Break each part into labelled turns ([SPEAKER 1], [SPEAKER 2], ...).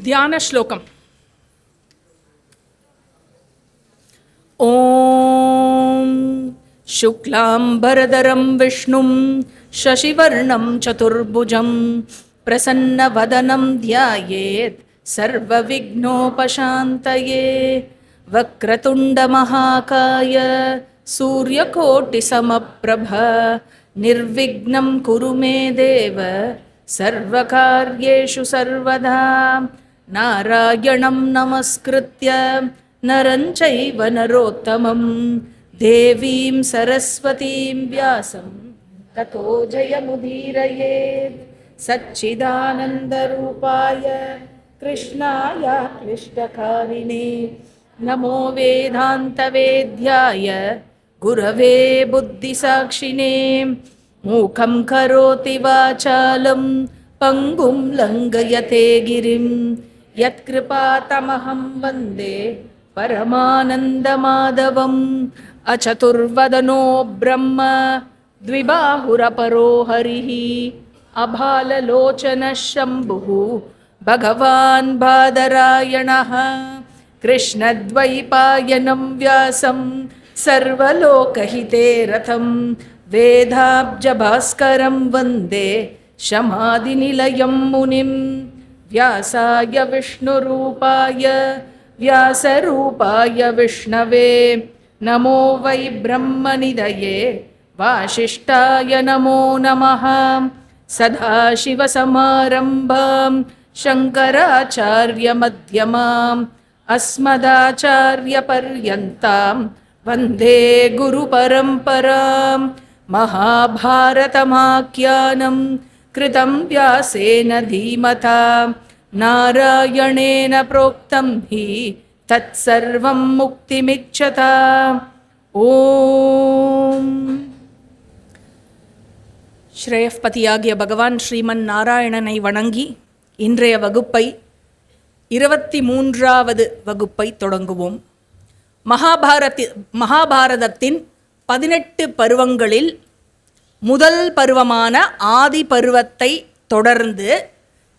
[SPEAKER 1] தியான ஸ்லோகம். ஓம் சுக்லாம்பரதரம் விஷ்ணும் சசிவர்ணம் சதுர்புஜம் பிரசன்னவதனம் த்யாயேத் சர்வவிக்னோபசாந்தயே வக்ரதுண்டமஹாகாய சூர்யகோட்டிசமப்ரப நிர்விக்னம் குரு மே தேவ சர்வகார்யேஷு சர்வதா நாராயணம் நமஸ்கிருத்ய நரம் சைவ நரோத்தமம் தேவீம் சரஸ்வதீம் வியாசம் ததோ ஜயமுதீரயேத் சச்சிதானந்தரூபாய கிருஷ்ணாய கிருஷ்ணகாரிணே நமோ வேதாந்தவேத்யாய குரவே புத்திசாட்சிணே மூகம் கரோதி வாசாலம் பங்கும் லங்கயதே கிரிம் யத்கிருபாதமஹம் வந்தே பரமானந்தமாதவம் அசதுர்வதனோ பிரம்ம த்விபாஹுரபரோ ஹரிः அபாலலோச்சனः शम्भुः भगवान् बादरायणः कृष्णद्वैपायनं व्यासं सर्वलोकहिते रथं वेदाब्जभास्करं वन्दे शमादिनिलयं मुनिं व्यासाय विष्णुरूपाय व्यासरूपाय विष्णवे नमो वै ब्रह्मनिधये वासिष्ठाय नमो नमः सदाशिवसमारम्भां शङ्कराचार्यमध्यमाम् अस्मदाचार्यपर्यन्तां वन्दे गुरुपरम्परां महाभारतमाख्यानं कृतं व्यासेन धीमता नारायणेन प्रोक्तं हि तत्सर्वं मुक्तिमिच्छता ஓம். ஸ்ரேயப்பதியாகிய பகவான் ஸ்ரீமன் நாராயணனை வணங்கி இன்றைய வகுப்பை 23வது வகுப்பை தொடங்குவோம். மகாபாரதத்தின் 18 பருவங்களில் முதல் பருவமான ஆதி பருவத்தை தொடர்ந்து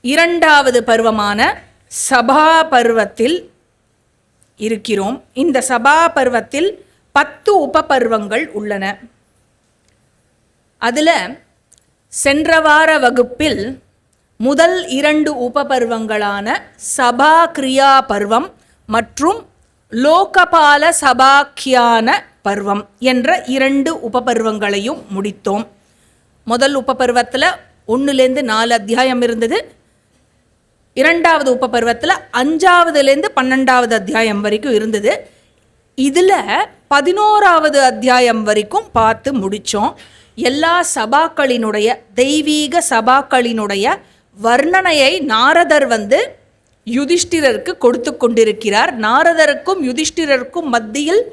[SPEAKER 1] 2வது பருவமான சபா பருவத்தில் இருக்கிறோம். இந்த சபா பருவத்தில் 10 உபபருவங்கள் உள்ளன. அதில் சென்ற வார வகுப்பில் முதல் 2 உபபருவங்களான சபா கிரியா பருவம் மற்றும் லோகபால சபாக்கியான பருவம் என்ற 2 உபபருவங்களையும் முடித்தோம். முதல் உபபருவத்தில் 1லேருந்து 4 அத்தியாயம் இருந்தது. 2வது உபபருவத்தில் 5வதுலேருந்து 12வது அத்தியாயம் வரைக்கும் இருந்தது. இதில் 11வது அத்தியாயம் வரைக்கும் பார்த்து முடித்தோம். எல்லா சபாக்களினுடைய தெய்வீக சபாக்களினுடைய வர்ணனையை நாரதர் யுதிஷ்டிரருக்கு கொடுத்து கொண்டிருக்கிறார். நாரதருக்கும் யுதிஷ்டிரருக்கும் மத்தியில்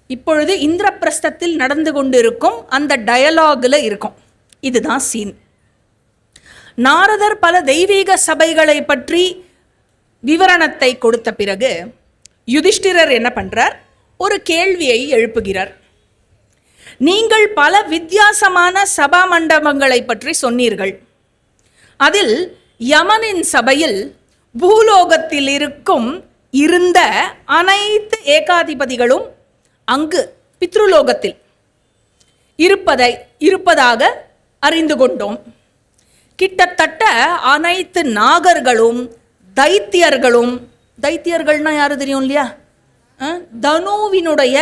[SPEAKER 1] இப்பொழுது இந்திரபிரஸ்தத்தில் நடந்து கொண்டிருக்கும் அந்த டயலாகில் இருக்கும். இதுதான் சீன். நாரதர் பல தெய்வீக சபைகளை பற்றி விவரணத்தை கொடுத்த பிறகு யுதிஷ்டிரர் என்ன பண்றார்? ஒரு கேள்வியை எழுப்புகிறார். நீங்கள் பல வித்தியாசமான சபா மண்டபங்களை பற்றி சொன்னீர்கள். அதில் யமனின் சபையில் பூலோகத்தில் இருந்த அனைத்து ஏகாதிபதிகளும் அங்கு பித்ருலோகத்தில் இருப்பதாக அறிந்து கொண்டோம். கிட்டத்தட்ட அனைத்து நாகர்களும் தைத்தியர்கள்னா யாரு தெரியும் இல்லையா? தனுவினுடைய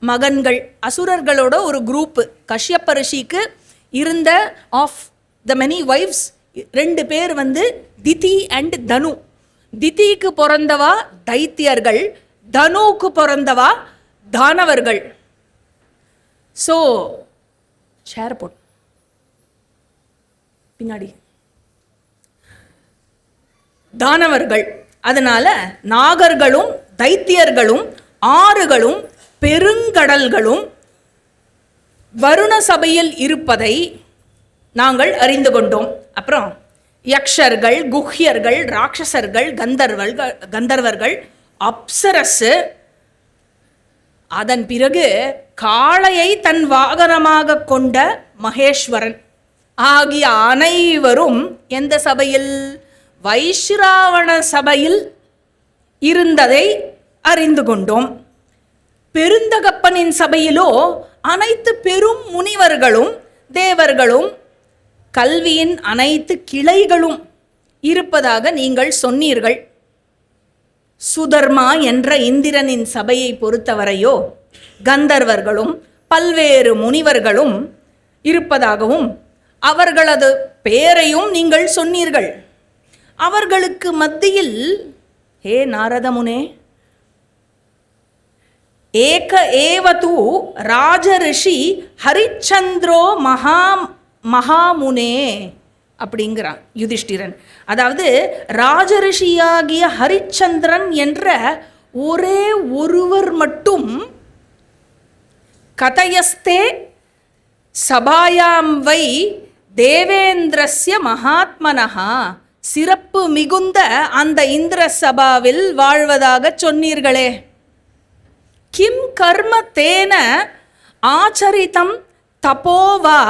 [SPEAKER 1] மகன்கள், அசுரர்களோட ஒரு குரூப்பு. கஷ்யப்ப ரிஷிக்கு இருந்த ஆஃப் த மெனி வைஃப்ஸ் 2 பேர் திதி and Thanu. திதிக்கு பிறந்தவா தைத்தியர்கள், தனுவுக்கு பிறந்தவா தானவர்கள். So share boat பின்னாடி தானவர்கள். அதனால நாகர்களும் தைத்தியர்களும் ஆறுகளும் பெருங்கடல்களும் வருண சபையில் இருப்பதை நாங்கள் அறிந்து கொண்டோம். அப்புறம் யக்ஷர்கள், குஹ்யர்கள், ராட்சசர்கள், கந்தர்வர்கள், அப்சரஸ், அதன் பிறகு காளையை தன் வாகனமாக கொண்ட மகேஸ்வரன் ஆகிய அனைவரும் எந்த சபையில்? வைஸ்ராவண சபையில் இருந்ததை அறிந்து கொண்டோம். பெருந்தகப்பனின் சபையிலோ அனைத்து பெரும் முனிவர்களும் தேவர்களும் கல்வியின் அனைத்து கிளைகளும் இருப்பதாக நீங்கள் சொன்னீர்கள். சுதர்மா என்ற இந்திரனின் சபையை பொறுத்தவரையோ கந்தர்வர்களும் பல்வேறு முனிவர்களும் இருப்பதாகவும் அவர்களது பெயரையும் நீங்கள் சொன்னீர்கள். அவர்களுக்கு மத்தியில் ஹே நாரதமுனே, ஏக ஏவது ராஜரிஷி ஹரிச்சந்திரோ மகாமுனே அப்படிங்கிறான் யுதிஷ்டிரன். அதாவது ராஜரிஷியாகிய ஹரிச்சந்திரன் என்ற ஒரே ஒருவர் மட்டும் கதயஸ்தே சபாயாம் வை தேவேந்திரஸ்ய மகாத்மனஹா, சிறப்பு மிகுந்த அந்த இந்திர சபாவில் வாழ்வதாக சொன்னீர்களே. கிம் கர்ம தேன ஆச்சரித்தம் தபோவா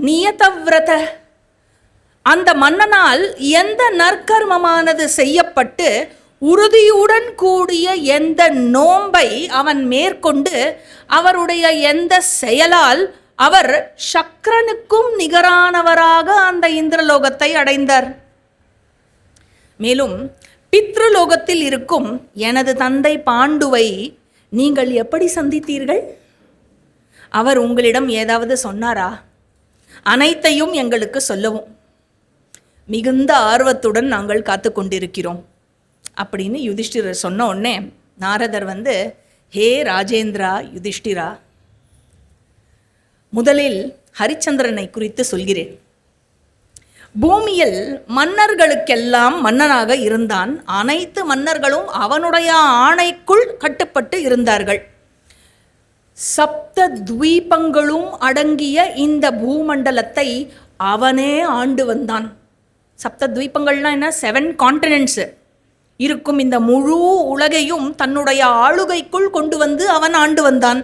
[SPEAKER 1] நியதவ்ரத, அந்த மன்னனால் எந்த நற்கர்மமானது செய்யப்பட்டு உறுதியுடன் கூடிய எந்த நோன்பை அவன் மேற்கொண்டு அவருடைய எந்த செயலால் அவர் சக்ரனுக்கும் நிகரானவராக அந்த இந்திரலோகத்தை அடைந்தார். மேலும் பித்ருலோகத்தில் இருக்கும் எனது தந்தை பாண்டுவை நீங்கள் எப்படி சந்தித்தீர்கள்? அவர் உங்களிடம் ஏதாவது சொன்னாரா? அனைத்தையும் எங்களுக்கு சொல்லவும், மிகுந்த ஆர்வத்துடன் நாங்கள் காத்து கொண்டிருக்கிறோம் அப்படின்னு யுதிஷ்டிரர் சொன்ன உடனே நாரதர் ஹே ராஜேந்திரா யுதிஷ்டிரா, முதலில் ஹரிச்சந்திரனை குறித்து சொல்கிறேன். பூமியில் மன்னர்களுக்கெல்லாம் மன்னனாக இருந்தான். அனைத்து மன்னர்களும் அவனுடைய ஆணைக்குள் கட்டுப்பட்டு இருந்தார்கள். சப்த துவீபங்களும் அடங்கிய இந்த பூமண்டலத்தை அவனே ஆண்டு வந்தான். சப்த துவீபங்கள்னா என்ன? 7 கான்டினென்ட்ஸ் இருக்கும் இந்த முழு உலகையும் தன்னுடைய ஆளுகைக்குள் கொண்டு வந்து அவன் ஆண்டு வந்தான்.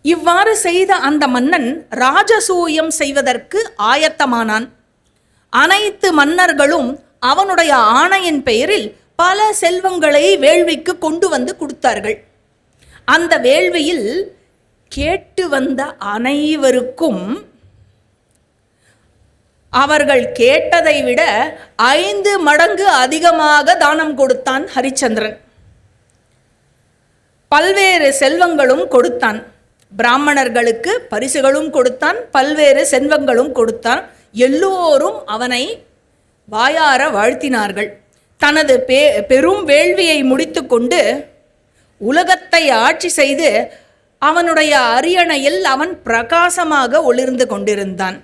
[SPEAKER 1] இவ்வாறு செய்த அந்த மன்னன் ராஜசூயம் செய்வதற்கு ஆயத்தமானான். அனைத்து மன்னர்களும் அவனுடைய ஆணையின் பெயரில் பல செல்வங்களை வேள்விக்கு கொண்டு வந்து கொடுத்தார்கள். அந்த வேள்வியில் கேட்டு வந்த அனைவருக்கும் அவர்கள் கேட்டதை விட 5 மடங்கு அதிகமாக தானம் கொடுத்தான் ஹரிச்சந்திரன். பல்வேறு செல்வங்களும் கொடுத்தான். பிராமணர்களுக்கு பரிசுகளும் கொடுத்தான், பல்வேறு செல்வங்களும் கொடுத்தான். எல்லோரும் அவனை வாயார வாழ்த்தினார்கள். தனது பெரும் வேள்வியை முடித்து கொண்டு உலகத்தை ஆட்சி செய்து அவனுடைய அரியணையில் அவன் பிரகாசமாக ஒளிர்ந்து கொண்டிருந்தான்.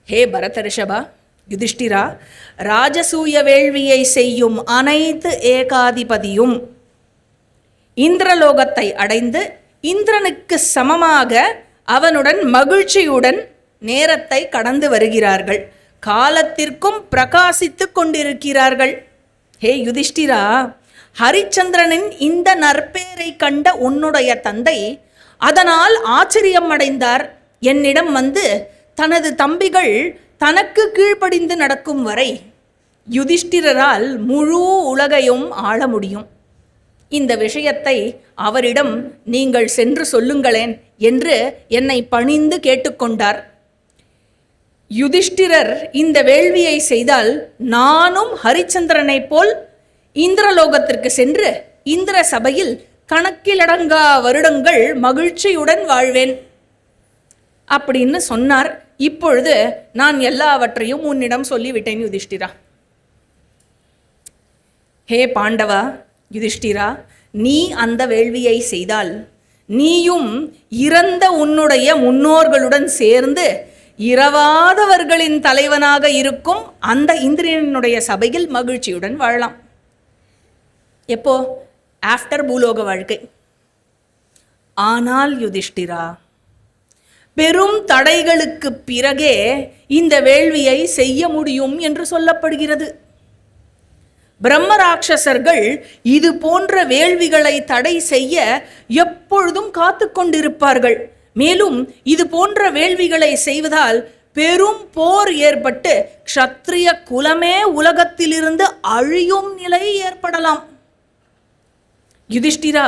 [SPEAKER 1] ஹே பரதரிஷபா, யுதிஷ்டிரா, ராஜசூய வேள்வியை செய்யும் அனைத்து ஏகாதிபதியும் இந்திரலோகத்தை அடைந்து இந்திரனுக்கு சமமாக அவனுடன் மகிழ்ச்சியுடன் நேரத்தை கடந்து வருகிறார்கள். காலத்திற்கும் பிரகாசித்து கொண்டிருக்கிறார்கள். ஹே யுதிஷ்டிரா, ஹரிச்சந்திரனின் இந்த நற்பேரை கண்ட உன்னுடைய தந்தை அதனால் ஆச்சரியம் அடைந்தார். என்னிடம் தனது தம்பிகள் தனக்கு கீழ்ப்படிந்து நடக்கும் வரை யுதிஷ்டிரரால் முழு உலகையும் ஆள முடியும். இந்த விஷயத்தை அவரிடம் நீங்கள் சென்று சொல்லுங்களேன் என்று என்னை பணிந்து கேட்டுக்கொண்டார். யுதிஷ்டிரர் இந்த வேள்வியை செய்தால் நானும் ஹரிச்சந்திரனைப் போல் இந்திரலோகத்திற்கு சென்று இந்திர சபையில் கணக்கிலடங்கா வருடங்கள் மகிழ்ச்சியுடன் வாழ்வேன் அப்படின்னு சொன்னார். இப்பொழுது நான் எல்லாவற்றையும் உன்னிடம் சொல்லிவிட்டேன் யுதிஷ்டிரா. ஹே பாண்டவா, யுதிஷ்டிரா, நீ அந்த வேள்வியை செய்தால் நீயும் இறந்த உன்னுடைய முன்னோர்களுடன் சேர்ந்து இரவாதவர்களின் தலைவனாக இருக்கும் அந்த இந்திரனுடைய சபையில் மகிழ்ச்சியுடன் வாழலாம். எப்போ? ஆஃப்டர் பூலோக வாழ்க்கை. ஆனால் யுதிஷ்டிரா, பெரும் தடைகளுக்கு பிறகே இந்த வேள்வியை செய்ய முடியும் என்று சொல்லப்படுகிறது. பிரம்ம ராட்சசர்கள் இது போன்ற வேள்விகளை தடை செய்ய எப்பொழுதும் காத்து கொண்டிருப்பார்கள். மேலும் இது போன்ற வேள்விகளை செய்வதால் பெரும் போர் ஏற்பட்டு க்ஷத்ரிய குலமே உலகத்திலிருந்து அழியும் நிலை ஏற்படலாம். யுதிஷ்டிரா,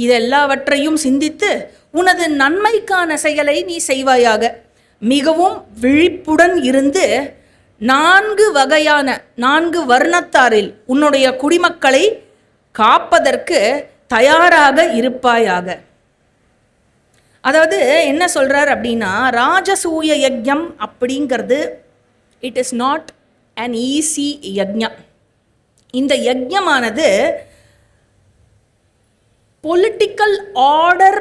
[SPEAKER 1] இதெல்லாவற்றையும் சிந்தித்து உனது நன்மைக்கான செயலை நீ செய்வாயாக. மிகவும் விழிப்புடன் இருந்து 4 வகையான 4 வர்ணத்தாரில் உன்னுடைய குடிமக்களை காப்பதற்கு தயாராக இருப்பாயாக. அதாவது என்ன சொல்றார் அப்படின்னா, ராஜசூய யஜ்ஞம் அப்படிங்கிறது it is not an easy யஜ்ஞம். இந்த யஜ்ஞமானது பொலிட்டிக்கல் ஆர்டர்,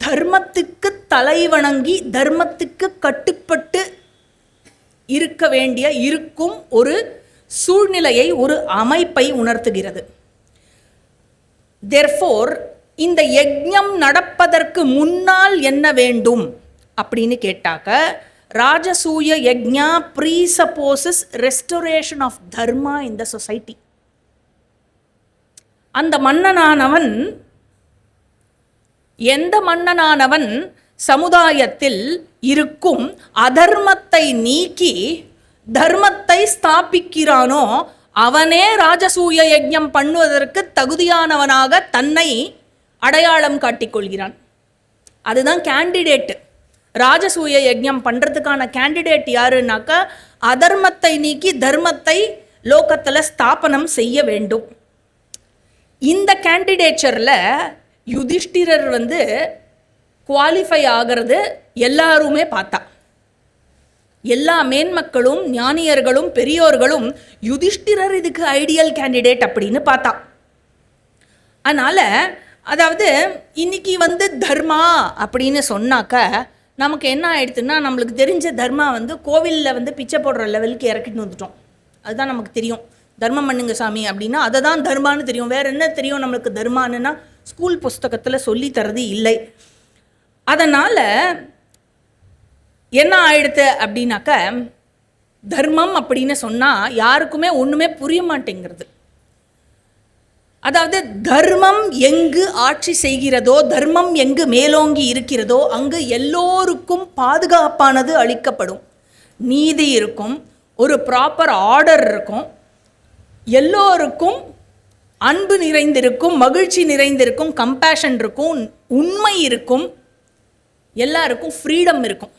[SPEAKER 1] தர்மத்துக்கு தலைவணங்கி தர்மத்துக்கு கட்டுப்பட்டு இருக்க வேண்டிய இருக்கும் ஒரு சூழ்நிலையை, ஒரு அமைப்பை உணர்த்துகிறது. தேர்ஃபோர் இந்த யஜ்ஞம் நடப்பதற்கு முன்னால் என்ன வேண்டும் அப்படின்னு கேட்டாக்க, Rajasuya yajna presupposes restoration of dharma in the society. அந்த மன்னனானவன், எந்த மன்னனானவன் சமுதாயத்தில் இருக்கும் அதர்மத்தை நீக்கி தர்மத்தை ஸ்தாபிக்கிறானோ அவனே ராஜசூய யஜ்ஞம் பண்ணுவதற்கு தகுதியானவனாக தன்னை அடையாளம் காட்டிக்கொள்கிறான். அதுதான் கேண்டிடேட். ராஜசூய யஜ்ஞம் பண்ணுறதுக்கான கேண்டிடேட் யாருன்னாக்கா, அதர்மத்தை நீக்கி தர்மத்தை லோகத்தில் ஸ்தாபனம் செய்ய வேண்டும். இந்த கேண்டிடேச்சரில் யுதிஷ்டிரர் குவாலிஃபை ஆகிறது எல்லாருமே பார்த்தா. எல்லா மேன்மக்களும் ஞானியர்களும் பெரியோர்களும் யுதிஷ்டிரர் இதுக்கு ஐடியல் கேண்டிடேட் அப்படின்னு பார்த்தா. அதனால் அதாவது இன்னைக்கு தர்மா அப்படின்னு சொன்னாக்க நமக்கு என்ன ஆயிடுதுன்னா, நம்மளுக்கு தெரிஞ்ச தர்மா கோவிலில் பிச்சை போடுற லெவலுக்கு இறக்கிட்டு வந்துட்டோம். அதுதான் நமக்கு தெரியும். தர்மம் பண்ணுங்க சாமி அப்படின்னா அதை தான் தர்மான்னு தெரியும். வேறு என்ன தெரியும் நம்மளுக்கு தர்மானுன்னா? ஸ்கூல் புஸ்தகத்தில் சொல்லி தரது இல்லை. அதனால் என்ன ஆயிடுது அப்படின்னாக்க, தர்மம் அப்படின்னு சொன்னால் யாருக்குமே ஒன்றுமே புரிய மாட்டேங்கிறது. அதாவது தர்மம் எங்கு ஆட்சி செய்கிறதோ, தர்மம் எங்கு மேலோங்கி இருக்கிறதோ அங்கு எல்லோருக்கும் பாதுகாப்பானது அளிக்கப்படும், நீதி இருக்கும், ஒரு ப்ராப்பர் ஆர்டர் இருக்கும், எல்லோருக்கும் அன்பு நிறைந்திருக்கும், மகிழ்ச்சி நிறைந்திருக்கும், கம்பேஷன் இருக்கும், உண்மை இருக்கும், எல்லாருக்கும் ஃப்ரீடம் இருக்கும்.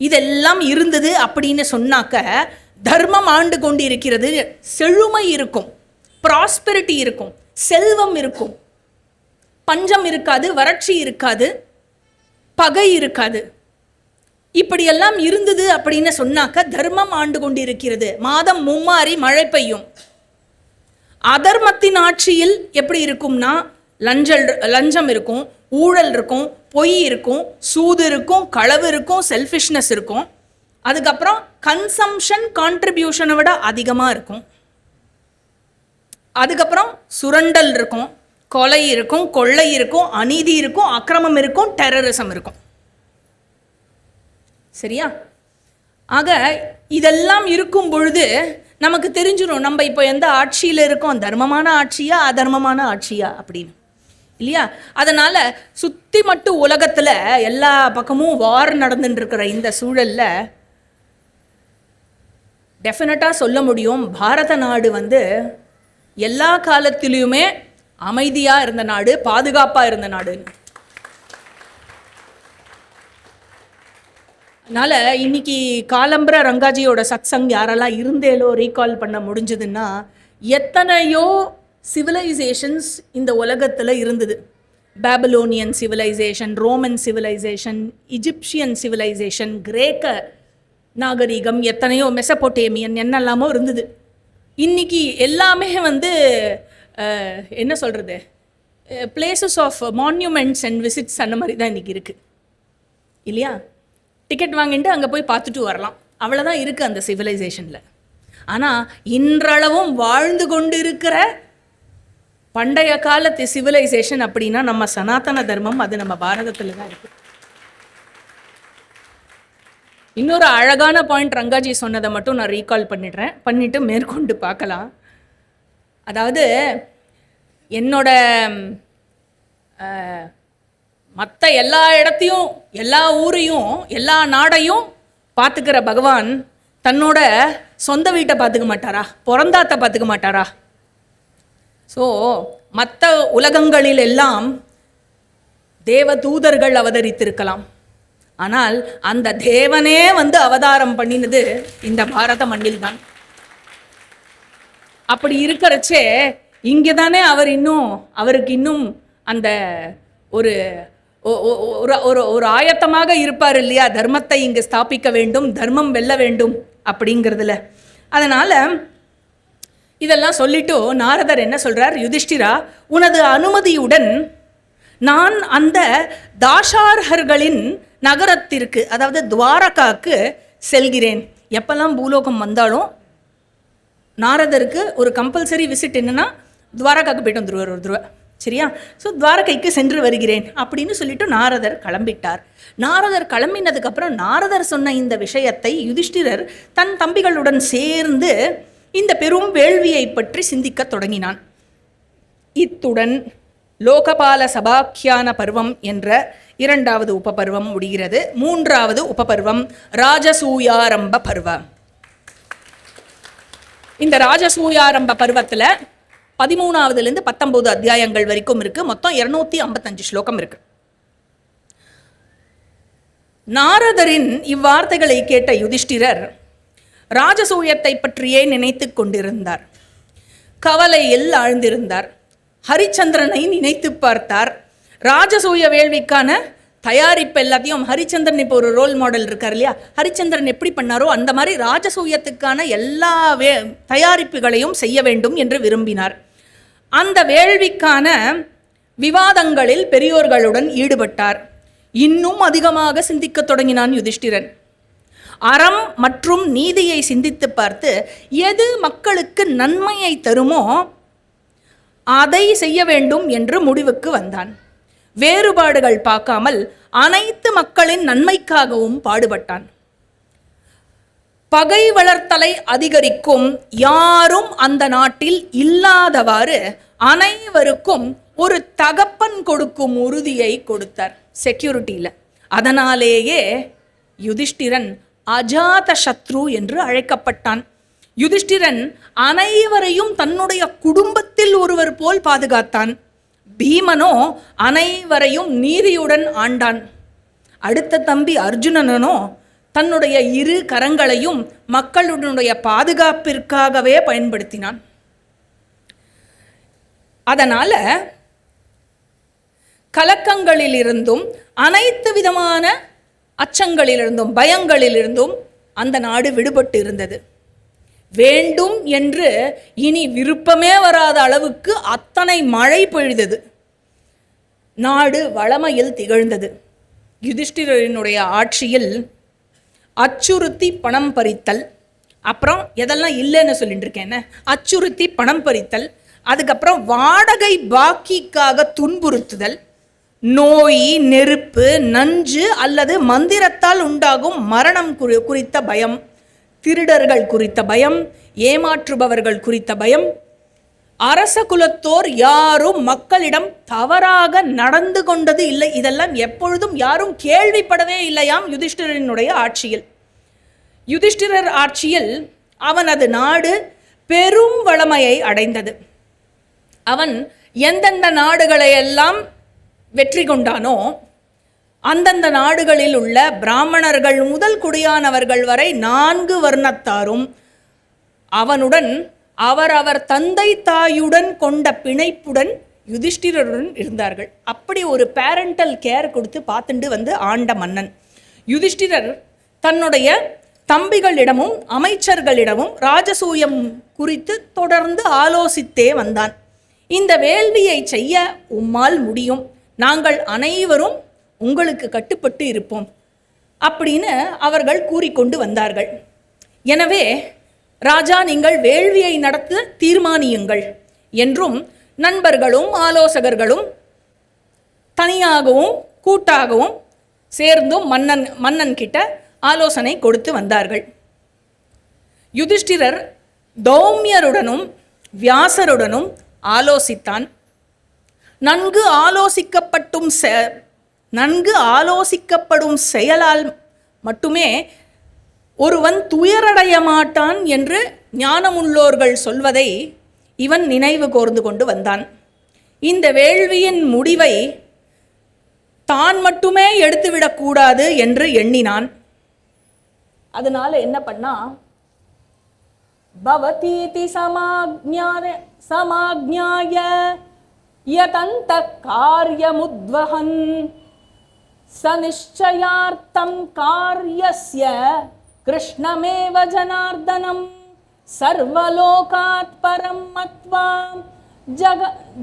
[SPEAKER 1] இதெல்லாம் இருந்தது அப்படின்னு சொன்னாக்க தர்மம் ஆண்டு கொண்டு இருக்கிறது. செழுமை இருக்கும், ப்ராஸ்பெரிட்டி இருக்கும், செல்வம் இருக்கும், பஞ்சம் இருக்காது, வறட்சி இருக்காது, பகை இருக்காது. இப்படியெல்லாம் இருந்தது அப்படின்னு சொன்னாக்க தர்மம் ஆண்டு கொண்டு இருக்கிறது. மாதம் மும்மாறி மழை பெய்யும். அதர்மத்தின் ஆட்சியில் எப்படி இருக்கும்னா, லஞ்சம் இருக்கும், ஊழல் இருக்கும், பொய் இருக்கும், சூது இருக்கும், களவு இருக்கும், செல்ஃபிஷ்னஸ் இருக்கும். அதுக்கப்புறம் கன்சம்ஷன் கான்ட்ரிபியூஷனை விட அதிகமாக இருக்கும். அதுக்கப்புறம் சுரண்டல் இருக்கும், கொலை இருக்கும், கொள்ளை இருக்கும், அநீதி இருக்கும், அக்கிரமம் இருக்கும், டெரரிசம் இருக்கும். சரியா? ஆக இதெல்லாம் இருக்கும் பொழுது நமக்கு தெரிஞ்சிடும் நம்ம இப்போ எந்த ஆட்சியில் இருக்கோம், தர்மமான ஆட்சியா அதர்மமான ஆட்சியா அப்படின்னு, இல்லையா? அதனால் சுற்றி மட்டும் உலகத்தில் எல்லா பக்கமும் வார் நடந்துட்டு இருக்கிற இந்த சூழலில் டெஃபினட்டாக சொல்ல முடியும், பாரத நாடு எல்லா காலத்திலையுமே அமைதியாக இருந்த நாடு, பாதுகாப்பாக இருந்த நாடுன்னு. அதனால் இன்னைக்கு காலம்பர ரங்காஜியோட சத்சங் யாரெல்லாம் இருந்தேலோ ரீகால் பண்ண முடிஞ்சதுன்னா, எத்தனையோ சிவிலைசேஷன்ஸ் இந்த உலகத்தில் இருந்தது. Babylonian civilisation, Roman civilisation, Egyptian civilisation, கிரேக்க நாகரிகம், எத்தனையோ மெசபோட்டேமியன், என்னெல்லாமோ இருந்தது. இன்றைக்கி எல்லாமே என்ன சொல்கிறது, places of monuments and visits அந்த மாதிரி தான் இன்றைக்கி இருக்குது, இல்லையா? டிக்கெட் வாங்கிட்டு அங்கே போய் பார்த்துட்டு வரலாம், அவ்வளோதான் இருக்குது அந்த சிவிலைசேஷனில். ஆனால் இன்றளவும் வாழ்ந்து கொண்டு இருக்கிற பண்டைய காலத்து சிவிலைசேஷன் அப்படின்னா நம்ம சனாதன தர்மம், அது நம்ம பாரதத்தில் தான் இருக்குது. இன்னொரு அழகான பாயிண்ட் ரங்காஜி சொன்னதை மட்டும் நான் ரீகால் பண்ணிட்டு மேற்கொண்டு பார்க்கலாம். அதாவது என்னோட மற்ற எல்லா இடத்தையும், எல்லா ஊரையும், எல்லா நாடையும் பார்த்துக்கிற பகவான் தன்னோட சொந்த வீட்டை பார்த்துக்க மாட்டாரா? பிறந்தாத்த பார்த்துக்க மாட்டாரா? ஸோ மற்ற உலகங்களில் எல்லாம் தேவதூதர்கள் அவதரித்திருக்கலாம், ஆனால் அந்த தேவனே வந்து அவதாரம் பண்ணினது இந்த பாரத மண்ணில் தான். அப்படி இருக்கிறச்சே இங்கே தானே அவருக்கு இன்னும் அந்த ஒரு ஒரு ஆயத்தமாக இருப்பார் இல்லையா? தர்மத்தை இங்கு ஸ்தாபிக்க வேண்டும், தர்மம் வெல்ல வேண்டும் அப்படிங்கிறதுல. அதனால் இதெல்லாம் சொல்லிட்டு நாரதர் என்ன சொல்கிறார்? யுதிஷ்டிரா, உனது அனுமதியுடன் நான் அந்த தாஷார்ஹர்களின் நகரத்திற்கு, அதாவது துவாரகாக்கு செல்கிறேன். எப்பெல்லாம் பூலோகம் வந்தாலும் நாரதருக்கு ஒரு கம்பல்சரி விசிட் என்னென்னா துவாரகாவுக்கு போய்ட்டு வந்துடுவார் ஒரு தடவை. சரியா? ஸோ துவாரகைக்கு சென்று வருகிறேன் அப்படின்னு சொல்லிட்டு நாரதர் கிளம்பிட்டார். நாரதர் கிளம்பினதுக்கப்புறம் நாரதர் சொன்ன இந்த விஷயத்தை யுதிஷ்டிரர் தன் தம்பிகளுடன் சேர்ந்து இந்த பெரும் வேள்வியை பற்றி சிந்திக்க தொடங்கினான். இத்துடன் லோகபால சபாக்கியான பருவம் என்ற 2வது உபபருவம் முடிகிறது. 3வது உபபருவம் ராஜசூயாரம்ப பருவம். இந்த ராஜசூயாரம்ப பருவத்தில் 13வதுலேருந்து 19 அத்தியாயங்கள் வரைக்கும் இருக்கு. மொத்தம் 255 ஸ்லோகம் இருக்கு. நாரதரின் இவ்வார்த்தைகளை கேட்ட யுதிஷ்டிரர் ராஜசூயத்தை பற்றியே நினைத்து கொண்டிருந்தார். கவலையில் ஆழ்ந்திருந்தார். ஹரிச்சந்திரனை நினைத்து பார்த்தார். ராஜசூய வேள்விக்கான தயாரிப்பு எல்லாத்தையும், ஹரிச்சந்திரன் இப்போ ஒரு ரோல் மாடல் இருக்கார் இல்லையா? ஹரிச்சந்திரன் எப்படி பண்ணாரோ அந்த மாதிரி ராஜசூயத்துக்கான எல்லா தயாரிப்புகளையும் செய்ய வேண்டும் என்று விரும்பினார். அந்த வேள்விக்கான விவாதங்களில் பெரியோர்களுடன் ஈடுபட்டார். இன்னும் அதிகமாக சிந்திக்க தொடங்கினான் யுதிஷ்டிரன். அறம் மற்றும் நீதியை சிந்தித்து பார்த்து எது மக்களுக்கு நன்மையை தருமோ அதை செய்ய வேண்டும் என்று முடிவுக்கு வந்தான். வேறுபாடுகள் பார்க்காமல் அனைத்து மக்களின் நன்மைக்காகவும் பாடுபட்டான். பகை வளர்த்தலை அதிகரிக்கும், யாரும் அந்த நாட்டில் இல்லாதவாறு அனைவருக்கும் ஒரு தகப்பன் கொடுக்கும் உறுதியை கொடுத்தார், செக்யூரிட்டியில். அதனாலேயே யுதிஷ்டிரன் அஜாத சத்ரு என்று அழைக்கப்பட்டான். யுதிஷ்டிரன் அனைவரையும் தன்னுடைய குடும்பத்தில் ஒருவர் போல் பாதுகாத்தான். பீமனோ அனைவரையும் நீதியுடன் ஆண்டான். அடுத்த தம்பி அர்ஜுனனோ தன்னுடைய 2 கரங்களையும் மக்களுடைய பாதுகாப்பிற்காகவே பயன்படுத்தினான். அதனால கலக்கங்களிலிருந்தும் அனைத்து விதமான அச்சங்களிலிருந்தும் பயங்களிலிருந்தும் அந்த நாடு விடுபட்டு இருந்தது. வேண்டும் என்று இனி விருப்பமே வராத அளவுக்கு அத்தனை மழை பொழிந்தது. நாடு வளமையில் திகழ்ந்தது. யுதிஷ்டிரனுடைய ஆட்சியில் அச்சுறுத்தி பணம் பறித்தல், அப்புறம் எதெல்லாம் இல்லைன்னு சொல்லிட்டு இருக்கேன்னு, அச்சுறுத்தி பணம் பறித்தல், அதுக்கப்புறம் வாடகை பாக்கிக்காக துன்புறுத்துதல், நோய், நெருப்பு, நஞ்சு அல்லது மந்திரத்தால் உண்டாகும் மரணம் குறித்த பயம், திருடர்கள் குறித்த பயம், ஏமாற்றுபவர்கள் குறித்த பயம், அரச குலத்தோர் யாரும் மக்களிடம் தவறாக நடந்து கொண்டது இல்லை. இதெல்லாம் எப்பொழுதும் யாரும் கேள்விப்படவே இல்லையாம் யுதிஷ்டிரனுடைய ஆட்சியில். யுதிஷ்டிரர் ஆட்சியில் அவனது நாடு பெரும் வளமையை அடைந்தது. அவன் எந்தெந்த நாடுகளையெல்லாம் வெற்றி கொண்டானோ அந்தந்த நாடுகளில் உள்ள பிராமணர்கள் முதல் குடியானவர்கள் வரை 4 வர்ணத்தாரும் அவனுடன் அவரவர் தந்தை தாயுடன் கொண்ட பிணைப்புடன் யுதிஷ்டிரருடன் இருந்தார்கள். அப்படி ஒரு பேரண்டல் கேர் கொடுத்து பார்த்துட்டு வந்து ஆண்ட மன்னன். யுதிஷ்டிரர் தன்னுடைய தம்பிகளிடமும் அமைச்சர்களிடமும் ராஜசூயம் குறித்து தொடர்ந்து ஆலோசித்தே வந்தான். இந்த வேள்வியை செய்ய உம்மால் முடியும், நாங்கள் அனைவரும் உங்களுக்கு கட்டுப்பட்டு இருப்போம் அப்படின்னு அவர்கள் கூறிக்கொண்டு வந்தார்கள். எனவே ராஜா, நீங்கள் வேள்வியை நடத்த தீர்மானியுங்கள் என்றும் நண்பர்களும் ஆலோசகர்களும் தனியாகவும் கூட்டாகவும் சேர்ந்தும் மன்னன் கிட்ட ஆலோசனை கொடுத்து வந்தார்கள். யுதிஷ்டிரர் தௌமியருடனும் வியாசருடனும் ஆலோசித்தான். நன்கு ஆலோசிக்கப்படும் செயலால் மட்டுமே ஒருவன் துயரடைய மாட்டான் என்று ஞானமுள்ளோர்கள் சொல்வதை இவன் நினைவு கூர்ந்து கொண்டு வந்தான். இந்த வேள்வியின் முடிவை தான் மட்டுமே எடுத்துவிடக்கூடாது என்று எண்ணினான். அதனால என்ன பண்ணா, பவதீதி சமாக்ஞாய யதந்த காரியமுத்வஹன் சநிச்சயார்த்தம் காரியஸ்ய கிருஷ்ணமேவ ஜனார்தனம் சர்வலோகாத் பரம் மத்வா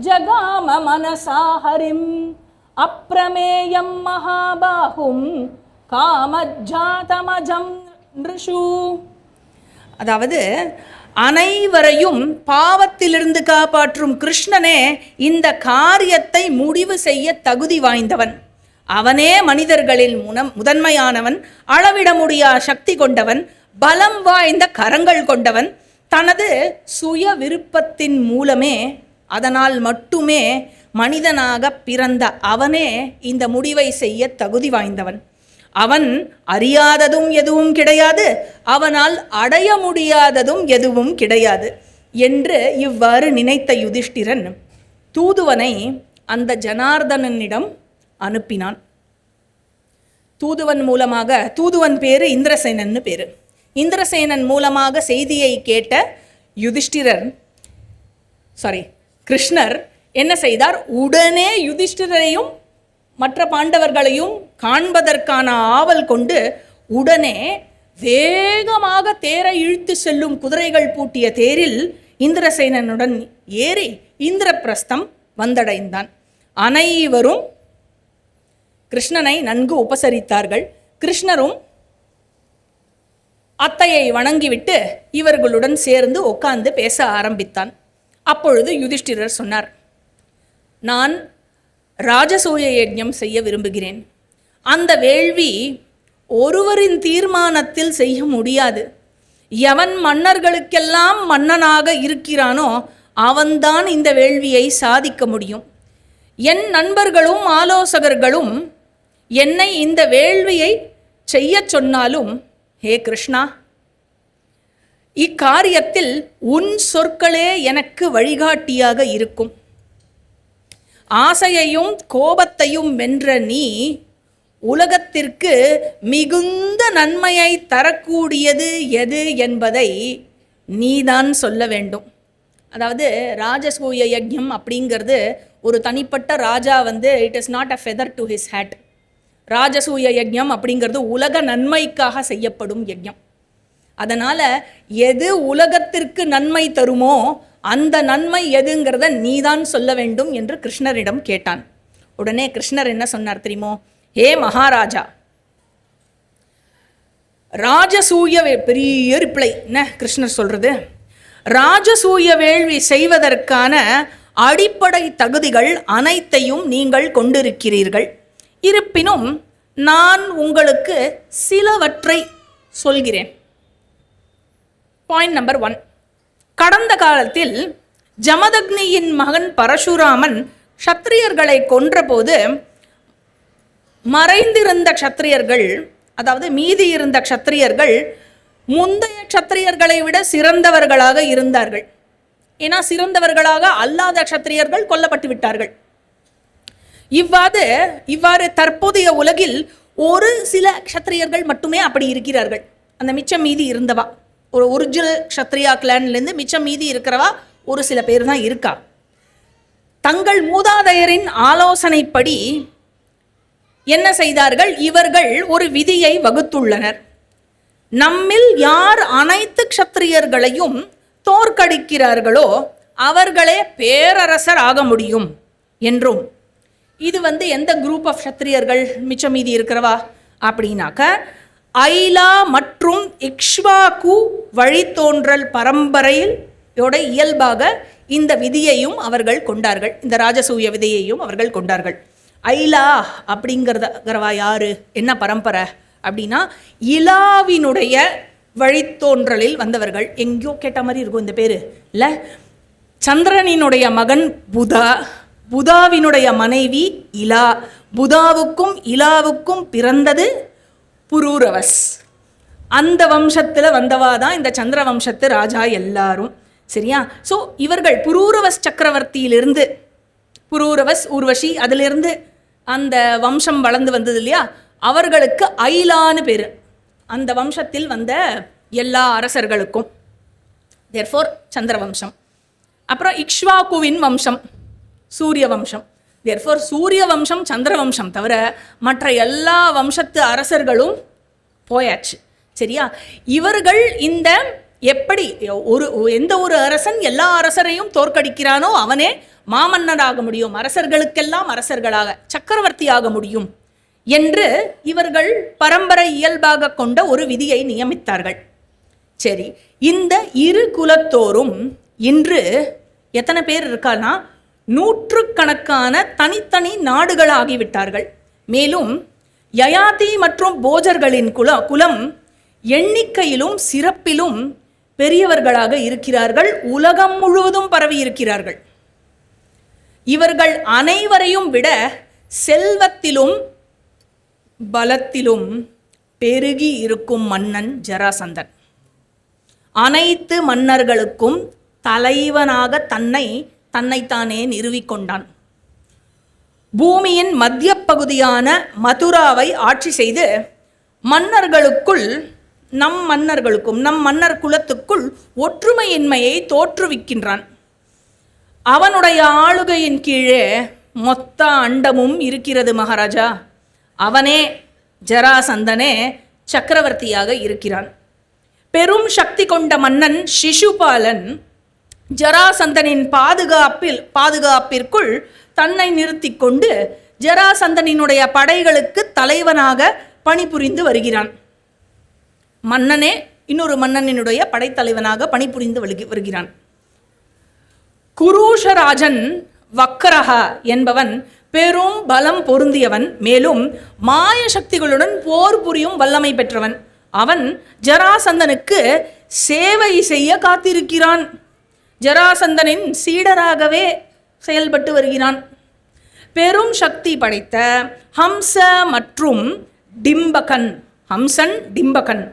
[SPEAKER 1] ஜகாம மனசா ஹரிம் அப்ரமேயம் மகாபாஹும் காமஜாதமஜம் ரிஷு. அதாவது அனைவரையும் பாவத்திலிருந்து காப்பாற்றும் கிருஷ்ணனே இந்த காரியத்தை முடிவு செய்ய தகுதி வாய்ந்தவன். அவனே மனிதர்களில் முதன்மையானவன், அளவிட முடியா சக்தி கொண்டவன், பலம் வாய்ந்த கரங்கள் கொண்டவன். தனது சுய விருப்பத்தின் மூலமே, அதனால் மட்டுமே மனிதனாக பிறந்த அவனே இந்த முடிவை செய்ய தகுதி வாய்ந்தவன். அவன் அறியாததும் எதுவும் கிடையாது, அவனால் அடைய முடியாததும் எதுவும் கிடையாது என்று இவ்வாறு நினைத்த யுதிஷ்டிரன் தூதுவனை அந்த ஜனார்தனனிடம் அனுப்பினான். தூதுவன் பேரு இந்திரசேனன் பேரு. இந்திரசேனன் மூலமாக செய்தியை கேட்ட கிருஷ்ணர் என்ன செய்தார்? உடனே யுதிஷ்டிரரையும் மற்ற பாண்டவர்களையும் காண்பதற்கான ஆவல் கொண்டு உடனே வேகமாக தேரை இழுத்து செல்லும் குதிரைகள் பூட்டிய தேரில் இந்திரசேனனுடன் ஏறி இந்திரபிரஸ்தம் வந்தடைந்தான். அனைவரும் கிருஷ்ணனை நன்கு உபசரித்தார்கள். கிருஷ்ணரும் அத்தையை வணங்கிவிட்டு இவர்களுடன் சேர்ந்து உட்கார்ந்து பேச ஆரம்பித்தான். அப்பொழுது யுதிஷ்டிரர் சொன்னார், நான் ராஜசூய யஜ்ஞம் செய்ய விரும்புகிறேன். அந்த வேள்வி ஒருவரின் தீர்மானத்தில் செய்ய முடியாது. எவன் மன்னர்களுக்கெல்லாம் மன்னனாக இருக்கிறானோ அவன்தான் இந்த வேள்வியை சாதிக்க முடியும். என் நண்பர்களும் ஆலோசகர்களும் என்னை இந்த வேள்வியை செய்ய சொன்னாலும், ஹே கிருஷ்ணா, இக்காரியத்தில் உன் சொற்களே எனக்கு வழிகாட்டியாக இருக்கும். ஆசையையும் கோபத்தையும் வென்ற நீ உலகத்திற்கு மிகுந்த நன்மையை தரக்கூடியது எது என்பதை நீதான் சொல்ல வேண்டும். அதாவது ராஜசூய யஜ்ஞம் அப்படிங்கிறது ஒரு தனிப்பட்ட ராஜா it is not a feather to his hat. ராஜசூய யஜ்ஞம் அப்படிங்கிறது உலக நன்மைக்காக செய்யப்படும் யஜ்ஞம். அதனால் எது உலகத்திற்கு நன்மை தருமோ அந்த நன்மை எதுங்கிறத நீதான் சொல்ல வேண்டும் என்று கிருஷ்ணரிடம் கேட்டான். உடனே கிருஷ்ணர் என்ன சொன்னார் தெரியுமோ? ஹே மகாராஜா, ராஜசூய பெரிய ரிப்ளை என்ன கிருஷ்ணர் சொல்றது, ராஜசூய வேள்வி செய்வதற்கான அடிப்படை தகுதிகள் அனைத்தையும் நீங்கள் கொண்டிருக்கிறீர்கள். இருப்பினும் நான் உங்களுக்கு சிலவற்றை சொல்கிறேன். Point number 1. கடந்த காலத்தில் ஜமதக்னியின் மகன் பரசுராமன் க்ஷத்திரியர்களை கொன்றபோது மறைந்திருந்த க்ஷத்திரியர்கள், அதாவது மீதி இருந்த க்ஷத்திரியர்கள் முந்தைய க்ஷத்திரியர்களை விட சிறந்தவர்களாக இருந்தார்கள். ஏன்னா சிறந்தவர்களாக அல்லாத க்ஷத்திரியர்கள் கொல்லப்பட்டு விட்டார்கள். இவ்வாறு தற்போதைய உலகில் ஒரு சில க்ஷத்திரியர்கள் மட்டுமே அப்படி இருக்கிறார்கள். அந்த மிச்சம் மீதி இருந்தவா, ஒரு ஒரிஜினல் க்ஷத்ரியா கிளான்லேருந்து மிச்சம் மீதி இருக்கிறவா ஒரு சில பேர் தான் இருக்கா. தங்கள் மூதாதையரின் ஆலோசனைப்படி என்ன செய்தார்கள்? இவர்கள் ஒரு விதியை வகுத்துள்ளனர். நம்மில் யார் அனைத்து க்ஷத்திரியர்களையும் தோற்கடிக்கிறார்களோ அவர்களே பேரரசர் ஆக முடியும் என்றும். இது எந்த குரூப் ஆஃப் க்ஷத்திரியர்கள் மிச்சம் மீதி இருக்கிறவா அப்படின்னாக்க, ஐலா மற்றும் இக்ஷ்வாகு வழித்தோன்றல் பரம்பரையில் இயல்பாக இந்த விதியையும் அவர்கள் கொண்டார்கள். இந்த ராஜசூய விதியையும் அவர்கள் கொண்டார்கள். ஐலா அப்படிங்கிறவா யாரு, என்ன பரம்பரை அப்படின்னா, இலாவினுடைய வழித்தோன்றலில் வந்தவர்கள். எங்கேயோ கேட்ட மாதிரி இருக்கும் இந்த பேர் இல்லை? சந்திரனினுடைய மகன் புதா, புதாவினுடைய மனைவி இலா, புதாவுக்கும் இலாவுக்கும் பிறந்தது புரூரவஸ். அந்த வம்சத்தில் வந்தவா தான் இந்த சந்திர வம்சத்து ராஜா எல்லாரும். சரியா? ஸோ இவர்கள் புரூரவஸ் சக்கரவர்த்தியிலிருந்து, புரூரவஸ் ஊர்வஷி, அதிலிருந்து அந்த வம்சம் வளர்ந்து வந்தது இல்லையா, அவர்களுக்கு ஐலான்னு பேர், அந்த வம்சத்தில் வந்த எல்லா அரசர்களுக்கும். தேர்ஃபோர் சந்திர வம்சம். அப்புறம் இக்ஷ்வாகுவின் வம்சம் சூரிய வம்சம். தேர்ஃபோர் சூரிய வம்சம் சந்திர வம்சம் தவிர மற்ற எல்லா வம்சத்து அரசர்களும் போயாச்சு. சரியா? இவர்கள் இந்த எப்படி எந்த ஒரு அரசன் எல்லா அரசரையும் தோற்கடிக்கிறானோ அவனே மாமன்னராக முடியும், அரசர்களுக்கெல்லாம் அரசர்களாக சக்கரவர்த்தியாக முடியும் என்று இவர்கள் பரம்பரை இயல்பாக கொண்ட ஒரு விதியை நியமித்தார்கள். சரி, இந்த இரு குலத்தோரும் இன்று எத்தனை பேர் இருக்கானா, நூற்றுக்கணக்கான தனித்தனி நாடுகளாகிவிட்டார்கள். மேலும் யயாதி மற்றும் போஜர்களின் குலம் எண்ணிக்கையிலும் சிறப்பிலும் பெரியவர்களாக இருக்கிறார்கள், உலகம் முழுவதும் பரவி இருக்கிறார்கள். இவர்கள் அனைவரையும் விட செல்வத்திலும் பலத்திலும் பெருகி இருக்கும் மன்னன் ஜராசந்தன். அனைத்து மன்னர்களுக்கும் தலைவனாக தன்னைத்தானே நிறுவிக்கொண்டான். பூமியின் மத்திய பகுதியான மதுராவை ஆட்சி செய்து மன்னர்களுக்குள் நம் மன்னர் குலத்துக்குள் ஒற்றுமையின்மையை தோற்றுவிக்கின்றான். அவனுடைய ஆளுகையின் கீழே மொத்த அண்டமும் இருக்கிறது மகாராஜா. அவனே ஜராசந்தனே சக்கரவர்த்தியாக இருக்கிறான். பெரும் சக்தி கொண்ட மன்னன் சிசுபாலன் ஜராசந்தனின் பாதுகாப்பிற்குள் தன்னை நிறுத்தி கொண்டு ஜராசந்தனினுடைய படைகளுக்கு தலைவனாக பணிபுரிந்து வருகிறான். மன்னனே இன்னொரு மன்னனினுடைய படைத்தலைவனாக பணிபுரிந்து வருகிறான். குரூஷராஜன் வக்கரஹா என்பவன் பெரும் பலம் பொருந்தியவன், மேலும் மாய சக்திகளுடன் போர் புரியும் வல்லமை பெற்றவன். அவன் ஜராசந்தனுக்கு சேவை செய்ய காத்திருக்கிறான். ஜராசந்தனின் சீடராகவே செயல்பட்டு வருகிறான். பெரும் சக்தி படைத்த ஹம்ச மற்றும் டிம்பகன், ஹம்சன் டிம்பகன்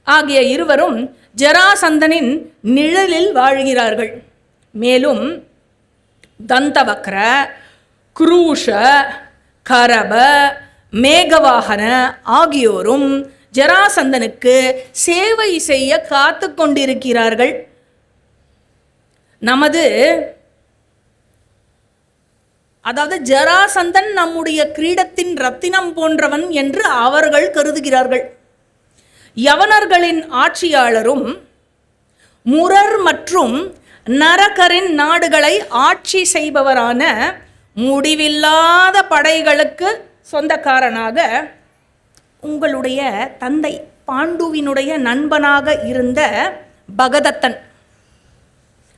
[SPEAKER 1] ஆகிய இருவரும் ஜராசந்தனின் நிழலில் வாழ்கிறார்கள். மேலும் தந்தவக்ர, குரூஷ, கரப, மேகவாகன ஆகியோரும் ஜராசந்தனுக்கு சேவை செய்ய காத்து கொண்டிருக்கிறார்கள். அதாவது ஜராசந்தன் நம்முடைய கிரீடத்தின் ரத்தினம் போன்றவன் என்று அவர்கள் கருதுகிறார்கள். யவனர்களின் ஆட்சியாளரும் முரர் மற்றும் நரகரின் நாடுகளை ஆட்சி செய்பவரான முடிவில்லாத படைகளுக்கு சொந்தக்காரனாக உங்களுடைய தந்தை பாண்டுவினுடைய நண்பனாக இருந்த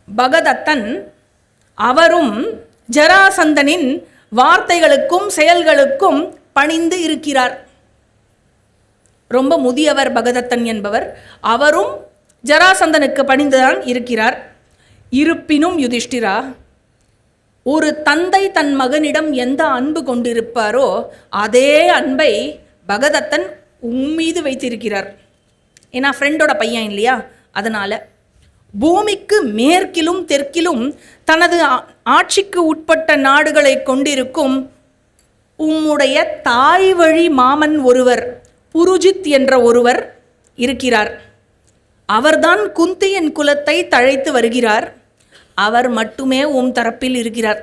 [SPEAKER 1] பகதத்தன் அவரும் ஜராசந்தனின் வார்த்தைகளுக்கும் செயல்களுக்கும் பணிந்து இருக்கிறார். ரொம்ப முதியவர் பகதத்தன் என்பவர். அவரும் ஜராசந்தனுக்கு பணிந்துதான் இருக்கிறார். இருப்பினும் யுதிஷ்டிரா, ஒரு தந்தை தன் மகனிடம் எந்த அன்பு கொண்டிருப்பாரோ அதே அன்பை பகதத்தன் உம்மீது வைத்திருக்கிறார். ஏன்னா ஃப்ரெண்டோட பையன் இல்லையா, அதனால பூமிக்கு மேற்கிலும் தெற்கிலும் தனது ஆட்சிக்கு உட்பட்ட நாடுகளை கொண்டிருக்கும் உம்முடைய தாய் வழி மாமன் ஒருவர், புருஜித் என்ற ஒருவர் இருக்கிறார். அவர்தான் குந்தியின் குலத்தை தழைத்து வருகிறார். அவர் மட்டுமே உம் தரப்பில் இருக்கிறார்,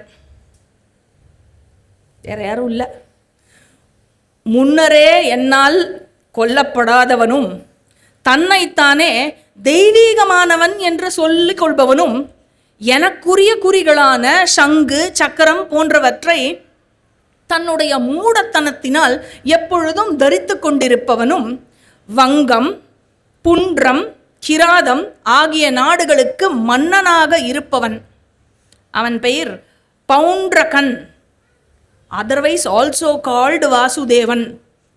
[SPEAKER 1] வேற யாரும் இல்லை. முன்னரே என்னால் கொல்லப்படாதவனும் தன்னைத்தானே தெய்வீகமானவன் என்று சொல்லிக் கொள்பவனும் எனக்குரிய குறிகளான சங்கு சக்கரம் போன்றவற்றை தன்னுடைய மூடத்தனத்தினால் எப்பொழுதும் தரித்து கொண்டிருப்பவனும் வங்கம், புன்றம், கிராதம் ஆகிய நாடுகளுக்கு மன்னனாக இருப்பவன். அவன் பெயர் பவுண்ட்ரகன், அதர்வைஸ் ஆல்சோ கால்டு வாசுதேவன்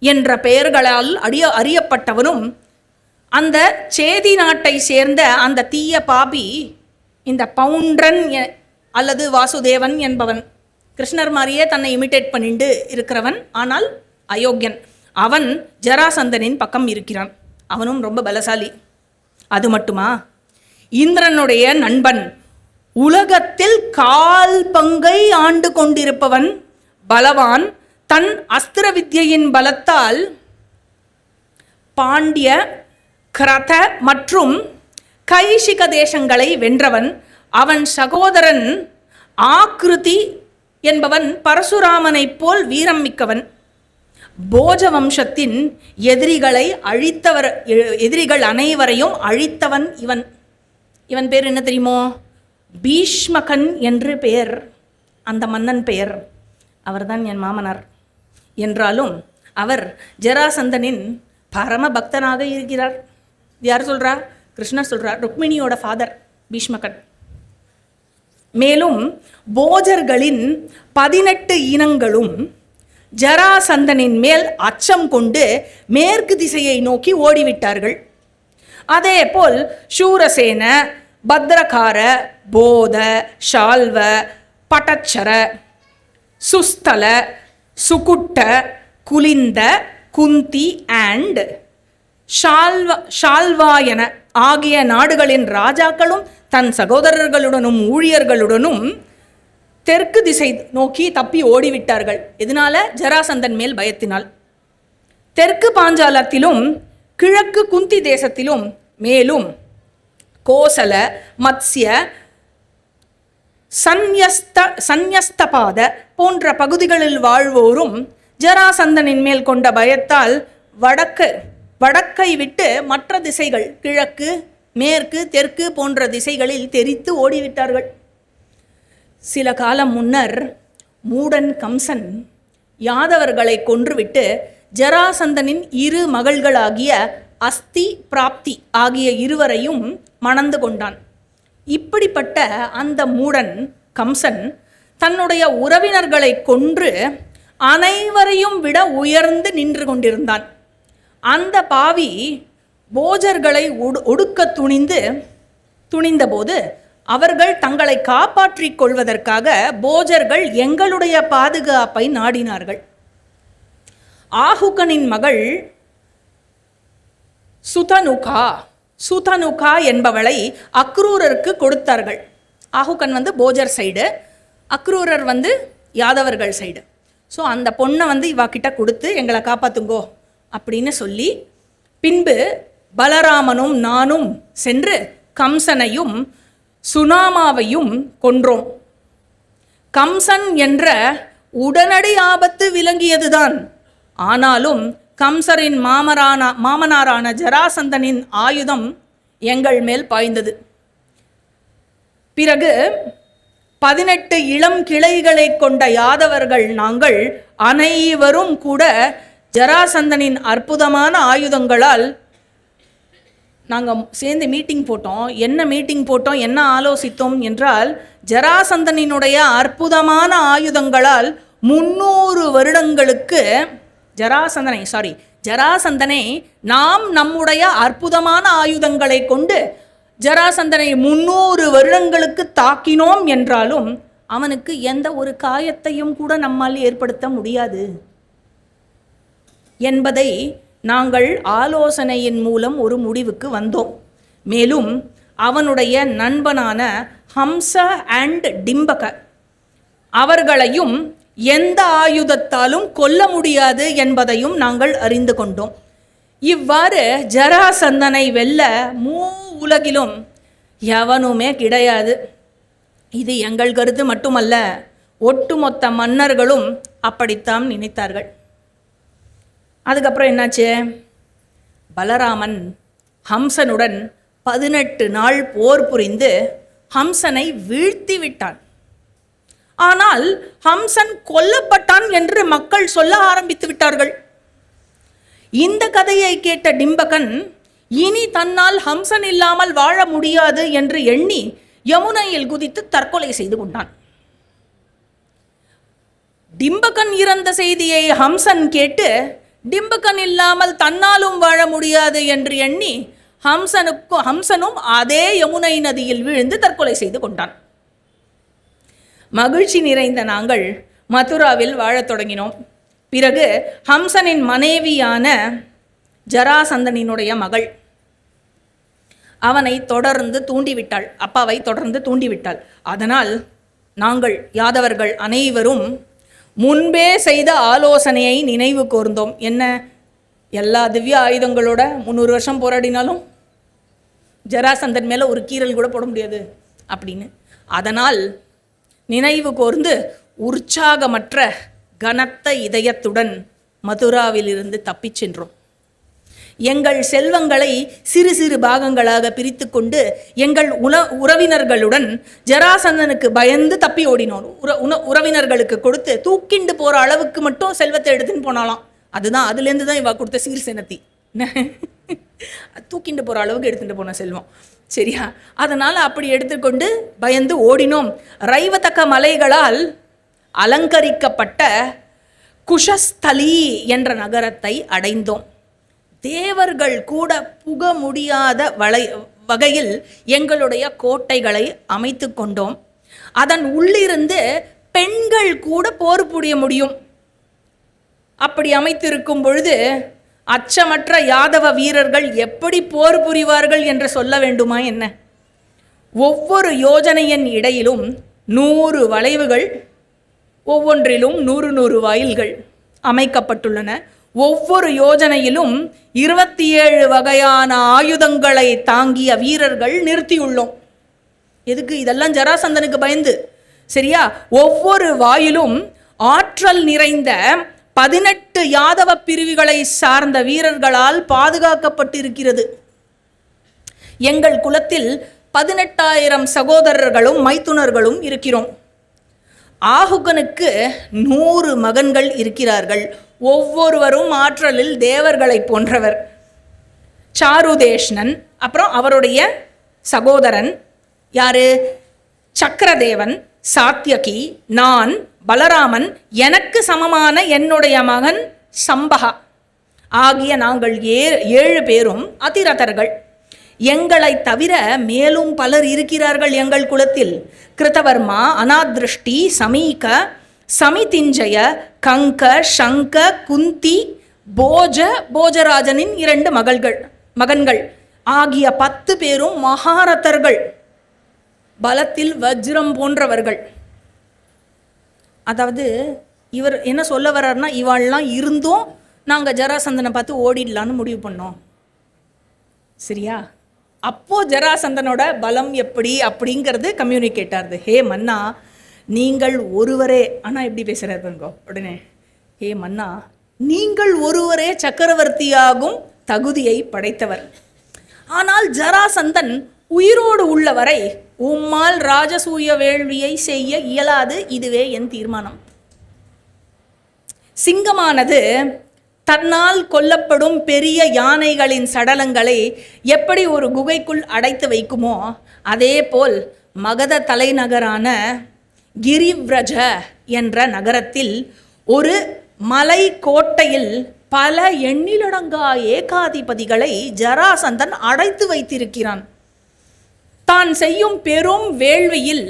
[SPEAKER 1] என்ற பெயர்களால் அறியப்பட்டவனும், அந்த சேதி நாட்டை சேர்ந்த அந்த தீய பாபி இந்த பவுண்ட்ரன் அல்லது வாசுதேவன் என்பவன் கிருஷ்ணர் மாதிரியே தன்னை இமிட்டேட் பண்ணிட்டு இருக்கிறவன், ஆனால் அயோக்கியன். அவன் ஜராசந்தனின் பக்கம் இருக்கிறான். அவனும் ரொம்ப பலசாலி. அது மட்டுமா, இந்திரனுடைய நண்பன், உலகத்தில் கால் பங்கை ஆண்டு கொண்டிருப்பவன், பலவான். தன் அஸ்திர வித்யின் பலத்தால் பாண்டிய, கிரத மற்றும் கைஷிக தேசங்களை வென்றவன். அவன் சகோதரன் ஆக்ருதி என்பவன் பரசுராமனைப் போல் வீரம் மிக்கவன். போஜ வம்சத்தின் எதிரிகள் அனைவரையும் அழித்தவன் இவன். இவன் பேர் என்ன தெரியுமோ? பீஷ்மகன் என்று பெயர். அந்த மன்னன் பெயர். அவர்தான் என் மாமனார். என்றாலும் அவர் ஜராசந்தனின் பரம பக்தனாக இருக்கிறார். யார் சொல்றா? கிருஷ்ணர் சொல்றார். ருக்மிணியோட ஃபாதர் பீஷ்மகன். மேலும் போஜர்களின் 18 இனங்களும் ஜராசந்தனின் மேல் அச்சம் கொண்டு மேற்கு திசையை நோக்கி ஓடிவிட்டார்கள். அதேபோல் சூரசேன, பத்ரகார, போத, ஷால்வ, பட்டச்சர, சுஸ்தல, சுகுட்ட, குலிந்த, குந்தி அண்ட் ஷால்வாயன ஆகிய நாடுகளின் ராஜாக்களும் தன் சகோதரர்களுடனும் ஊழியர்களுடனும் தெற்கு திசை நோக்கி தப்பி ஓடிவிட்டார்கள். எதனால? ஜராசந்தன் மேல் பயத்தினால். தெற்கு பாஞ்சாலத்திலும் கிழக்கு குந்தி தேசத்திலும் மேலும் கோசல, மத்ஸ்ய, சந்யஸ்தபாத போன்ற பகுதிகளில் வாழ்வோரும் ஜராசந்தனின் மேல் கொண்ட பயத்தால் வடக்கை விட்டு மற்ற திசைகள், கிழக்கு, மேற்கு, தெற்கு போன்ற திசைகளில் தெரித்து ஓடிவிட்டார்கள். சில காலம் முன்னர் மூடன் கம்சன் யாதவர்களை கொன்றுவிட்டு ஜராசந்தனின் 2 மகள்களாகிய அஸ்தி, பிராப்தி ஆகிய இருவரையும் மணந்து கொண்டான். இப்படிப்பட்ட அந்த மூடன் கம்சன் தன்னுடைய உறவினர்களை கொன்று அனைவரையும் விட உயர்ந்து நின்று கொண்டிருந்தான். அந்த பாவி போஜர்களை ஒடுக்க துணிந்தபோது அவர்கள் தங்களை காப்பாற்றிக் கொள்வதற்காக போஜர்கள் எங்களுடைய பாதுகாப்பை நாடினார்கள். ஆஹுகனின் மகள் சுதனுகா என்பவளை அக்ரூரருக்கு கொடுத்தார்கள். ஆஹுகன் போஜர் சைடு, அக்ரூரர் யாதவர்கள் சைடு. ஸோ அந்த பொண்ணை இவா கிட்ட கொடுத்து எங்களை காப்பாத்துங்கோ அப்படின்னு சொல்லி, பின்பு பலராமனும் நானும் சென்று கம்சனையும் சுனாமாவையும் கொன்றோம். கம்சன் என்ற உடனடி ஆபத்து விளங்கியதுதான். ஆனாலும் கம்சரின் மாமனாரான ஜராசந்தனின் ஆயுதம் எங்கள் மேல் பாய்ந்தது. பிறகு 18 இளம் கிளைகளை கொண்ட யாதவர்கள் நாங்கள் அனைவரும் கூட ஜராசந்தனின் அற்புதமான ஆயுதங்களால் நாங்கள் சேர்ந்து மீட்டிங் போட்டோம். என்ன ஆலோசித்தோம் என்றால், ஜராசந்தனினுடைய அற்புதமான ஆயுதங்களால் 300 வருடங்களுக்கு ஜராசந்தனை நாம் நம்முடைய அற்புதமான ஆயுதங்களை கொண்டு ஜராசந்தனை 300 வருடங்களுக்கு தாக்கினோம் என்றாலும் அவனுக்கு எந்த ஒரு காயத்தையும் கூட நம்மால் ஏற்படுத்த முடியாது என்பதை நாங்கள் ஆலோசனையின் மூலம் ஒரு முடிவுக்கு வந்தோம். மேலும் அவனுடைய நண்பனான ஹம்ச அண்ட் டிம்பக அவர்களையும் எந்த ஆயுதத்தாலும் கொல்ல முடியாது என்பதையும் நாங்கள் அறிந்து கொண்டோம். இவ்வாறு ஜராசந்தனை வெல்ல உலகிலும் எவனுமே கிடையாது. இது எங்கள் கருத்து மட்டுமல்ல, ஒட்டுமொத்த மன்னர்களும் அப்படித்தான் நினைத்தார்கள். அதுக்கப்புறம் என்னாச்சு? பலராமன் ஹம்சனுடன் 18 நாள் போர் புரிந்து ஹம்சனை வீழ்த்தி விட்டான். ஆனால் ஹம்சன் கொல்லப்பட்டான் என்று மக்கள் சொல்ல ஆரம்பித்து விட்டார்கள். இந்த கதையை கேட்ட டிம்பகன் இனி தன்னால் ஹம்சன் இல்லாமல் வாழ முடியாது என்று எண்ணி யமுனையில் குதித்து தற்கொலை செய்து கொண்டான். டிம்பகன் இறந்த செய்தியை ஹம்சன் கேட்டு டிம்பகன் இல்லாமல் தன்னாலும் வாழ முடியாது என்று எண்ணி ஹம்சனும் அதே யமுனை நதியில் விழுந்து தற்கொலை செய்து கொண்டான். மகிழ்ச்சி நிறைந்த நாங்கள் மதுராவில் வாழத் தொடங்கினோம். பிறகு ஹம்சனின் மனைவியான ஜராசந்தனினுடைய மகள் அவனை தொடர்ந்து தூண்டிவிட்டாள், அப்பாவை தொடர்ந்து தூண்டிவிட்டாள். அதனால் நாங்கள் யாதவர்கள் அனைவரும் முன்பே செய்த ஆலோசனையை நினைவு கூர்ந்தோம். என்ன? எல்லா திவ்ய ஆயுதங்களோட 300 வருஷம் போராடினாலும் ஜராசந்தன் மேலே ஒரு கீறல் கூட போட முடியாது அப்படின்னு. அதனால் நினைவு கூர்ந்து உற்சாகமற்ற கனத்த இதயத்துடன் மதுராவிலிருந்து தப்பிச் சென்றோம். எங்கள் செல்வங்களை சிறு சிறு பாகங்களாக பிரித்து கொண்டு எங்கள் உறவினர்களுடன் ஜராசந்தனுக்கு பயந்து தப்பி ஓடினோம். உறவினர்களுக்கு கொடுத்து தூக்கிண்டு போகிற அளவுக்கு மட்டும் செல்வத்தை எடுத்துன்னு போனாலாம். அதுதான் அதுலேருந்து தான் இவ கொடுத்த சீர்செனத்தி. தூக்கிண்டு போகிற அளவுக்கு எடுத்துகிட்டு போன செல்வம். சரியா? அதனால் அப்படி எடுத்துக்கொண்டு பயந்து ஓடினோம். ரைவதக்க மலைகளால் அலங்கரிக்கப்பட்ட குஷஸ்தலி என்ற நகரத்தை அடைந்தோம். தேவர்கள் கூட புக முடியாத வகையில் எங்களுடைய கோட்டைகளை அமைத்து கொண்டோம். அதன் உள்ளிருந்து பெண்கள் கூட போர் புரிய முடியும். அப்படி அமைத்திருக்கும் பொழுது அச்சமற்ற யாதவ வீரர்கள் எப்படி போர் புரிவார்கள் என்று சொல்ல வேண்டுமா என்ன? ஒவ்வொரு யோஜனையின் இடையிலும் 100 வளைவுகள், ஒவ்வொன்றிலும் 100 வாயில்கள் அமைக்கப்பட்டுள்ளன. ஒவ்வொரு யோஜனையிலும் 27 வகையான ஆயுதங்களை தாங்கிய வீரர்கள் நிறுத்தியுள்ளோம். எதுக்கு? இதெல்லாம் ஜராசந்தனுக்கு பயந்து. சரியா? ஒவ்வொரு வாயிலும் ஆற்றல் நிறைந்த 18 யாதவ பிரிவுகளை சார்ந்த வீரர்களால் பாதுகாக்கப்பட்டிருக்கிறது. எங்கள் குலத்தில் 18,000 சகோதரர்களும் மைத்துனர்களும் இருக்கிறோம். ஆகுகனுக்கு 100 மகன்கள் இருக்கிறார்கள். ஒவ்வொருவரும் ஆற்றலில் தேவர்களை போன்றவர். சாருதேஷ்ணன், அப்புறம் அவருடைய சகோதரன் யாரு? சக்கரதேவன், சாத்தியகி, நான், பலராமன், எனக்கு சமமான என்னுடைய மகன் சம்பகா ஆகிய நாங்கள் 7 பேரும் அதிரதர்கள். எங்களை தவிர மேலும் பலர் இருக்கிறார்கள் எங்கள் குலத்தில். கிருதவர்மா, அனாதிருஷ்டி, சமீக, சமிதிஞ்சய, கங்க, சங்க, குந்தி, போஜராஜனின் 2 மகன்கள் ஆகிய 10 பேரும் மகாரதர்கள், பலத்தில் வஜ்ரம் போன்றவர்கள். அதாவது இவர் என்ன சொல்ல வர்றாருன்னா, இவாள்லாம் இருந்தும் நாங்கள் ஜராசந்தனை பார்த்து ஓடிடலான்னு முடிவு பண்ணோம். சரியா? அப்போ ஜராசந்தனோட பலம் எப்படி அப்படிங்கிறது கம்யூனிகேட் ஆகுது. ஹே மன்னா, நீங்கள் ஒருவரே, ஆனால் எப்படி பேசுகிறார் பாருங்க உடனே, ஹே மன்னா, நீங்கள் ஒருவரே சக்கரவர்த்தியாகும் தகுதியை படைத்தவர். ஆனால் ஜராசந்தன் உயிரோடு உள்ளவரை உம்மால் ராஜசூய வேள்வியை செய்ய இயலாது. இதுவே என் தீர்மானம். சிங்கமானது தன்னால் கொல்லப்படும் பெரிய யானைகளின் சடலங்களை எப்படி ஒரு குகைக்குள் அடைத்து வைக்குமோ, அதே போல் மகத தலைநகரான கிரிவ்ரஜ என்ற நகரத்தில் ஒரு மலை கோட்டையில் பல எண்ணிலடங்கா ஏகாதிபதிகளை ஜராசந்தன் அடைத்து வைத்திருக்கிறான். தான் செய்யும் பெரும் வேள்வியில்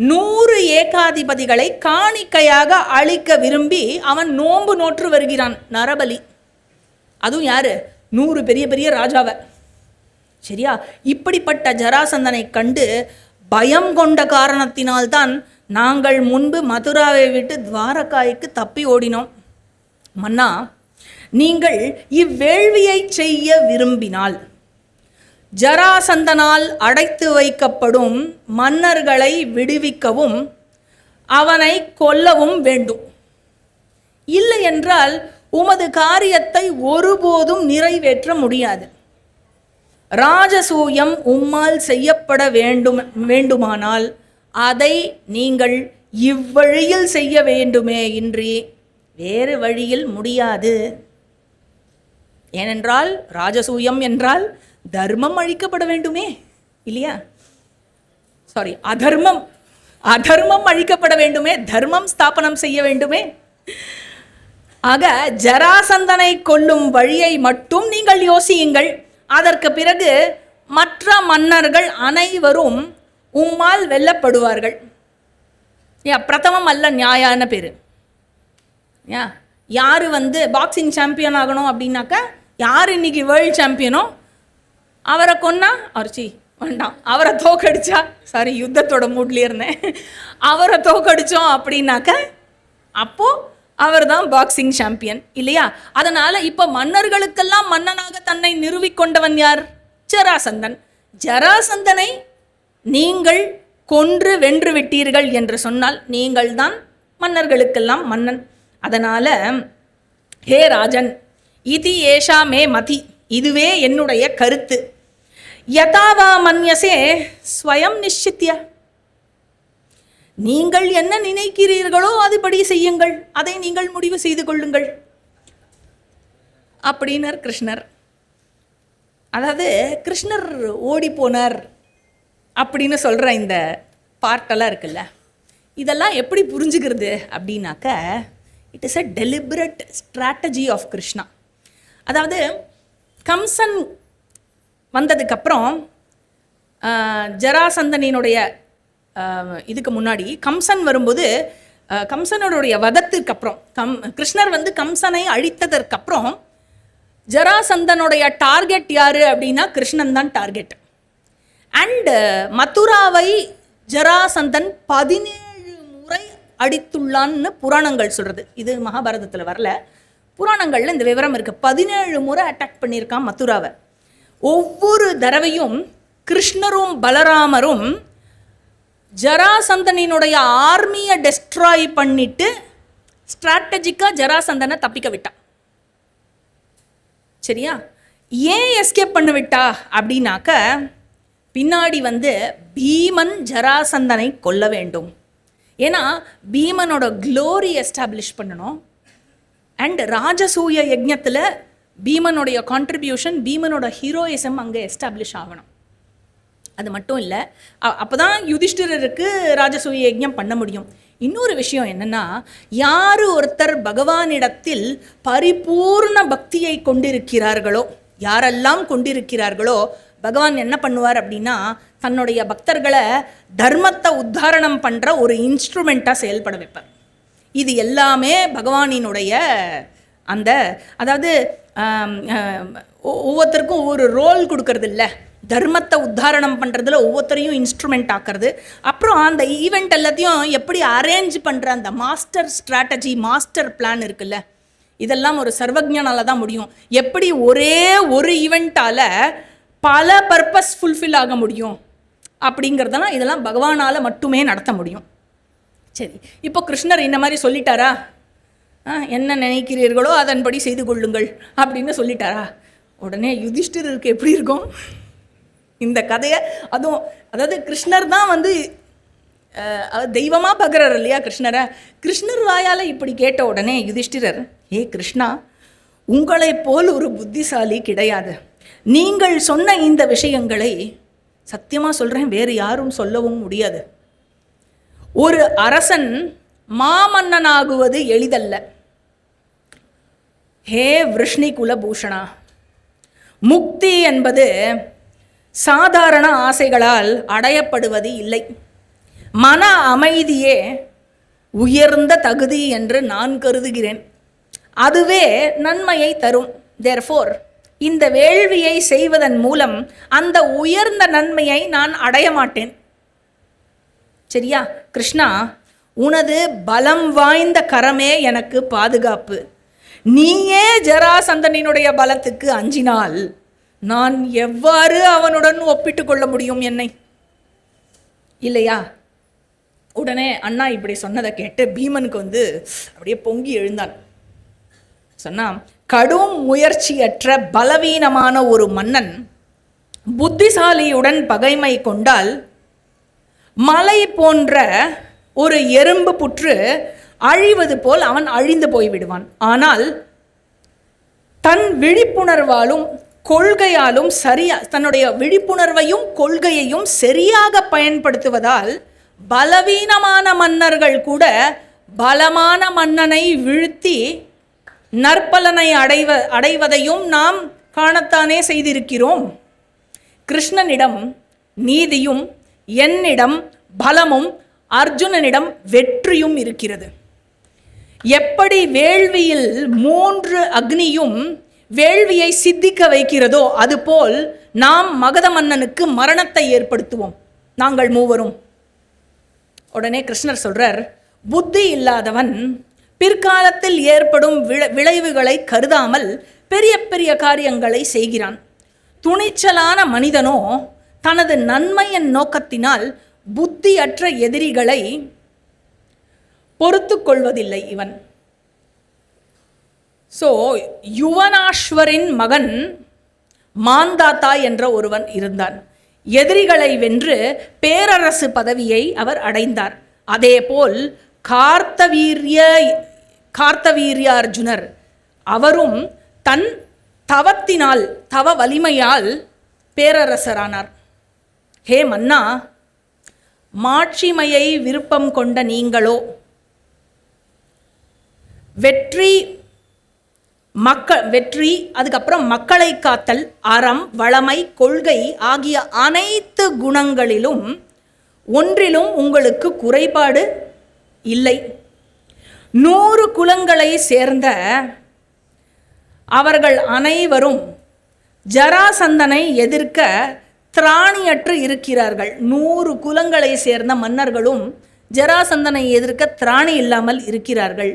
[SPEAKER 1] 100 ஏகாதிபதிகளை காணிக்கையாக அழிக்க விரும்பி அவன் நோன்பு நோற்று வருகிறான். நரபலி. அதுவும் யாரு? 100 பெரிய பெரிய ராஜாவை. சரியா? இப்படிப்பட்ட ஜராசந்தனை கண்டு பயம் கொண்ட காரணத்தினால்தான் நாங்கள் முன்பு மதுராவை விட்டு துவாரகாய்க்கு தப்பி ஓடினோம். மன்னா, நீங்கள் இவ்வேள்வியை செய்ய விரும்பினால் ஜராசந்தனால் அடைத்து வைக்கப்படும் மன்னர்களை விடுவிக்கவும் அவனை கொல்லவும் வேண்டும். இல்லை என்றால் உமது காரியத்தை ஒருபோதும் நிறைவேற்ற முடியாது. ராஜசூயம் உம்மால் செய்யப்பட வேண்டுமானால் அதை நீங்கள் இவ்வழியில் செய்ய வேண்டுமே இன்றி வேறு வழியில் முடியாது. ஏனென்றால் ராஜசூயம் என்றால் தர்மம் அழிக்கப்பட வேண்டுமே, இல்லையா? சாரி, அதர்மம் அழிக்கப்பட வேண்டுமே, தர்மம் ஸ்தாபனம் செய்ய வேண்டுமே. ஆக ஜராசந்தனை கொல்லும் வழியை மட்டும் நீங்கள் யோசியுங்கள். அதற்கு பிறகு மற்ற மன்னர்கள் அனைவரும் உம்மால் வெல்லப்படுவார்கள். பிரதமம் அல்ல நியாயான பேர். யார் பாக்ஸிங் சாம்பியன் ஆகணும் அப்படின்னாக்கா, யார் இன்னைக்கு வேர்ல்டு சாம்பியனோ அவரை கொன்னா, வேண்டாம், அவரை தோக்கடிச்சா, சாரி யுத்தத்தோட மூட்லேயே இருந்தேன், அவரை தோக்கடிச்சோம் அப்படின்னாக்க அப்போது அவர் தான் பாக்ஸிங் சாம்பியன் இல்லையா? அதனால் இப்போ மன்னர்களுக்கெல்லாம் மன்னனாக தன்னை நிறுவிக்கொண்டவன் யார்? ஜராசந்தன். ஜராசந்தனை நீங்கள் கொன்று வென்று விட்டீர்கள் என்று சொன்னால் நீங்கள் தான் மன்னர்களுக்கெல்லாம் மன்னன். அதனால் ஹே ராஜன், இதி ஏஷா மே மதி, இதுவே என்னுடைய கருத்து. யதாவா மன்யசே ஸ்வயம் நிச்சித்ய, நீங்கள் என்ன நினைக்கிறீர்களோ அதுபடி செய்யுங்கள், அதை நீங்கள் முடிவு செய்து கொள்ளுங்கள் அப்படின்னர் கிருஷ்ணர். அதாவது கிருஷ்ணர் ஓடி போனார் அப்படின்னு சொல்கிற இந்த பார்ட்டெல்லாம் இருக்குல்ல, இதெல்லாம் எப்படி புரிஞ்சுக்கிறது அப்படின்னாக்க, it is a deliberate strategy of Krishna. அதாவது கம்சன் வந்ததுக்கப்புறம் ஜராசந்தனினுடைய இதுக்கு முன்னாடி கம்சன் வரும்போது, கம்சனுடைய வதத்துக்கு அப்புறம் கிருஷ்ணர் கம்சனை அழித்ததற்கப்புறம் ஜராசந்தனுடைய டார்கெட் யார் அப்படின்னா கிருஷ்ணன் தான் டார்கெட். அண்டு மதுராவை ஜராசந்தன் 17 முறை அடித்துள்ளான்னு புராணங்கள் சொல்கிறது. இது மகாபாரதத்தில் வரல, புராணங்களில் இந்த விவரம் இருக்குது. 17 முறை அட்டாக் பண்ணியிருக்கான் மதுராவை. ஒவ்வொரு தடவையும் கிருஷ்ணரும் பலராமரும் ஜராசந்தனினுடைய ஆர்மியை டெஸ்ட்ராய் பண்ணிட்டு ஸ்ட்ராட்டஜிக்காக ஜராசந்தனை தப்பிக்க விட்டான். சரியா? ஏன் எஸ்கேப் பண்ண விட்டா அப்படின்னாக்க, பின்னாடி பீமன் ஜராசந்தனை கொல்ல வேண்டும். ஏன்னா பீமனோட க்ளோரி எஸ்டாப்ளிஷ் பண்ணணும். அண்ட் ராஜசூய யஜ்ஞத்தில் பீமனுடைய கான்ட்ரிபியூஷன், பீமனோட ஹீரோயிசம் அங்கே எஸ்டாப்ளிஷ் ஆகணும். அது மட்டும் இல்லை, அப்போ தான் யுதிஷ்டிரருக்கு ராஜசூய யஜ்ஞம் பண்ண முடியும். இன்னொரு விஷயம் என்னென்னா, யார் ஒருத்தர் பகவானிடத்தில் பரிபூர்ண பக்தியை கொண்டிருக்கிறார்களோ, யாரெல்லாம் கொண்டிருக்கிறார்களோ, பகவான் என்ன பண்ணுவார் அப்படின்னா தன்னுடைய பக்தர்களை தர்மத்தை உத்தாரணம் பண்ணுற ஒரு இன்ஸ்ட்ருமெண்ட்டாக செயல்பட வைப்பார். இது எல்லாமே பகவானினுடைய அந்த, அதாவது ஒவ்வொருத்தருக்கும் ஒவ்வொரு ரோல் கொடுக்கறது இல்லை, தர்மத்தை உத்தாரணம் பண்ணுறதுல ஒவ்வொருத்தரையும் இன்ஸ்ட்ருமெண்ட் ஆக்கிறது. அப்புறம் அந்த ஈவெண்ட் எல்லாத்தையும் எப்படி அரேஞ்ச் பண்ணுற அந்த மாஸ்டர் ஸ்ட்ராட்டஜி, மாஸ்டர் பிளான் இருக்குல்ல, இதெல்லாம் ஒரு சர்வஜனால தான் முடியும். எப்படி ஒரே ஒரு ஈவெண்ட்டால் பல பர்பஸ் ஃபுல்ஃபில் ஆக முடியும் அப்படிங்கிறதெல்லாம் இதெல்லாம் பகவானால் மட்டுமே நடத்த முடியும். சரி, இப்போ கிருஷ்ணர் இந்த மாதிரி சொல்லிட்டாரா, என்ன நினைக்கிறீர்களோ அதன்படி செய்து கொள்ளுங்கள் அப்படின்னு சொல்லிட்டாரா? உடனே யுதிஷ்டிரருக்கு எப்படி இருக்கும் இந்த கதையை? அதுவும் அதாவது கிருஷ்ணர் தான் தெய்வமாக பார்க்குறாரு இல்லையா கிருஷ்ணரை. கிருஷ்ணர் வாயால் இப்படி கேட்ட உடனே யுதிஷ்டிரர், ஏ கிருஷ்ணா, உங்களைப் போல் ஒரு புத்திசாலி கிடையாது. நீங்கள் சொன்ன இந்த விஷயங்களை சத்தியமாக சொல்கிறேன், வேறு யாரும் சொல்லவும் முடியாது. ஒரு அரசன் மாமன்னனாகுவது எளிதல்ல. ஹே விருஷ்ணி குலபூஷணா, முக்தி என்பது சாதாரண ஆசைகளால் அடையப்படுவது இல்லை. மன அமைதியே உயர்ந்த தகுதி என்று நான் கருதுகிறேன். அதுவே நன்மையை தரும். தேர்ஃபோர் இந்த வேள்வியை செய்வதன் மூலம் அந்த உயர்ந்த நன்மையை நான் அடைய மாட்டேன். சரியா? கிருஷ்ணா, உனது பலம் வாய்ந்த கரமே எனக்கு பாதுகாப்பு. நீயே ஜராசந்தனினுடைய பலத்துக்கு அஞ்சினால் நான் எவ்வாறு அவனுடன் ஒப்பிட்டு கொள்ள முடியும் என்னை? இல்லையா? உடனே அண்ணா இப்படி சொன்னதை கேட்டு பீமனுக்கு அப்படியே பொங்கி எழுந்தான். சொன்னான், கடும் முயற்சியற்ற பலவீனமான ஒரு மன்னன் புத்திசாலியுடன் பகைமை கொண்டால் மலை போன்ற ஒரு எறும்பு புற்று அழிவது போல் அவன் அழிந்து போய்விடுவான். ஆனால் தன் விழிப்புணர்வாலும் கொள்கையாலும் தன்னுடைய விழிப்புணர்வையும் கொள்கையையும் சரியாக பயன்படுத்துவதால் பலவீனமான மன்னர்கள் கூட பலமான மன்னனை வீழ்த்தி நற்பலனை அடைவதையும் நாம் காணத்தானே செய்திருக்கிறோம். கிருஷ்ணனிடம் நீதியும், என்னிடம் பலமும், அர்ஜுனனிடம் வெற்றியும் இருக்கிறது. எப்படி வேள்வியில் 3 அக்னியும் வேள்வியை சித்திக்க வைக்கிறதோ அதுபோல் நாம் மகத மன்னனுக்கு மரணத்தை ஏற்படுத்துவோம், நாங்கள் மூவரும். உடனே கிருஷ்ணர் சொல்றார், புத்தி இல்லாதவன் பிற்காலத்தில் ஏற்படும் விளைவுகளை கருதாமல் பெரிய பெரிய காரியங்களை செய்கிறான். துணிச்சலான மனிதனோ தனது நன்மையின் நோக்கத்தினால் புத்தியற்ற எதிரிகளை பொறுத்து கொள்வதில்லை இவன். ஸோ யுவனாஸ்வரின் மகன் மாந்தாத்தா என்ற ஒருவன் இருந்தான். எதிரிகளை வென்று பேரரசு பதவியை அவர் அடைந்தார். அதேபோல் கார்த்தவீரிய அர்ஜுனர் அவரும் தன் தவத்தினால், தவ வலிமையால் பேரரசரானார். ஹே மன்னா, மாட்சிமையை விருப்பம் கொண்ட நீங்களோ வெற்றி, அதுக்கப்புறம் மக்களை காத்தல், அறம், வளமை, கொள்கை ஆகிய அனைத்து குணங்களிலும் ஒன்றிலும் உங்களுக்கு குறைபாடு இல்லை. 100 குலங்களை சேர்ந்த அவர்கள் அனைவரும் ஜராசந்தனை எதிர்க்க திராணியற்று இருக்கிறார்கள். 100 குலங்களை சேர்ந்த மன்னர்களும் ஜராசந்தனை எதிர்க்க திராணி இல்லாமல் இருக்கிறார்கள்.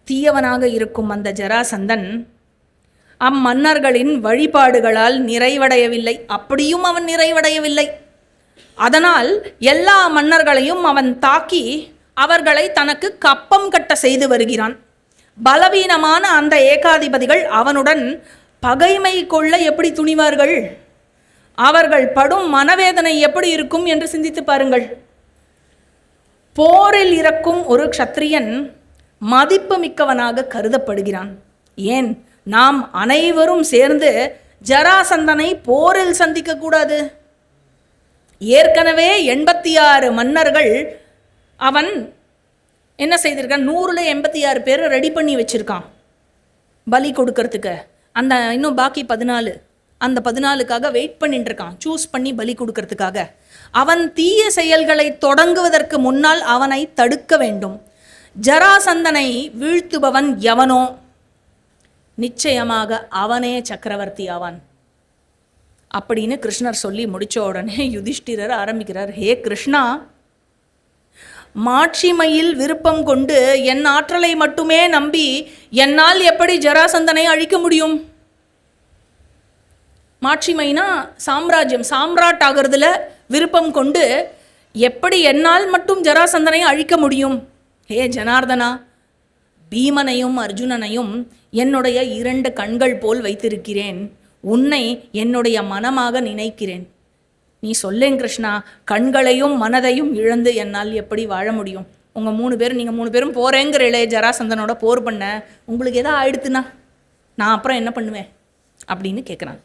[SPEAKER 1] தீயவனாக இருக்கும் அந்த ஜராசந்தன் அம்மன்னர்களின் வழிபாடுகளால் நிறைவடையவில்லை. அப்படியும் அவன் நிறைவடையவில்லை. அதனால் எல்லா மன்னர்களையும் அவன் தாக்கி அவர்களை தனக்கு கப்பம் கட்ட செய்து வருகிறான். பலவீனமான அந்த ஏகாதிபதிகள் அவனுடன் பகைமை கொள்ள எப்படி துணிவார்கள்? அவர்கள் படும் மனவேதனை எப்படி இருக்கும் என்று சிந்தித்து பாருங்கள். போரில் இறக்கும் ஒரு க்ஷத்ரியன் மதிப்பு மிக்கவனாக கருதப்படுகிறான். ஏன் நாம் அனைவரும் சேர்ந்து ஜராசந்தனை போரில் சந்திக்க கூடாது? ஏற்கனவே 86 மன்னர்கள் அவன் என்ன செய்திருக்கான்? 100ல் 86 பேர் ரெடி பண்ணி வச்சிருக்கான் பலி கொடுக்கறதுக்கு. அந்த இன்னும் பாக்கி 14, அந்த 14க்காக வெயிட் பண்ணிட்டு இருக்கான், சூஸ் பண்ணி பலி கொடுக்கறதுக்காக. அவன் தீய செயல்களை தொடங்குவதற்கு முன்னால் அவனை தடுக்க வேண்டும். ஜராசந்தனை வீழ்த்துபவன் எவனோ நிச்சயமாக அவனே சக்கரவர்த்தி ஆவான் அப்படின்னு கிருஷ்ணர் சொல்லி முடிச்ச உடனே யுதிஷ்டிரர் ஆரம்பிக்கிறார், ஹே கிருஷ்ணா, மாட்சிமையில் விருப்பம் கொண்டு என் ஆற்றலை மட்டுமே நம்பி என்னால் எப்படி ஜராசந்தனை அழிக்க முடியும்? மாட்சிமைனா சாம்ராஜ்யம், சாம்ராட் ஆகிறதுல விருப்பம் கொண்டு எப்படி என்னால் மட்டும் ஜராசந்தனை அழிக்க முடியும்? ஹே ஜனார்தனா, பீமனையும் அர்ஜுனனையும் என்னுடைய 2 கண்கள் போல் வைத்திருக்கிறேன். உன்னை என்னுடைய மனமாக நினைக்கிறேன். நீ சொல்லேன் கிருஷ்ணா, கண்களையும் மனதையும் இழந்து என்னால் எப்படி வாழ முடியும்? நீங்கள் 3 பேரும் போகிறேங்கிறே ஜராசந்தனோட போர் பண்ண, உங்களுக்கு எதா ஆயிடுத்துனா நான் அப்புறம் என்ன பண்ணுவேன் அப்படின்னு கேட்குறான்.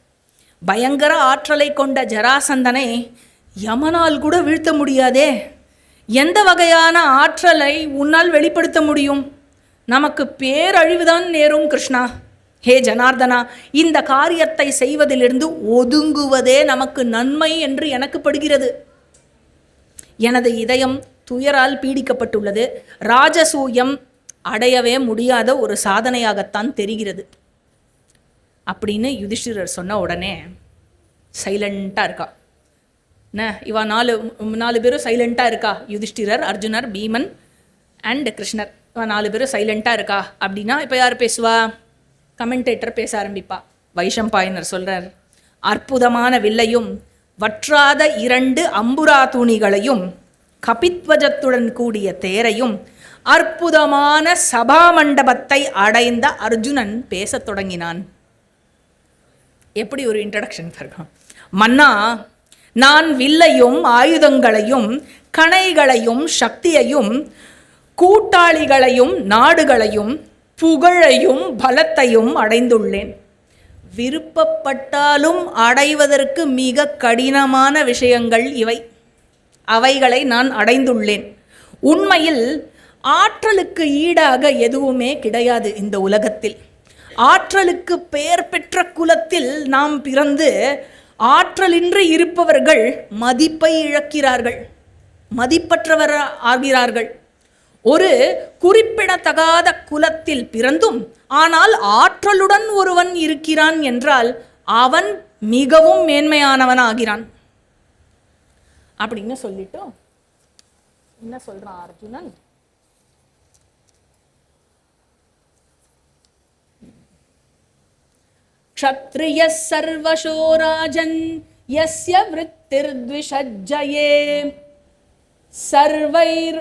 [SPEAKER 1] பயங்கர ஆற்றலை கொண்ட ஜராசந்தனை யமனால் கூட வீழ்த்த முடியாதே. எந்த வகையான ஆற்றலை உன்னால் வெளிப்படுத்த முடியும்? நமக்கு பேரழிவுதான் நேரும் கிருஷ்ணா. ஹே ஜனார்தனா, இந்த காரியத்தை செய்வதிலிருந்து ஒதுங்குவதே நமக்கு நன்மை என்று எனக்கு படுகிறது. எனது இதயம் துயரால் பீடிக்கப்பட்டுள்ளது. ராஜசூயம் அடையவே முடியாத ஒரு சாதனையாகத்தான் தெரிகிறது அப்படின்னு யுதிஷ்டிரர் சொன்ன உடனே சைலண்ட்டாக இருக்கா. என்ன இவா 4 பேரும் சைலண்ட்டாக இருக்கா? யுதிஷ்டிரர், அர்ஜுனர், பீமன் அண்ட் கிருஷ்ணர். இவா 4 பேரும் சைலண்ட்டாக இருக்கா அப்படின்னா இப்போ யார் பேசுவா? கமெண்டேட்டர் பேச ஆரம்பிப்பா. வைஷம்பாயனர் சொல்கிறார், அற்புதமான வில்லையும் வற்றாத 2 அம்புரா தூணிகளையும் கபித்வஜத்துடன் கூடிய தேரையும் அற்புதமான சபா மண்டபத்தை அடைந்த அர்ஜுனன் பேசத் தொடங்கினான். எப்படி ஒரு இன்ட்ரடக்ஷன் பாருங்க. மன்னா, நான் வில்லையும் ஆயுதங்களையும் கணைகளையும் சக்தியையும் கூட்டாளிகளையும் நாடுகளையும் புகழையும் பலத்தையும் அடைந்துள்ளேன். விருப்பப்பட்டாலும் அடைவதற்கு மிக கடினமான விஷயங்கள் இவை. அவைகளை நான் அடைந்துள்ளேன். உண்மையில் ஆற்றலுக்கு ஈடாக எதுவுமே கிடையாது இந்த உலகத்தில். ஆற்றலுக்கு பெயர் பெற்ற குலத்தில் நாம் பிறந்து ஆற்றலின்றி இருப்பவர்கள் மதிப்பை இழக்கிறார்கள், மதிப்பற்றவர் ஆகிறார்கள். ஒரு குறிப்பிடத்தகாத குலத்தில் பிறந்தும் ஆனால் ஆற்றலுடன் ஒருவன் இருக்கிறான் என்றால் அவன் மிகவும் மேன்மையானவன் ஆகிறான் அப்படின்னு சொல்லிட்டு என்ன சொல்றான் அர்ஜுனன்? க்ஷத்ரிய சர்வசோ ராஜன் யஸ்ய விருத்திர்த்விஷஜ்ஜயே சர்வைர்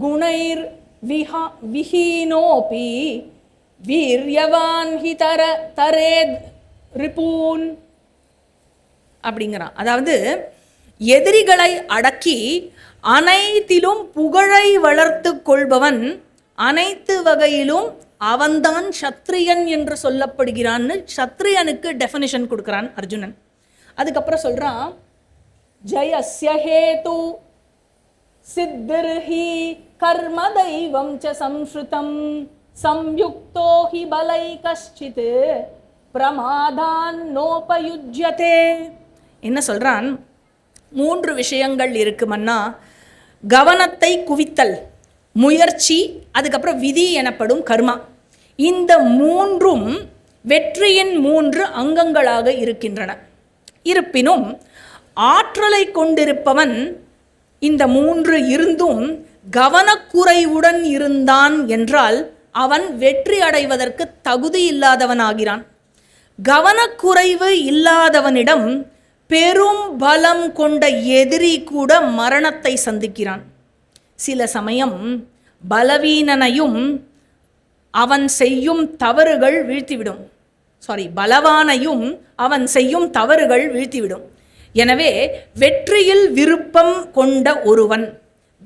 [SPEAKER 1] குணைர் விஹீனோபி வீர்யவான் ஹி தரேத் ரிபூன் அப்படிங்கிறான். அதாவது எதிரிகளை அடக்கி அனைத்திலும் புகழை வளர்த்து கொள்பவன் அனைத்து வகையிலும் அவன்தான் சத்திரியன் என்று சொல்லப்படுகிறான்னு சத்திரியனுக்கு டெஃபினிஷன் கொடுக்குறான் அர்ஜுனன். அதுக்கப்புறம் சொல்றான், ஜயஸ்ய ஹேது சித்திர்ஹி கர்ம தெய்வம் ச சம்ஸ்ருதம் சம்யுக்தோ ஹி பலை கஷ்சித் பிரமாதான் நோபயுஜ்யதே. என்ன சொல்றான்? 3 விஷயங்கள் இருக்கு மன்னா. கவனத்தை குவித்தல், முயற்சி, அதுக்கப்புறம் விதி எனப்படும் கர்மா. இந்த 3ம் வெற்றியின் 3 அங்கங்களாக இருக்கின்றன. இருப்பினும் ஆற்றலை கொண்டிருப்பவன் இந்த 3 இருந்தும் கவனக்குறைவுடன் இருந்தான் என்றால் அவன் வெற்றி அடைவதற்கு தகுதி இல்லாதவனாகிறான். கவனக்குறைவு இல்லாதவனிடம் பெரும் பலம் கொண்ட எதிரி கூட மரணத்தை சந்திக்கிறான். சில சமயம் பலவீனனையும் அவன் செய்யும் தவறுகள் வீழ்த்திவிடும். பலவானையும் அவன் செய்யும் தவறுகள் வீழ்த்திவிடும். எனவே வெற்றியில் விருப்பம் கொண்ட ஒருவன்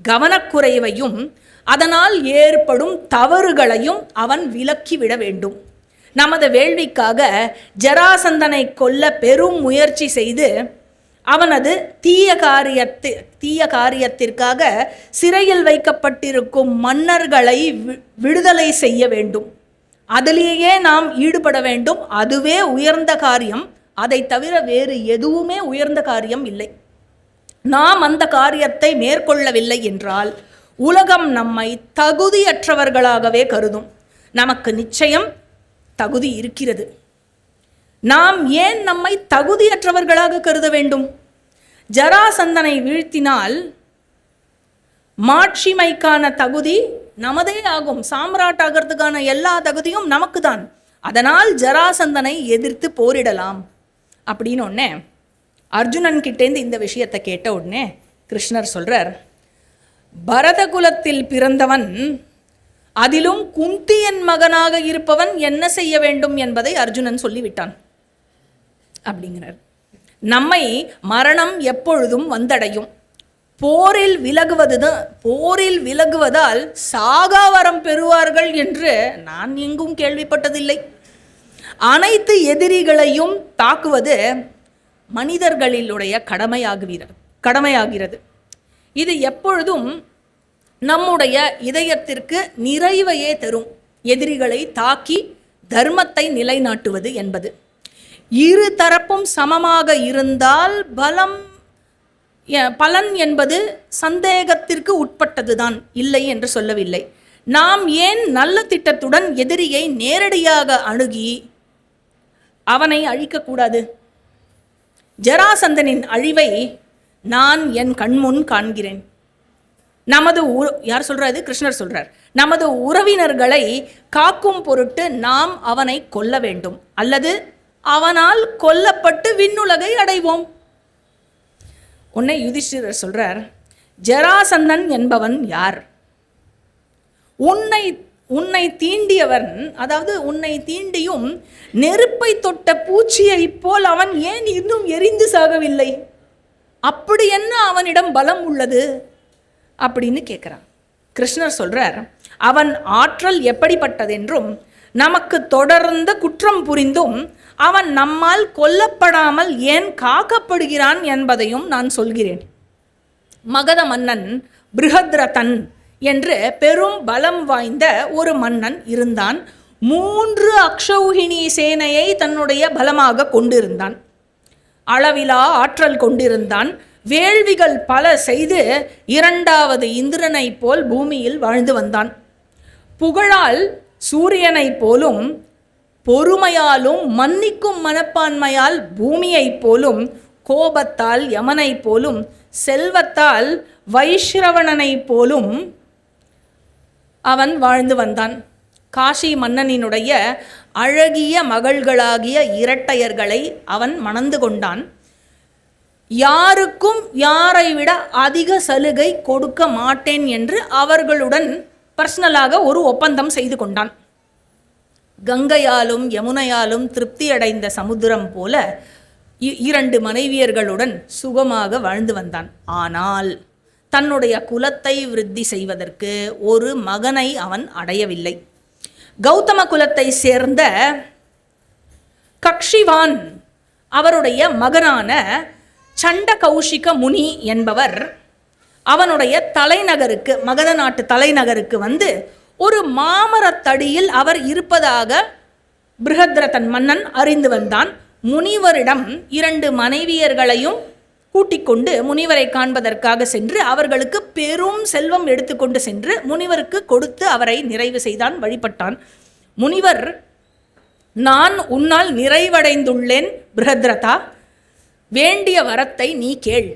[SPEAKER 1] கவனக்குறைவையும் அதனால் ஏற்படும் தவறுகளையும் அவன் விலக்கிவிட வேண்டும். நமது வேள்விக்காக ஜராசந்தனை கொல்ல பெரும் முயற்சி செய்து அவனது தீய காரியத்திற்காக சிறையில் வைக்கப்பட்டிருக்கும் மன்னர்களை விடுதலை செய்ய வேண்டும். அதிலேயே நாம் ஈடுபட வேண்டும். அதுவே உயர்ந்த காரியம். அதை தவிர வேறு எதுவுமே உயர்ந்த காரியம் இல்லை. நாம் அந்த காரியத்தை மேற்கொள்ளவில்லை என்றால் உலகம் நம்மை தகுதியற்றவர்களாகவே கருதும். நமக்கு நிச்சயம் தகுதி இருக்கிறது. நாம் ஏன் நம்மை தகுதியற்றவர்களாக கருத வேண்டும்? ஜராசந்தனை வீழ்த்தினால் மாட்சிமைக்கான தகுதி நமதே ஆகும். சாம்ராட் ஆகிறதுக்கான எல்லா தகுதியும் நமக்கு தான். அதனால் ஜராசந்தனை எதிர்த்து போரிடலாம் அப்படின்னு உடனே அர்ஜுனன் கிட்டேந்து இந்த விஷயத்தை கேட்ட உடனே கிருஷ்ணர் சொல்றார், பரதகுலத்தில் பிறந்தவன், அதிலும் குந்தியின் மகனாக இருப்பவன் என்ன செய்ய வேண்டும் என்பதை அர்ஜுனன் சொல்லிவிட்டான் அப்படிங்கிறார். நம்மை மரணம் எப்பொழுதும் வந்தடையும். போரில் விலகுவதால் சாகாவரம் பெறுவார்கள் என்று நான் எங்கும் கேள்விப்பட்டதில்லை. அனைத்து எதிரிகளையும் தாக்குவது மனிதர்களிலுடைய கடமையாகிறது. இது எப்பொழுதும் நம்முடைய இதயத்திற்கு நிறைவையே தரும். எதிரிகளை தாக்கி தர்மத்தை நிலைநாட்டுவது என்பது இரு தரப்பும் சமமாக இருந்தால் பலன் என்பது சந்தேகத்திற்கு உட்பட்டதுதான், இல்லை என்று சொல்லவில்லை. நாம் ஏன் நல்ல திட்டத்துடன் எதிரியை நேரடியாக அணுகி அவனை அழிக்கக்கூடாது? ஜராசந்தனின் அழிவை நான் என் கண்முன் காண்கிறேன். யார் சொல்றாரு? கிருஷ்ணர் சொல்றார். நமது உறவினர்களை காக்கும் பொருட்டு நாம் அவனை கொல்ல வேண்டும், அல்லது அவனால் கொல்லப்பட்டு விண்ணுலகை அடைவோம். உன்னை யுதிஷ்டிரர் சொல்றார், ஜராசந்தன் என்பவன் யார்? உன்னை தீண்டியவன், அதாவது உன்னை தீண்டியும் நெருப்பை தொட்ட பூச்சியை போல் அவன் ஏன் இன்னும் எரிந்து சாகவில்லை? அப்படி என்ன அவனிடம் பலம் உள்ளது அப்படின்னு கேட்குறான். கிருஷ்ணர் சொல்றார், அவன் ஆற்றல் எப்படிப்பட்டதென்றும் நமக்கு தொடர்ந்து குற்றம் புரிந்தும் அவன் நம்மால் கொல்லப்படாமல் ஏன் காக்கப்படுகிறான் என்பதையும் நான் சொல்கிறேன். மகத மன்னன் பிருஹத்ரதன் என்று பெரும் பலம் வாய்ந்த ஒரு மன்னன் இருந்தான். 3 அக்ஷௌஹிணி சேனையை தன்னுடைய பலமாக கொண்டிருந்தான். அளவிலா ஆற்றல் கொண்டிருந்தான். வேள்விகள் பல செய்து 2வது இந்திரனைப் போல் பூமியில் வாழ்ந்து வந்தான். புகழால் சூரியனைப் போலும், பொறுமையாலும் மன்னிக்கும் மனப்பான்மையால் பூமியைப் போலும், கோபத்தால் யமனைப் போலும், செல்வத்தால் வைஷ்ரவணனைப் போலும் அவன் வாழ்ந்து வந்தான். காஷி மன்னனினுடைய அழகிய மகள்களாகிய இரட்டையர்களை அவன் மணந்து கொண்டான். யாருக்கும் யாரை விட அதிக சலுகை கொடுக்க மாட்டேன் என்று அவர்களுடன் பர்சனலாக ஒரு ஒப்பந்தம் செய்து கொண்டான். கங்கையாலும் யமுனையாலும் திருப்தியடைந்த சமுத்திரம் போல 2 மனைவியர்களுடன் சுகமாக வாழ்ந்து வந்தான். ஆனால் தன்னுடைய குலத்தை விருத்தி செய்வதற்கு ஒரு மகனை அவன் அடையவில்லை. கௌதம குலத்தை சேர்ந்த கக்ஷிவான் அவருடைய மகனான சண்ட கௌஷிக முனி என்பவர் அவனுடைய தலைநகருக்கு, மகத நாட்டு தலைநகருக்கு வந்து ஒரு மாமரத்தடியில் அவர் இருப்பதாக பிருஹத்ரதன் மன்னன் அறிந்து வந்தான். முனிவரிடம் 2 மனைவியர்களையும் கூட்டிக் கொண்டு முனிவரை காண்பதற்காக சென்று அவர்களுக்கு பெரும் செல்வம் எடுத்துக்கொண்டு சென்று முனிவருக்கு கொடுத்து அவரை நிறைவு செய்தான், வழிபட்டான். முனிவர், நான் உன்னால் நிறைவடைந்துள்ளேன் பிருஹத்ரதா, வேண்டிய வரத்தை நீ கேள்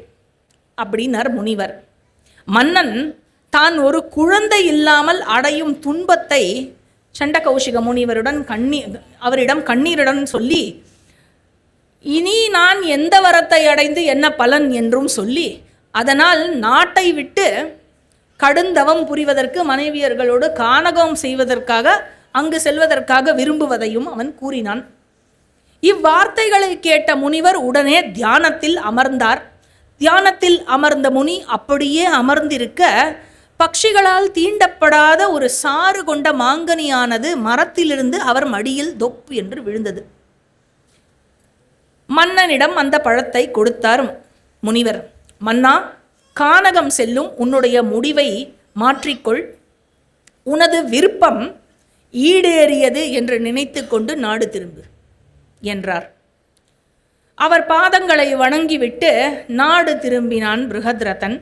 [SPEAKER 1] அப்படின்னார் முனிவர். மன்னன் தான் ஒரு குழந்தை இல்லாமல் அடையும் துன்பத்தை சண்டகௌஷிக முனிவருடன் அவரிடம் கண்ணீருடன் சொல்லி, இனி நான் எந்த வரத்தை அடைந்து என்ன பலன் என்றும் சொல்லி, அதனால் நாட்டை விட்டு கடுந்தவம் புரிவதற்கு மனைவியர்களோடு கானகம் செய்வதற்காக அங்கு செல்வதற்காக விரும்புவதையும் அவன் கூறினான். இவ்வார்த்தைகளை கேட்ட முனிவர் உடனே தியானத்தில் அமர்ந்தார். தியானத்தில் அமர்ந்த முனி அப்படியே அமர்ந்திருக்க பட்சிகளால் தீண்டப்படாத ஒரு சாறு கொண்ட மாங்கனியானது மரத்திலிருந்து அவர் மடியில் தொப்பு என்று விழுந்தது. மன்னனிடம் அந்த பழத்தை கொடுத்தார் முனிவர். மன்னா, கானகம் செல்லும் உன்னுடைய முடிவை மாற்றிக்கொள், உனது விருப்பம் ஈடேறியது என்று நினைத்து கொண்டு நாடு திரும்பு என்றார். அவர் பாதங்களை வணங்கிவிட்டு நாடு திரும்பினான் பிருஹத்ரதன்.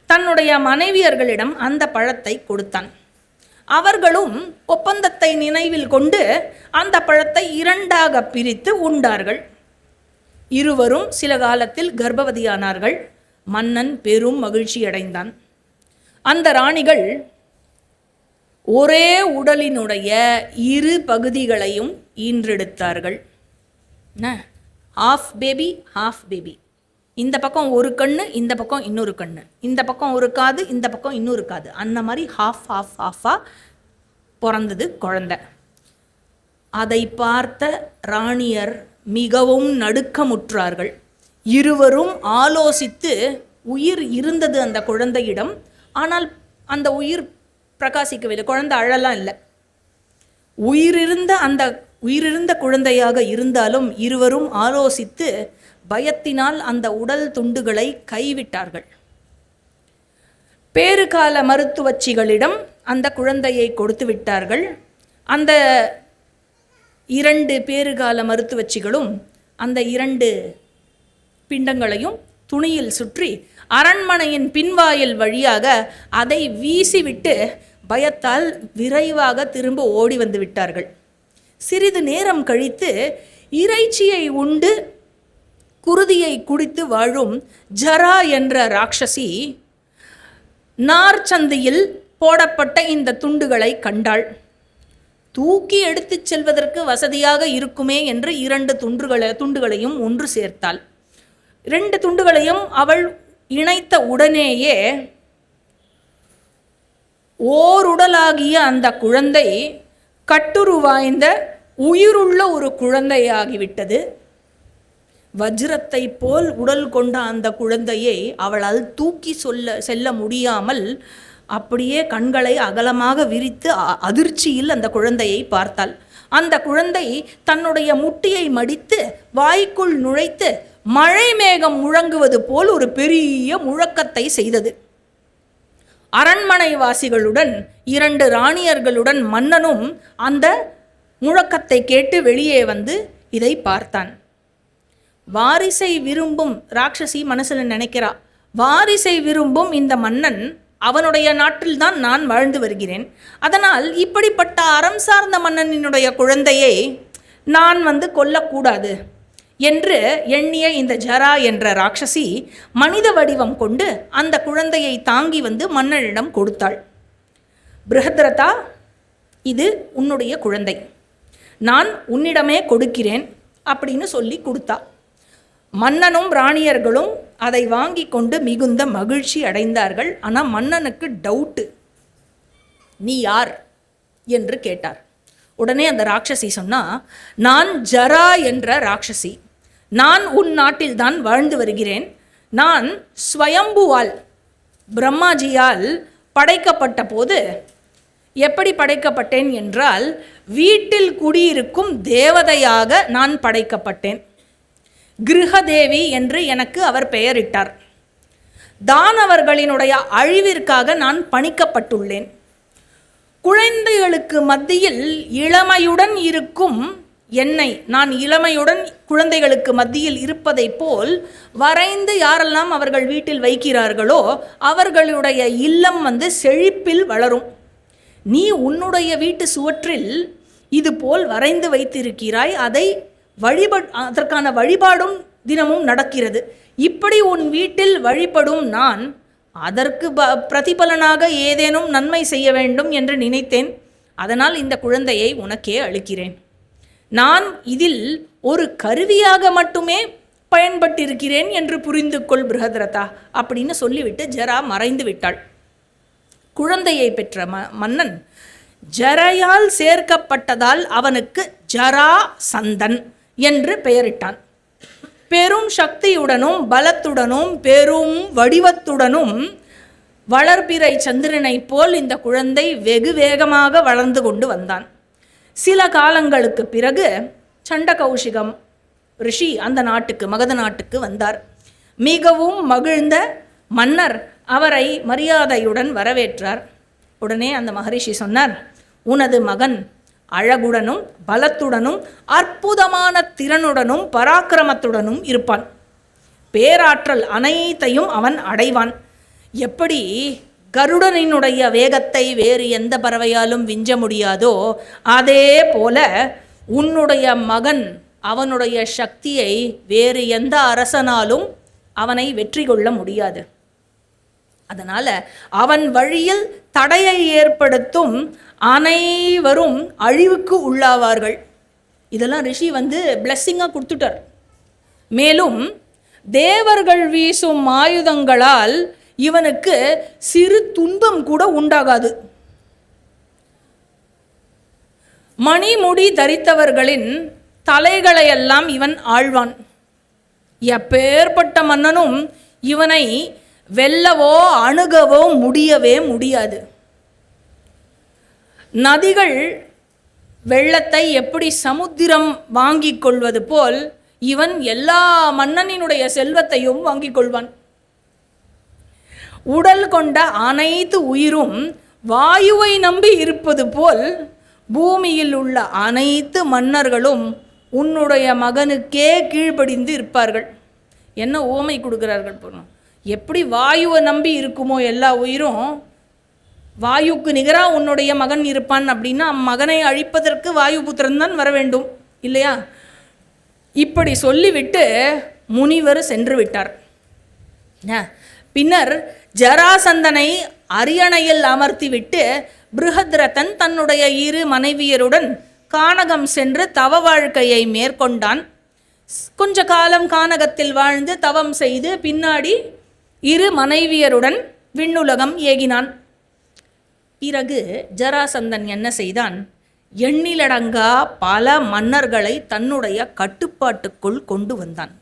[SPEAKER 1] தன்னுடைய மனைவியர்களிடம் அந்த பழத்தை கொடுத்தான். அவர்களும் ஒப்பந்தத்தை நினைவில் கொண்டு அந்த பழத்தை 2ஆக பிரித்து உண்டார்கள். இருவரும் சில காலத்தில் கர்ப்பவதியானார்கள். மன்னன் பெரும் மகிழ்ச்சியடைந்தான். அந்த ராணிகள் ஒரே உடலினுடைய 2 பகுதிகளையும் ஈன்றெடுத்தார்கள். ஹாஃப் பேபி ஹாஃப் பேபி, இந்த பக்கம் ஒரு கண்ணு, இந்த பக்கம் இன்னொரு கண்ணு, இந்த பக்கம் ஒரு காது, இந்த பக்கம் இன்னொரு காது, அந்த மாதிரி ஹாஃபாக பிறந்தது குழந்தை. அதை பார்த்த ராணியர் மிகவும் நடுக்கமுற்றார்கள். இருவரும் ஆலோசித்து, உயிர் இருந்தது அந்த குழந்தையிடம், ஆனால் அந்த உயிர் பிரகாசிக்கவில்லை, குழந்தை அழலாம் இல்லை. உயிரிருந்த குழந்தையாக இருந்தாலும் இருவரும் ஆலோசித்து பயத்தினால் அந்த உடல் துண்டுகளை கைவிட்டார்கள். பேறுகால மருத்துவச்சிகளிடம் அந்த குழந்தையை கொடுத்து விட்டார்கள். அந்த 2 பேறுகால மருத்துவச்சிகளும் அந்த 2 பிண்டங்களையும் துணியில் சுற்றி அரண்மனையின் பின்வாயில் வழியாக அதை வீசிவிட்டு பயத்தால் விரைவாக திரும்ப ஓடி வந்து விட்டார்கள். சிறிது நேரம் கழித்து இறைச்சியை உண்டு குருதியை குடித்து வாழும் ஜரா என்ற ராட்சசி நார்ச்சந்தியில் போடப்பட்ட இந்த துண்டுகளை கண்டாள். தூக்கி எடுத்துச் செல்வதற்கு வசதியாக இருக்குமே என்று 2 துண்டுகளையும் ஒன்று சேர்த்தாள். 2 துண்டுகளையும் அவள் இணைத்த உடனேயே ஓருடலாகிய அந்த குழந்தை கட்டுருவாய்ந்த உயிருள்ள ஒரு குழந்தையாகிவிட்டது. வஜ்ரத்தை போல் உடல் கொண்ட அந்த குழந்தையை அவளால் தூக்கி செல்ல முடியாமல் அப்படியே கண்களை அகலமாக விரித்து அதிர்ச்சியில் அந்த குழந்தையை பார்த்தாள். அந்த குழந்தை தன்னுடைய முட்டியை மடித்து வாய்க்குள் நுழைத்து மழை மேகம் முழங்குவது போல் ஒரு பெரிய முழக்கத்தை செய்தது. அரண்மனை வாசிகளுடன் 2 ராணியர்களுடன் மன்னனும் அந்த முழக்கத்தை கேட்டு வெளியே வந்து இதை பார்த்தான். வாரிசை விரும்பும் ராட்சசி மனசுல நினைக்கிறா, வாரிசை விரும்பும் இந்த மன்னன் அவனுடைய நாட்டில்தான் நான் வாழ்ந்து வருகிறேன், அதனால் இப்படிப்பட்ட அறம் சார்ந்த மன்னனினுடைய குழந்தையை நான் கொல்லக்கூடாது என்று எண்ணிய இந்த ஜரா என்ற ராட்சசி மனித வடிவம் கொண்டு அந்த குழந்தையை தாங்கி மன்னனிடம் கொடுத்தாள். பிருஹத்ரதா, இது உன்னுடைய குழந்தை, நான் உன்னிடமே கொடுக்கிறேன் அப்படின்னு சொல்லி கொடுத்தா. மன்னனும் ராணியர்களும் அதை வாங்கி கொண்டு மிகுந்த மகிழ்ச்சி அடைந்தார்கள். ஆனால் மன்னனுக்கு டவுட்டு, நீ யார் என்று கேட்டார். உடனே அந்த ராட்சசி சொன்னா, நான் ஜரா என்ற ராட்சசி, நான் உன் நாட்டில்தான் வாழ்ந்து வருகிறேன். நான் ஸ்வயம்புவால் பிரம்மாஜியால் படைக்கப்பட்ட போது எப்படி படைக்கப்பட்டேன் என்றால், வீட்டில் குடியிருக்கும் தேவதையாக நான் படைக்கப்பட்டேன். கிருஹதேவி என்று எனக்கு அவர் பெயரிட்டார். தானவர்களினுடைய அழிவிற்காக நான் பணிக்கப்பட்டுள்ளேன். குழந்தைகளுக்கு மத்தியில் இளமையுடன் இருக்கும் என்னை, நான் இளமையுடன் குழந்தைகளுக்கு மத்தியில் இருப்பதை போல் வரைந்து யாரெல்லாம் அவர்கள் வீட்டில் வைக்கிறார்களோ அவர்களுடைய இல்லம் செழிப்பில் வளரும். நீ உன்னுடைய வீட்டு சுவற்றில் இது போல் வரைந்து வைத்திருக்கிறாய், அதை அதற்கான வழிபாடும் தினமும் நடக்கிறது. இப்படி உன் வீட்டில் வழிபடும் நான் அதற்கு பிரதிபலனாக ஏதேனும் நன்மை செய்ய வேண்டும் என்று நினைத்தேன். அதனால் இந்த குழந்தையை உனக்கே அளிக்கிறேன். நான் இதில் ஒரு கருவியாக மட்டுமே பயன்பட்டிருக்கிறேன் என்று புரிந்து கொள் பிருஹத்ரதா அப்படின்னு சொல்லிவிட்டு ஜரா மறைந்து விட்டாள். குழந்தையை பெற்ற மன்னன் ஜரையால் சேர்க்கப்பட்டதால் அவனுக்கு ஜரா சந்தன் என்று பெயரிட்டான். பெரும் சக்தியுடனும் பலத்துடனும் பெரும் வடிவத்துடனும் வளர்பிறை சந்திரனை போல் இந்த குழந்தை வெகு வேகமாக வளர்ந்து கொண்டு வந்தான். சில காலங்களுக்கு பிறகு சண்டகௌஷிகம் ரிஷி அந்த நாட்டுக்கு, மகத நாட்டுக்கு வந்தார். மிகவும் மகிழ்ந்த மன்னர் அவரை மரியாதையுடன் வரவேற்றார். உடனே அந்த மகரிஷி சொன்னார், உனது மகன் அழகுடனும் பலத்துடனும் அற்புதமான திறனுடனும் பராக்கிரமத்துடனும் இருப்பான். பேராற்றல் அனைத்தையும் அவன் அடைவான். எப்படி கருடனினுடைய வேகத்தை வேறு எந்த பறவையாலும் விஞ்ச முடியாதோ அதே போல உன்னுடைய மகன் அவனுடைய சக்தியை வேறு எந்த அரசனாலும் அவனை வெற்றி கொள்ள முடியாது. அதனால் அவன் வழியில் தடையை ஏற்படுத்தும் அனைவரும் அழிவுக்கு உள்ளாவார்கள். இதெல்லாம் ரிஷி பிளெஸ்ஸிங்காக கொடுத்துட்டார். மேலும் தேவர்கள் வீசும் ஆயுதங்களால் இவனுக்கு சிறு துன்பம் கூட உண்டாகாது. மணிமுடி தரித்தவர்களின் தலைகளையெல்லாம் இவன் ஆழ்வான். எப்பேற்பட்ட மன்னனும் இவனை வெல்லவோ அணுகவோ முடியவே முடியாது. நதிகள் வெள்ளத்தை எப்படி சமுத்திரம் வாங்கிக் கொள்வது போல் இவன் எல்லா மன்னனினுடைய செல்வத்தையும் வாங்கிக் கொள்வான். உடல் கொண்ட அனைத்து உயிரும் வாயுவை நம்பி இருப்பது போல் பூமியில் உள்ள அனைத்து மன்னர்களும் உன்னுடைய மகனுக்கே கீழ்ப்படிந்து இருப்பார்கள். என்ன ஓமை கொடுக்கிறார்கள் போனோம். எப்படி வாயுவை நம்பி இருக்குமோ எல்லா உயிரும், வாயுக்கு நிகராக உன்னுடைய மகன் இருப்பான் அப்படின்னா மகனை அழிப்பதற்கு வாயுபுத்திரன் தான் வர வேண்டும் இல்லையா? இப்படி சொல்லிவிட்டு முனிவர் சென்று விட்டார். பின்னர் ஜராசந்தனை அரியணையில் அமர்த்திவிட்டு பிருஹத்ரதன் தன்னுடைய இரு மனைவியருடன் கானகம் சென்று தவ வாழ்க்கையை மேற்கொண்டான். கொஞ்ச காலம் கானகத்தில் வாழ்ந்து தவம் செய்து பின்னாடி இரு மனைவியருடன் விண்ணுலகம் ஏகினான். பிறகு ஜராசந்தன் என்ன செய்தான்? எண்ணிலடங்கா பல மன்னர்களை தன்னுடைய கட்டுப்பாட்டுக்குள் கொண்டு வந்தான்.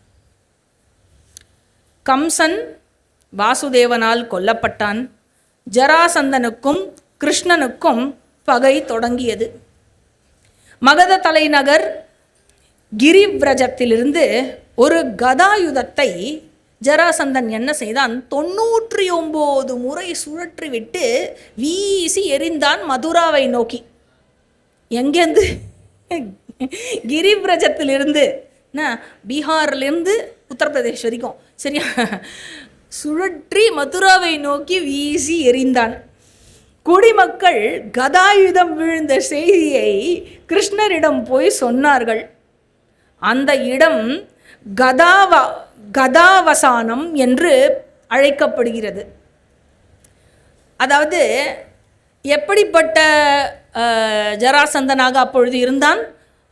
[SPEAKER 1] கம்சன் வாசுதேவனால் கொல்லப்பட்டான். ஜராசந்தனுக்கும் கிருஷ்ணனுக்கும் பகை தொடங்கியது. மகத தலைநகர் கிரிவ்ரஜத்திலிருந்து ஒரு கதாயுதத்தை ஜராசந்தன் என்ன செய்தான்? 99 முறை சுழற்றிவிட்டு வீசி எறிந்தான் மதுராவை நோக்கி. எங்கேருந்து கிரிபிரஜத்திலிருந்து பீகார்லேருந்து உத்தரப்பிரதேஷ் வரைக்கும் சரியா சுழற்றி மதுராவை நோக்கி வீசி எறிந்தான். குடிமக்கள் கதாயுதம் விழுந்த செய்தியை கிருஷ்ணரிடம் போய் சொன்னார்கள். அந்த இடம் கதாவசானம் என்று அழைக்கப்படுகிறது. அதாவது எப்படிப்பட்ட ஜராசந்தனாக அப்பொழுது இருந்தான்?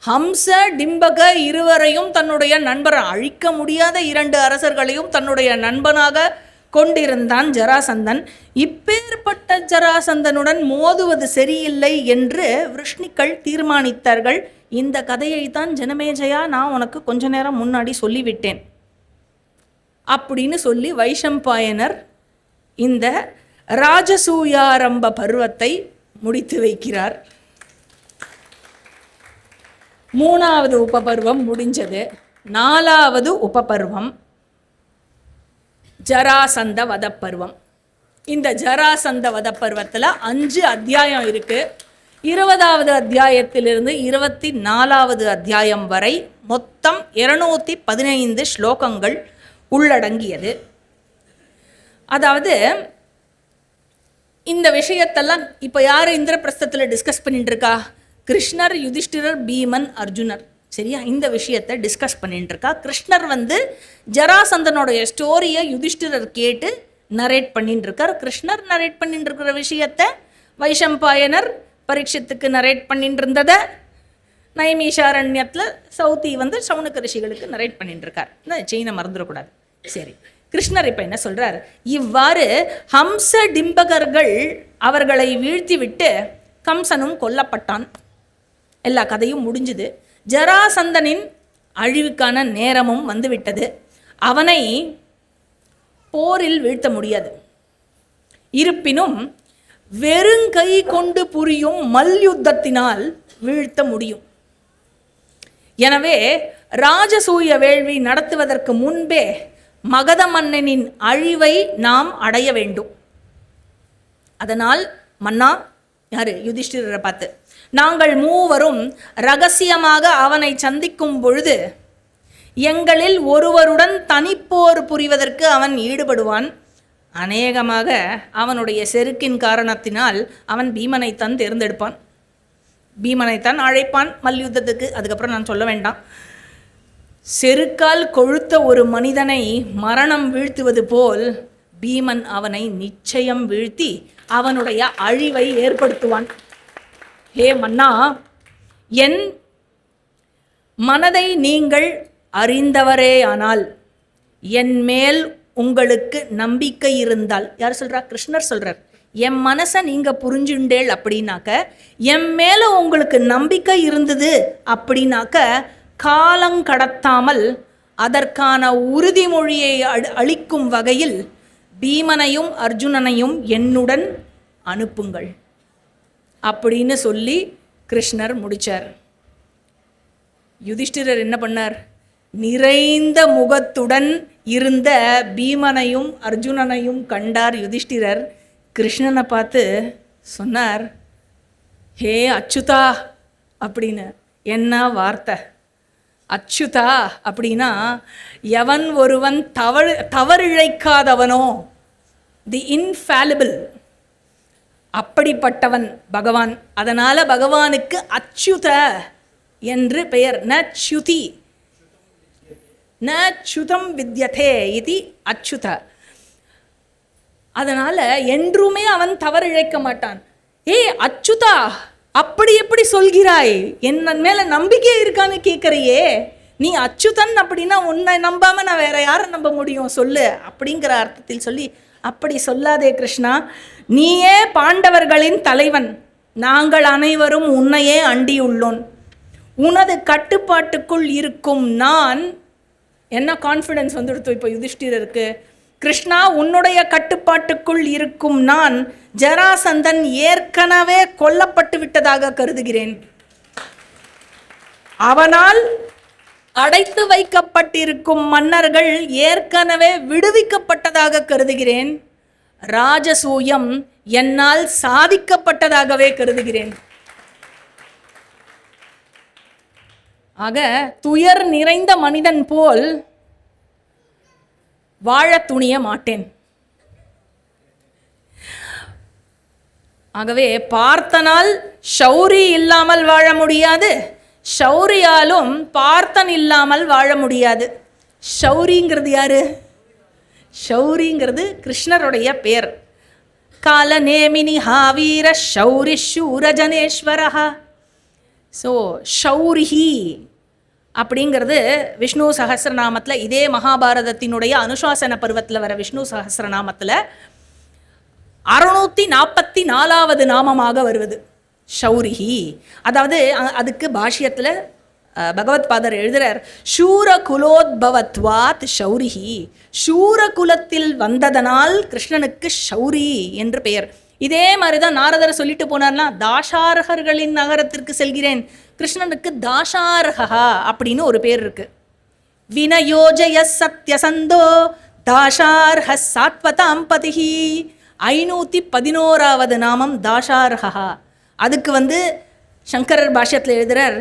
[SPEAKER 1] ஹம்ச டிம்பக இருவரையும் தன்னுடைய நண்பர், அழிக்க முடியாத 2 அரசர்களையும் தன்னுடைய நண்பனாக கொண்டிருந்தான் ஜராசந்தன். இப்பேற்பட்ட ஜராசந்தனுடன் மோதுவது சரியில்லை என்று விருஷ்ணிகள் தீர்மானித்தார்கள். இந்த கதையைத்தான் ஜனமேஜயா நான் உனக்கு கொஞ்ச நேரம் முன்னாடி சொல்லிவிட்டேன் அப்படின்னு சொல்லி வைஷம்பாயனர் இந்த ராஜசூயாரம்ப பருவத்தை முடித்து வைக்கிறார். 3வது உபபருவம் முடிஞ்சது. 4வது உபபருவம் ஜராசந்த வதப்பருவம். இந்த ஜராசந்த வதப்பருவத்தில் 5 அத்தியாயம் இருக்கு. 20வது அத்தியாயத்திலிருந்து 24வது அத்தியாயம் வரை மொத்தம் 215 ஸ்லோகங்கள் உள்ளடங்கியது. அதாவது இந்த விஷயத்தெல்லாம் இப்போ யார் இந்திரபிரஸ்தத்தில் டிஸ்கஸ் பண்ணிட்டு இருக்கா? கிருஷ்ணர், யுதிஷ்டிரர், பீமன், அர்ஜுனர். சரியா? இந்த விஷயத்தை டிஸ்கஸ் பண்ணிட்டு இருக்கா. கிருஷ்ணர் ஜராசந்தனுடைய ஸ்டோரியை யுதிஷ்டிரர் கேட்டு நரேட் பண்ணிட்டு இருக்கார். கிருஷ்ணர் நரேட் பண்ணிட்டு இருக்கிற விஷயத்தை வைஷம்பாயனர் பரீட்சத்துக்கு நரேட் பண்ணிட்டு இருந்ததை நைமிஷாரண்யத்தில் சௌத்தி சவுனக ரிஷிகளுக்கு நரேட் பண்ணிட்டு இருக்கார். இந்த செயினை மறந்துடக்கூடாது. சரி, கிருஷ்ணர் இப்போ என்ன சொல்றார்? இவ்வாறு ஹம்ச டிம்பகர்கள் அவர்களை வீழ்த்தி விட்டு கம்சனும் கொல்லப்பட்டான். எல்லா கதையும் முடிஞ்சுது. ஜராசந்தனின் அழிவுக்கான நேரமும் வந்துவிட்டது. அவனை போரில் வீழ்த்த முடியாது. இருப்பினும் வெறுங்கை கொண்டு புரியும் மல்யுத்தத்தினால் வீழ்த்த முடியும். எனவே ராஜசூய வேள்வி நடத்துவதற்கு முன்பே மகத மன்னனின் அழிவை நாம் அடைய வேண்டும். அதனால் மன்னா, யாரு? யுதிஷ்டிரரை பார்த்து, நாங்கள் மூவரும் இரகசியமாக அவனை சந்திக்கும் பொழுது எங்களில் ஒருவருடன் தனிப்போர் புரிவதற்கு அவன் ஈடுபடுவான். அநேகமாக அவனுடைய செருக்கின் காரணத்தினால் அவன் பீமனைத்தான் தேர்ந்தெடுப்பான், பீமனைத்தான் அழைப்பான் மல்யுத்தத்துக்கு. அதுக்கப்புறம் நான் சொல்ல வேண்டாம். செருக்கால் கொழுத்த ஒரு மனிதனை மரணம் வீழ்த்துவது போல் பீமன் அவனை நிச்சயம் வீழ்த்தி அவனுடைய அழிவை ஏற்படுத்துவான். ஹே மன்னா, என் மனதை நீங்கள் அறிந்தவரே ஆனால் என் மேல் உங்களுக்கு நம்பிக்கை இருந்தால், யார் சொல்றா? கிருஷ்ணர் சொல்றார். என் மனசை நீங்க புரிஞ்சுண்டேள் அப்படின்னாக்க, என் மேல உங்களுக்கு நம்பிக்கை இருந்தது அப்படின்னாக்க, காலங்கடத்தாமல் அதற்கான உறுதிமொழியை அளிக்கும் வகையில் பீமனையும் அர்ஜுனனையும் என்னுடன் அனுப்புங்கள் அப்படின்னு சொல்லி கிருஷ்ணர் முடிச்சார். யுதிஷ்டிரர் என்ன பண்ணார்? நிறைந்த முகத்துடன் இருந்த பீமனையும் அர்ஜுனனையும் கண்டார் யுதிஷ்டிரர். கிருஷ்ணனை பார்த்து சொன்னார், ஹே அச்சுதா அப்படின்னு. என்ன வார்த்தை! அச்சுதா அப்படின்னா எவன் ஒருவன் தவறிழைக்காதவனோ, தி இன்ஃபாலிபிள், அப்படிப்பட்டவன் பகவான். அதனால பகவானுக்கு அச்சுத என்று பெயர். ந ச்யுதி ந ச்யுதம் வித்யதே இது அச்சுத. அதனால என்றுமே அவன் தவறிழைக்க மாட்டான். ஏ அச்சுதா, அப்படி எப்படி சொல்கிறாய்? என் மேல நம்பிக்கை இருக்கான்னு கேட்கறியே. நீ அச்சுதன் அப்படின்னா உன்னை நம்பாம நான் வேற யாரை நம்ப முடியும் சொல்லு அப்படிங்கிற அர்த்தத்தில் சொல்லி, அப்படி சொல்லாதே கிருஷ்ணா, நீயே பாண்டவர்களின் தலைவன், நாங்கள் அனைவரும் உன்னையே அண்டியுள்ளோன். உனது கட்டுப்பாட்டுக்குள் இருக்கும் நான், என்ன கான்ஃபிடன்ஸ் வந்துடுத்து இப்போ யுதிஷ்டிரருக்கு. கிருஷ்ணா, உன்னுடைய கட்டுப்பாட்டுக்குள் இருக்கும் நான் ஜராசந்தன் ஏற்கனவே கொல்லப்பட்டு விட்டதாக கருதுகிறேன். அவனால் அடைத்து வைக்கப்பட்டிருக்கும் மன்னர்கள் ஏற்கனவே விடுவிக்கப்பட்டதாக கருதுகிறேன். ராஜசூயம் என்னால் சாதிக்கப்பட்டதாகவே கருதுகிறேன். ஆக துயர் நிறைந்த மனிதன் போல் வாழ துணிய மாட்டேன். ஆகவே பார்த்தனால் ஷௌரி இல்லாமல் வாழ முடியாது, ஷௌரியாலும் பார்த்தன் இல்லாமல் வாழ முடியாது. ஷௌரிங்கிறது யாரு? ஷௌரிங்கிறது கிருஷ்ணருடைய பேர். கால நேமினி ஹாவீர ஷௌரி ஷூர ஜனேஸ்வரஹா. ஸோ ஷௌரிஹி அப்படிங்கிறது விஷ்ணு சஹஸ்ரநாமத்தில், இதே மகாபாரதத்தினுடைய அனுசாசன பருவத்தில் வர விஷ்ணு சஹஸ்ரநாமத்தில் 644வது நாமமாக வருவது ஷௌரிஹி. அதாவது அதுக்கு பாஷ்யத்தில் பகவத் பாதர் எழுதுறார், சூர குலோத்பவத்வாத் ஷௌரிஹி. சூர குலத்தில் வந்ததனால் கிருஷ்ணனுக்கு ஷௌரி என்று பெயர். இதே மாதிரி தான் நாரதர் சொல்லிட்டு போனார்னா, தாஷார்ஹர்களின் நகரத்திற்கு செல்கிறேன், கிருஷ்ணனுக்கு தாஷார்ஹா அப்படின்னு ஒரு பேர் இருக்கு. வினயோஜய சத்யசந்தோ தாஷார்ஹ சாத்வதாம் பதிஹி. 511வது நாமம் தாஷார்ஹா. அதுக்கு சங்கரர் பாஷ்யத்தில் எழுதுறார்,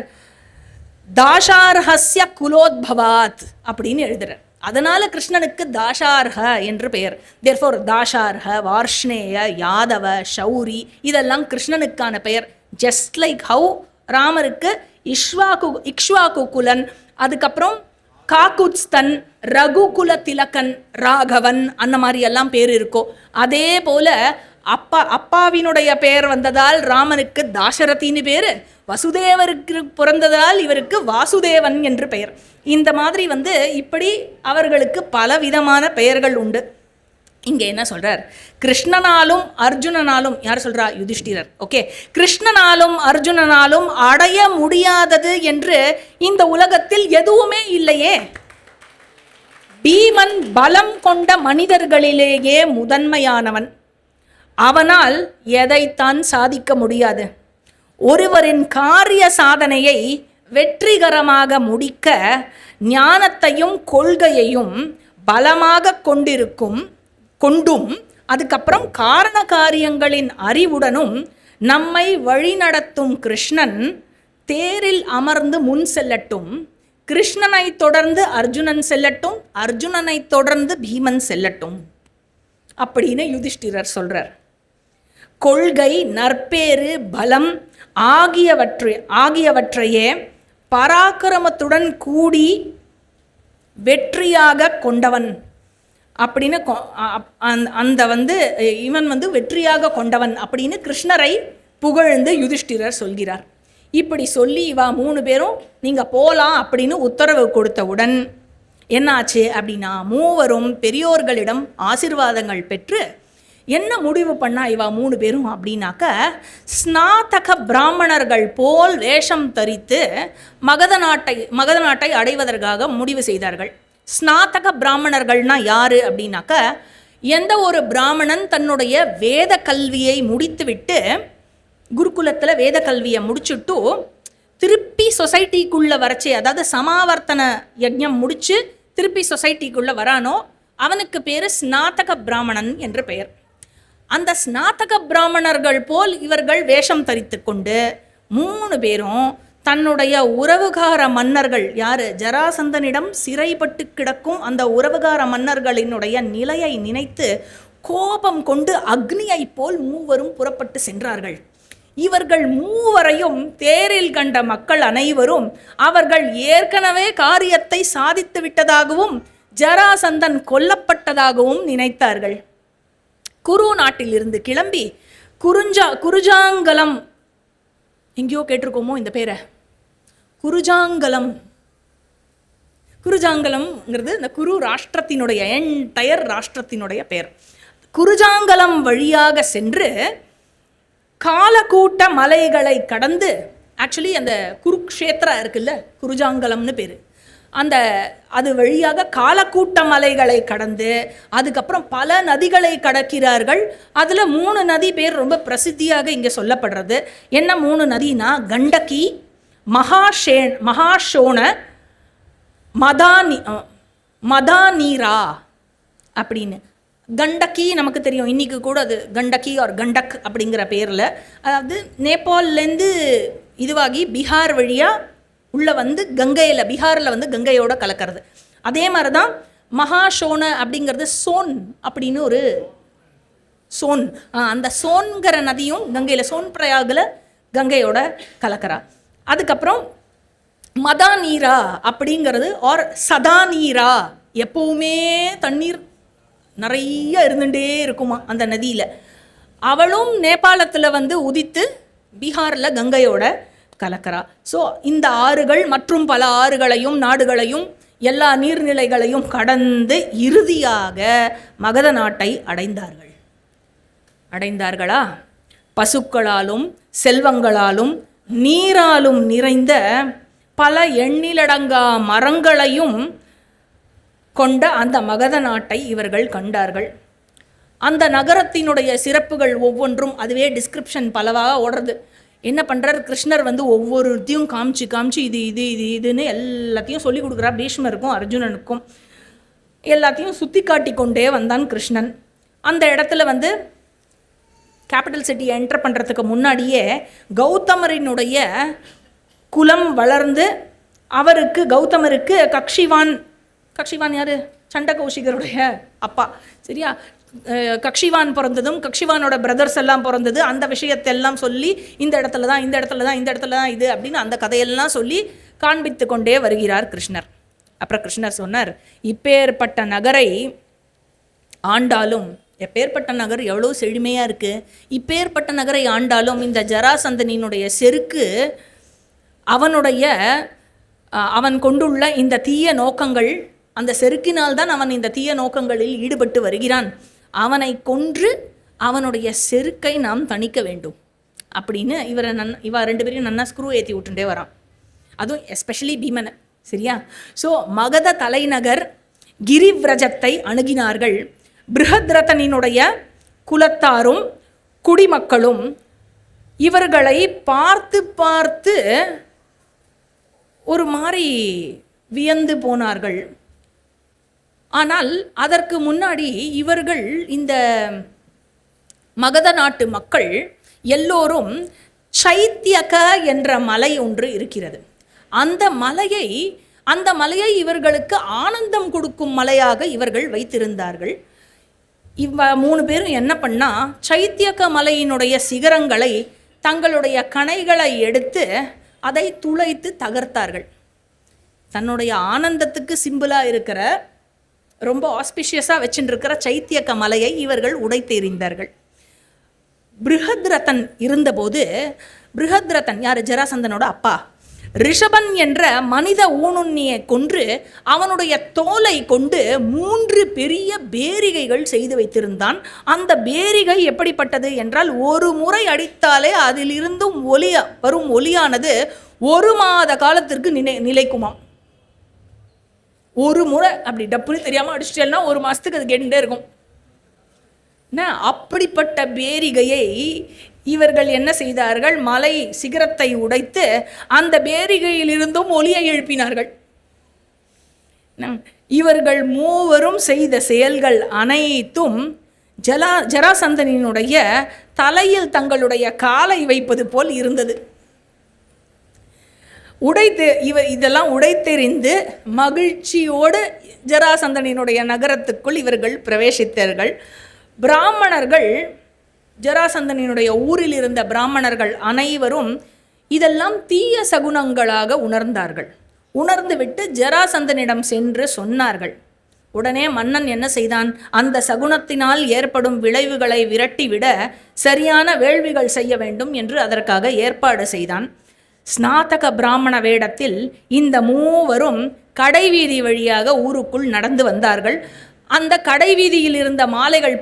[SPEAKER 1] தாஷார்ஹஸ்ய குலோத்பவாத் அப்படின்னு எழுதுறார். அதனால கிருஷ்ணனுக்கு தாஷார்ஹ என்று பெயர். தேர்ஃபோர் தாஷார்ஹ, வார்ஷ்ணேய, யாதவ, ஷௌரி இதெல்லாம் கிருஷ்ணனுக்கான பெயர். ஜஸ்ட் லைக் ஹவு ராமருக்கு இக்ஷ்வாகு குலன், அதுக்கப்புறம் காக்குத்ஸ்தன், ரகுகுல திலகன், ராகவன் அந்த மாதிரி எல்லாம் பேர் இருக்கோ, அதே போல அப்பாவினுடைய பெயர் வந்ததால் ராமனுக்கு தாசரதின்னு பேர், வசுதேவருக்கு பிறந்ததால் இவருக்கு வாசுதேவன் என்று பெயர். இந்த மாதிரி இப்படி அவர்களுக்கு பலவிதமான பெயர்கள் உண்டு. இங்கே என்ன சொல்றார், கிருஷ்ணனாலும் அர்ஜுனனாலும், யார் சொல்றா? யுதிஷ்டிரர். ஓகே, கிருஷ்ணனாலும் அர்ஜுனனாலும் அடைய முடியாதது என்று இந்த உலகத்தில் எதுவுமே இல்லையே. பீமன் பலம் கொண்ட மனிதர்களிலேயே முதன்மையானவன். அவனால் எதைத்தான் சாதிக்க முடியாது. ஒருவரின் காரிய சாதனையை வெற்றிகரமாக முடிக்க ஞானத்தையும் கொள்கையையும் பலமாக கொண்டும் அதுக்கப்புறம் காரண காரியங்களின் அறிவுடனும் நம்மை வழிநடத்தும் கிருஷ்ணன் தேரில் அமர்ந்து முன் செல்லட்டும், கிருஷ்ணனை தொடர்ந்து அர்ஜுனன் செல்லட்டும், அர்ஜுனனை தொடர்ந்து பீமன் செல்லட்டும் அப்படின்னு யுதிஷ்டிரர் சொல்றார். கொள்கை, நற்பேறு, பலம் ஆகியவற்றையே பராக்கிரமத்துடன் கூடி வெற்றியாக கொண்டவன் அப்படின்னு இவன் வெற்றியாக கொண்டவன் அப்படின்னு கிருஷ்ணரை புகழ்ந்து யுதிஷ்டிரர் சொல்கிறார். இப்படி சொல்லி இவா 3 பேரும் நீங்கள் போகலாம் அப்படின்னு உத்தரவு கொடுத்தவுடன் என்னாச்சு அப்படின்னா, மூவரும் பெரியோர்களிடம் ஆசீர்வாதங்கள் பெற்று என்ன முடிவு பண்ணா இவா 3 பேரும் அப்படின்னாக்க, ஸ்நாதக பிராமணர்கள் போல் வேஷம் தரித்து மகத நாட்டை அடைவதற்காக முடிவு செய்தார்கள். ஸ்நாதக பிராமணர்கள்னா யாரு அப்படின்னாக்க, எந்த ஒரு பிராமணன் தன்னுடைய வேத கல்வியை முடித்துவிட்டு, குருகுலத்தில் வேத கல்வியை முடிச்சுட்டு திருப்பி சொசைட்டிக்குள்ளே வரச்சே, அதாவது சமாவர்த்தன யஜ்ஞம் முடித்து திருப்பி சொசைட்டிக்குள்ளே வரானோ அவனுக்கு பேர் ஸ்நாதக பிராமணன் என்று பெயர். அந்த ஸ்நாதக பிராமணர்கள் போல் இவர்கள் வேஷம் தரித்து கொண்டு 3 பேரும் தன்னுடைய உறவுகார மன்னர்கள், யார்? ஜராசந்தனிடம் சிறைப்பட்டு கிடக்கும் அந்த உறவுகார மன்னர்களினுடைய நிலையை நினைத்து கோபம் கொண்டு அக்னியை போல் மூவரும் புறப்பட்டு சென்றார்கள். இவர்கள் மூவரையும் தேரில் கண்ட மக்கள் அனைவரும் அவர்கள் ஏற்கனவே காரியத்தை சாதித்து விட்டதாகவும் ஜராசந்தன் கொல்லப்பட்டதாகவும் நினைத்தார்கள். குரு நாட்டிலிருந்து கிளம்பி குருஜாங்கலம், எங்கேயோ கேட்டிருக்கோமோ இந்த பேரை, குருஜாங்கலம்ங்கிறது இந்த குரு ராஷ்டிரத்தினுடைய என்டையர் ராஷ்டிரத்தினுடைய பெயர். குருஜாங்கலம் வழியாக சென்று காலக்கூட்ட மலைகளை கடந்து, ஆக்சுவலி அந்த குருக்ஷேத்ரா இருக்குல்ல, குருஜாங்கலம்னு பேர், அது வழியாக காலக்கூட்ட மலைகளை கடந்து அதுக்கப்புறம் பல நதிகளை கடக்கிறார்கள். அதில் 3 நதி பேர் ரொம்ப பிரசித்தியாக இங்கே சொல்லப்படுறது. என்ன 3 நதினா, கண்டகி, மகாஷோண, மதானீரா அப்படின்னு. கண்டக்கி நமக்கு தெரியும், இன்றைக்கி கூட அது கண்டக்கி ஆர் கண்டக் அப்படிங்கிற பேரில், அதாவது நேபாளிலேருந்து இதுவாகி பீகார் வழியாக உள்ளே வந்து கங்கையில், பீகாரில் வந்து கங்கையோட கலக்கிறது. அதே மாதிரி தான் மகாசோன அப்படிங்கிறது சோன் அப்படின்னு ஒரு சோன், அந்த சோன்கிற நதியும் கங்கையில், சோன் பிரயாகில் கங்கையோட கலக்கிறா. அதுக்கப்புறம் மதா நீரா அப்படிங்கிறது ஆர் சதா நீரா, எப்பவுமே தண்ணீர் நிறைய இருந்துகிட்டே இருக்குமா அந்த நதியில். அவளும் நேபாளத்தில் வந்து உதித்து பீகாரில் கங்கையோட கலக்கிறா. ஸோ இந்த ஆறுகள் மற்றும் பல ஆறுகளையும் நாடுகளையும் எல்லா நீர்நிலைகளையும் கடந்து இறுதியாக மகத நாட்டை அடைந்தார்களா? பசுக்களாலும் செல்வங்களாலும் நீராலும் நிறைந்த பல எண்ணிலடங்கா மரங்களையும் கொண்ட அந்த மகத நாட்டை இவர்கள் கண்டார்கள். அந்த நகரத்தினுடைய சிறப்புகள் ஒவ்வொன்றும் அதுவே டிஸ்கிரிப்ஷன் பலவாக ஓடுறது. என்ன பண்ணுறார் கிருஷ்ணர் வந்து ஒவ்வொருத்தையும் காமிச்சு இதுன்னு எல்லாத்தையும் சொல்லி கொடுக்குறார். பீஷ்மருக்கும் அர்ஜுனனுக்கும் எல்லாத்தையும் சுற்றி காட்டி கொண்டே வந்தான் கிருஷ்ணன். அந்த இடத்துல வந்து கேபிட்டல் சிட்டியை என்டர் பண்ணுறதுக்கு முன்னாடியே கௌதமரினுடைய குலம் வளர்ந்து கௌதமருக்கு கக்ஷிவான் யார்? சண்டகௌஷிகருடைய அப்பா, சரியா? கக்ஷிவான் பிறந்ததும் கக்ஷிவானோட பிரதர்ஸ் எல்லாம் பிறந்தது, அந்த விஷயத்தெல்லாம் சொல்லி இந்த இடத்துல தான் இது அப்படின்னு அந்த கதையெல்லாம் சொல்லி காண்பித்து கொண்டே வருகிறார் கிருஷ்ணர். அப்புறம் கிருஷ்ணர் சொன்னார், இப்பேற்பட்ட நகரை ஆண்டாலும், எப்பேற்பட்ட நகர் எவ்வளோ செழுமையாக இருக்குது, இப்பேற்பட்ட நகரை ஆண்டாலும் இந்த ஜராசந்தனினுடைய செருக்கு, அவன் கொண்டுள்ள இந்த தீய நோக்கங்கள், அந்த செருக்கினால்தான் அவன் இந்த தீய நோக்கங்களில் ஈடுபட்டு வருகிறான். அவனை கொன்று அவனுடைய செருக்கை நாம் தணிக்க வேண்டும் அப்படின்னு இவ ரெண்டு பேரையும் நன்னா ஸ்க்ரூ ஏற்றி விட்டுட்டே வரான். அதுவும் எஸ்பெஷலி பீமனை, சரியா? ஸோ மகத தலைநகர் கிரிவ்ரஜத்தை அணுகினார்கள். பிருஹத்ரதனினுடைய குலத்தாரும் குடிமக்களும் இவர்களை பார்த்து ஒரு மாதிரி வியந்து போனார்கள். ஆனால் அதற்கு முன்னாடி இவர்கள், இந்த மகத நாட்டு மக்கள் எல்லோரும் சைத்தியக என்ற மலை ஒன்று இருக்கிறது. அந்த மலையை இவர்களுக்கு ஆனந்தம் கொடுக்கும் மலையாக இவர்கள் வைத்திருந்தார்கள். மூணு பேரும் என்ன பண்ணா, சைத்தியக மலையினுடைய சிகரங்களை தங்களுடைய கணைகளை எடுத்து அதை துளைத்து தகர்த்தார்கள். தன்னுடைய ஆனந்தத்துக்கு சிம்பிளாக இருக்கிற, ரொம்ப ஆஸ்பிஷியஸாக வச்சுருக்கிற சைத்தியக்க மலையை இவர்கள் உடைத்தெறிந்தார்கள். பிருஹத்ரதன் இருந்தபோது, பிருஹத்ரதன் யார்? ஜராசந்தனோட அப்பா. ரிஷபன் என்ற மனித ஊனுண்ணியை கொன்று அவனுடைய தோலை கொண்டு 3 பெரிய பேரிகைகள் செய்து வைத்திருந்தான். அந்த பேரிகை எப்படிப்பட்டது என்றால், ஒரு முறை அடித்தாலே அதிலிருந்தும் வரும் ஒலியானது 1 மாத காலத்திற்கு நிலைக்குமாம். ஒரு முறை அப்படி டப்புன்னு தெரியாமல் அடிச்சிட்டேன்னா 1 மாதத்துக்கு அது கேட்டுட்டே இருக்கும். அப்படிப்பட்ட பேரிகையை இவர்கள் என்ன செய்தார்கள்? மலை சிகரத்தை உடைத்து அந்த பேரிகையிலிருந்தும் ஒலியை எழுப்பினார்கள். இவர்கள் மூவரும் செய்த செயல்கள் அனைத்தும் ஜராசந்தனினுடைய தலையில் தங்களுடைய காலை வைப்பது போல் இருந்தது. இதெல்லாம் உடைத்தெறிந்து மகிழ்ச்சியோடு ஜராசந்தனினுடைய நகரத்துக்குள் இவர்கள் பிரவேசித்தார்கள். பிராமணர்கள், ஜராசந்தனினுடைய ஊரில் இருந்த பிராமணர்கள் அனைவரும் இதெல்லாம் தீய சகுனங்களாக உணர்ந்தார்கள். உணர்ந்துவிட்டு ஜராசந்தனிடம் சென்று சொன்னார்கள். உடனே மன்னன் என்ன செய்தான்? அந்த சகுனத்தினால் ஏற்படும் விளைவுகளை விரட்டிவிட சரியான வேள்விகள் செய்ய வேண்டும் என்று அதற்காக ஏற்பாடு செய்தான். ஸ்நாதக பிராமண வேடத்தில் இந்த மூவரும் கடைவீதி வழியாக ஊருக்குள் நடந்து வந்தார்கள். அந்த கடைவீதியில் இருந்த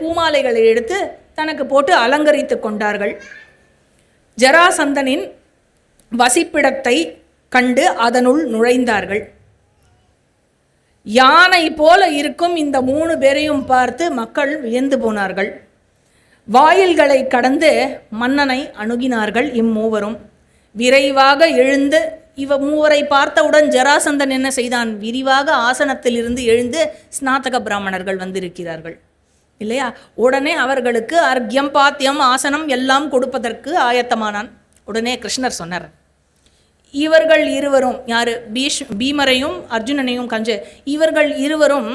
[SPEAKER 1] பூமாலைகளை எடுத்து தனக்கு போட்டு அலங்கரித்து கொண்டார்கள். ஜராசந்தனின் வசிப்பிடத்தை கண்டு அதனுள் நுழைந்தார்கள். யானை போல இருக்கும் இந்த 3 பேரையும் பார்த்து மக்கள் வியந்து போனார்கள். வாயில்களை கடந்து மன்னனை அணுகினார்கள். இம்மூவரும் விரைவாக எழுந்து, மூவரை பார்த்தவுடன் ஜராசந்தன் என்ன செய்தான்? விரிவாக ஆசனத்தில் இருந்து எழுந்து, ஸ்நாதக பிராமணர்கள் வந்திருக்கிறார்கள் இல்லையா? உடனே அவர்களுக்கு அர்க்யம், பாத்தியம், ஆசனம் எல்லாம் கொடுப்பதற்கு ஆயத்தமானான். உடனே கிருஷ்ணர் சொன்னார், இவர்கள் இருவரும் யார், பீமரையும் அர்ஜுனனையும் இவர்கள் இருவரும்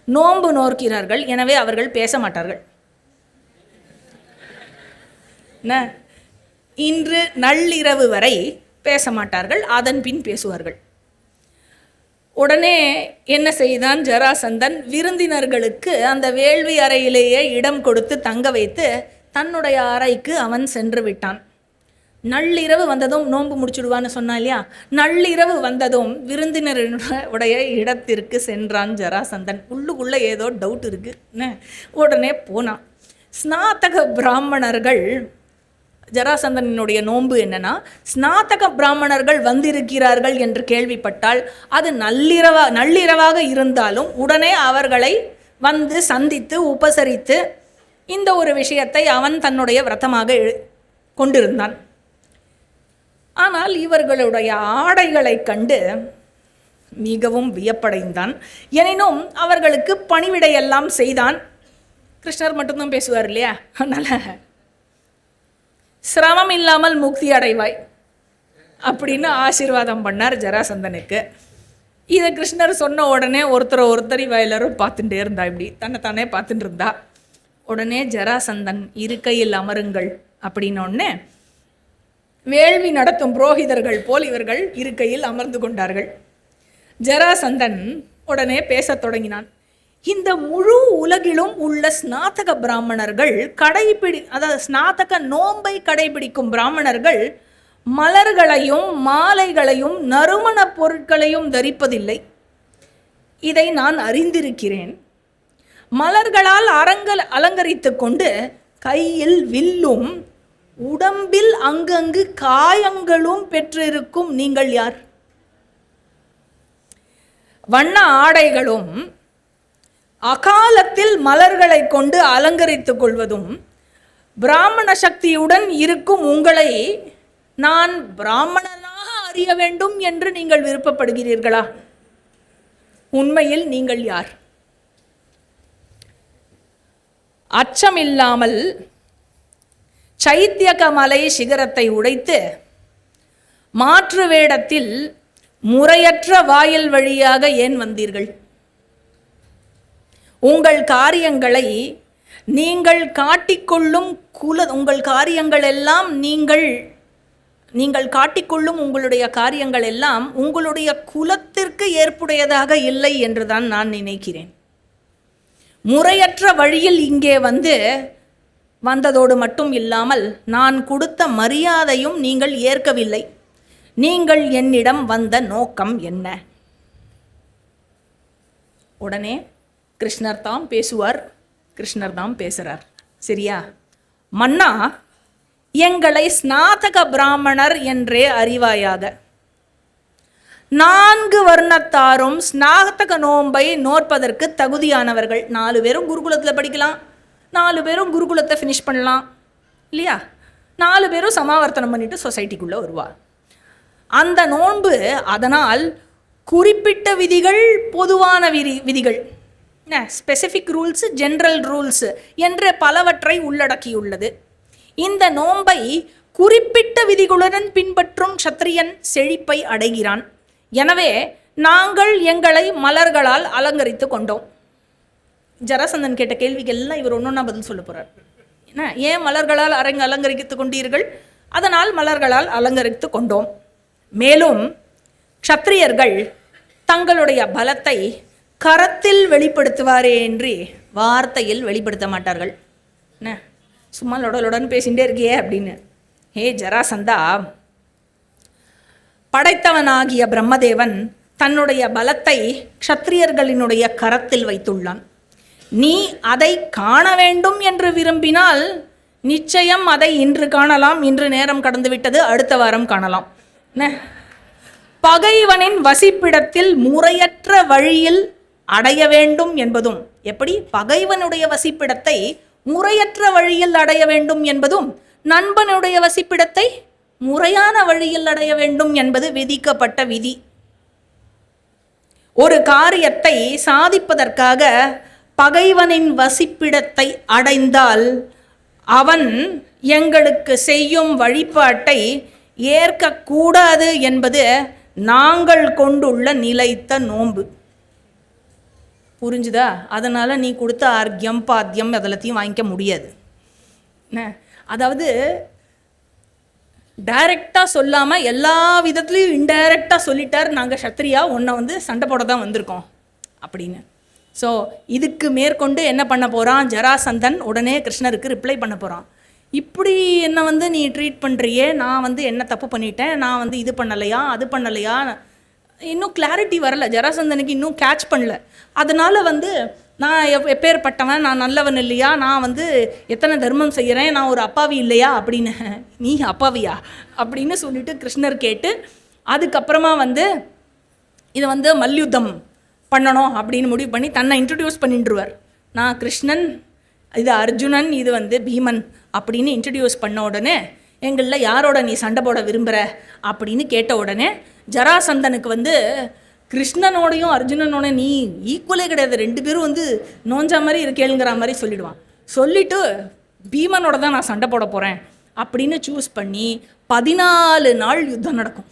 [SPEAKER 1] நோன்பு நோக்கிறார்கள். எனவே அவர்கள் பேச மாட்டார்கள். இன்று நள்ளிரவு வரை பேச மாட்டார்கள், அதன் பின் பேசுவார்கள். உடனே என்ன செய்தான் ஜராசந்தன், விருந்தினர்களுக்கு அந்த வேள்வி அறையிலேயே இடம் கொடுத்து தங்க வைத்து தன்னுடைய அறைக்கு அவன் சென்று விட்டான். நள்ளிரவு வந்ததும் நோன்பு முடிச்சுடுவான்னு சொன்னான் இல்லையா, நள்ளிரவு வந்ததும் விருந்தினருடைய இடத்திற்கு சென்றான் ஜராசந்தன். உள்ளுக்குள்ளே ஏதோ டவுட் இருக்குது, உடனே போனான். ஸ்நாத்தக பிராமணர்கள், ஜராசந்தனுடைய நோன்பு என்னன்னா, ஸ்நாத்தக பிராமணர்கள் வந்திருக்கிறார்கள் என்று கேள்விப்பட்டால் அது நள்ளிரவாக இருந்தாலும் உடனே அவர்களை வந்து சந்தித்து உபசரித்து இந்த ஒரு விஷயத்தை அவன் தன்னுடைய விரதமாக கொண்டிருந்தான். ஆனால் இவர்களுடைய ஆடைகளை கண்டு மிகவும் வியப்படைந்தான். எனினும் அவர்களுக்கு பணிவிடையெல்லாம் செய்தான். கிருஷ்ணர் மட்டும்தான் பேசுவார் இல்லையா, அதனால் சிரமம் இல்லாமல் முக்தி அடைவாய் அப்படின்னு ஆசீர்வாதம் பண்ணார் ஜராசந்தனுக்கு. இதை கிருஷ்ணர் சொன்ன உடனே ஒருத்தர் எல்லாரும் பார்த்துட்டே இருந்தா, இப்படி தன்னைத்தானே பார்த்துட்டு இருந்தா. உடனே ஜராசந்தன் இருக்கையில் அமருங்கள் அப்படின்னோடனே வேள்வி நடத்தும் புரோகிதர்கள் போல் இவர்கள் இருக்கையில் அமர்ந்து கொண்டார்கள். ஜராசந்தன் உடனே பேசத் தொடங்கினான். இந்த முழு உலகிலும் உள்ள ஸ்நாத்தக பிராமணர்கள் அதாவது ஸ்நாத்தக நோன்பை கடைபிடிக்கும் பிராமணர்கள் மலர்களையும் மாலைகளையும் நறுமண பொருட்களையும் தரிப்பதில்லை. இதை நான் அறிந்திருக்கிறேன். மலர்களால் அலங்கரித்து கொண்டு கையில் வில்லும் உடம்பில் அங்கங்கு காயங்களும் பெற்றிருக்கும் நீங்கள் யார்? வண்ண ஆடைகளும் அகாலத்தில் மலர்களை கொண்டு அலங்கரித்துக் கொள்வதும் பிராமண சக்தியுடன் இருக்கும் உங்களை நான் பிராமணனாக அறிய வேண்டும் என்று நீங்கள் விருப்பப்படுகிறீர்களா? உண்மையில் நீங்கள் யார்? அச்சமில்லாமல் சைத்தியக மலை சிகரத்தை உடைத்து மாற்று வேடத்தில் முறையற்ற வாயில் வழியாக ஏன் வந்தீர்கள்? உங்கள் காரியங்களை நீங்கள் காட்டிக்கொள்ளும் உங்கள் காரியங்கள் எல்லாம் நீங்கள் காட்டிக்கொள்ளும் உங்களுடைய காரியங்கள் எல்லாம் உங்களுடைய குலத்திற்கு ஏற்புடையதாக இல்லை என்றுதான் நான் நினைக்கிறேன். முறையற்ற வழியில் இங்கே வந்ததோடு மட்டும் இல்லாமல் நான் கொடுத்த மரியாதையும் நீங்கள் ஏற்கவில்லை. நீங்கள் என்னிடம் வந்த நோக்கம் என்ன? உடனே கிருஷ்ணர் தான் பேசுவார். கிருஷ்ணர் தான் பேசுகிறார். சரியா? மன்னா, எங்களை ஸ்நாதக பிராமணர் என்றே அறிவாயாக. 4 வர்ணத்தாரும் ஸ்நாதக நோன்பை நோற்பதற்கு தகுதியானவர்கள். 4 பேரும் குருகுலத்தில் படிக்கலாம், 4 பேரும் குருகுலத்தை ஃபினிஷ் பண்ணலாம் இல்லையா? 4 பேரும் சமாவர்த்தனம் பண்ணிட்டு சொசைட்டிக்குள்ளே வருவா. அந்த நோன்பு அதனால் குறிப்பிட்ட விதிகள், பொதுவான விதிகள், ஸ்பெசிஃபிக் ரூல்ஸ், ஜென்ரல் ரூல்ஸ் என்ற பலவற்றை உள்ளடக்கியுள்ளது. இந்த நோன்பை குறிப்பிட்ட விதிகளுடன் பின்பற்றும் க்ஷத்ரியன் செழிப்பை அடைகிறான். எனவே நாங்கள் எங்களை மலர்களால் அலங்கரித்து கொண்டோம். ஜராசந்தன் கேட்ட கேள்விக்கெல்லாம் இவர் ஒன்றொன்னா பதில் சொல்ல போகிறார். ஏன் மலர்களால் அலங்கரித்து கொண்டீர்கள்? அதனால் மலர்களால் அலங்கரித்து கொண்டோம். மேலும் க்ஷத்ரியர்கள் தங்களுடைய பலத்தை கரத்தில் வெளிப்படுத்துவாரே என்று வார்த்தையில் வெளிப்படுத்த மாட்டார்கள். என்ன சும்மா லொடலுடன் பேசிகிட்டே இருக்கியே அப்படின்னு. ஹே ஜராசந்தா, படைத்தவனாகிய பிரம்மதேவன் தன்னுடைய பலத்தை க்ஷத்ரியர்களினுடைய கரத்தில் வைத்துள்ளான். நீ அதை காண வேண்டும் என்று விரும்பினால் நிச்சயம் அதை இன்று காணலாம். இன்று நேரம் கடந்துவிட்டது, அடுத்த வாரம் காணலாம். பகைவனின் வசிப்பிடத்தில் முறையற்ற வழியில் அடைய வேண்டும் என்பதும், எப்படி பகைவனுடைய வசிப்பிடத்தை முறையற்ற வழியில் அடைய வேண்டும் என்பதும், நண்பனுடைய வசிப்பிடத்தை முறையான வழியில் அடைய வேண்டும் என்பது விதிக்கப்பட்ட விதி. ஒரு காரியத்தை சாதிப்பதற்காக பகைவனின் வசிப்பிடத்தை அடைந்தால் அவன் எங்களுக்கு செய்யும் வழிபாட்டை ஏற்கக்கூடாது என்பது நாங்கள் கொண்டுள்ள நிலைத்த நோன்பு. புரிஞ்சுதா? அதனால் நீ கொடுத்த ஆர்க்கியம் பாத்தியம் அதெல்லாத்தையும் வாங்கிக்க முடியாது. அதாவது டைரெக்டாக சொல்லாமல் எல்லா விதத்துலேயும் இன்டைரக்டாக சொல்லிட்டார், நாங்கள் சத்திரியா உன்னை சண்டை போட தான் வந்திருக்கோம் அப்படின்னு. ஸோ இதுக்கு மேற்கொண்டு என்ன பண்ண போகிறான் ஜராசந்தன்? உடனே கிருஷ்ணருக்கு ரிப்ளை பண்ண போகிறான். இப்படி என்னை நீ ட்ரீட் பண்ணுறியே, நான் என்ன தப்பு பண்ணிட்டேன், நான் இது பண்ணலையா அது பண்ணலையா, இன்னும் கிளாரிட்டி வரலை ஜராசந்தனுக்கு, இன்னும் கேட்ச் பண்ணல. அதனால் நான் எப்பேற்பட்டவன், நான் நல்லவன் இல்லையா, நான் எத்தனை தர்மம் செய்கிறேன், நான் ஒரு அப்பாவி இல்லையா அப்படின்னு. நீ அப்பாவியா அப்படின்னு சொல்லிட்டு கிருஷ்ணர் கேட்டு அதுக்கப்புறமா இதை மல்யுத்தம் பண்ணணும் அப்படின்னு முடிவு பண்ணி தன்னை இன்ட்ரடியூஸ் பண்ணிட்டுருவார். நான் கிருஷ்ணன், இது அர்ஜுனன், இது பீமன் அப்படின்னு இன்ட்ரடியூஸ் பண்ண உடனே எங்களில் யாரோட நீ சண்டை போட விரும்புகிற அப்படின்னு கேட்ட உடனே ஜராசந்தனுக்கு கிருஷ்ணனோடையும் அர்ஜுனனோட நீ ஈக்குவலே கிடையாது, ரெண்டு பேரும் நோஞ்சா மாதிரி இருக்கேளுங்கிற மாதிரி சொல்லிடுவான். சொல்லிவிட்டு பீமனோட தான் நான் சண்டை போட போகிறேன் அப்படின்னு சூஸ் பண்ணி 14 நாள் யுத்தம் நடக்கும்.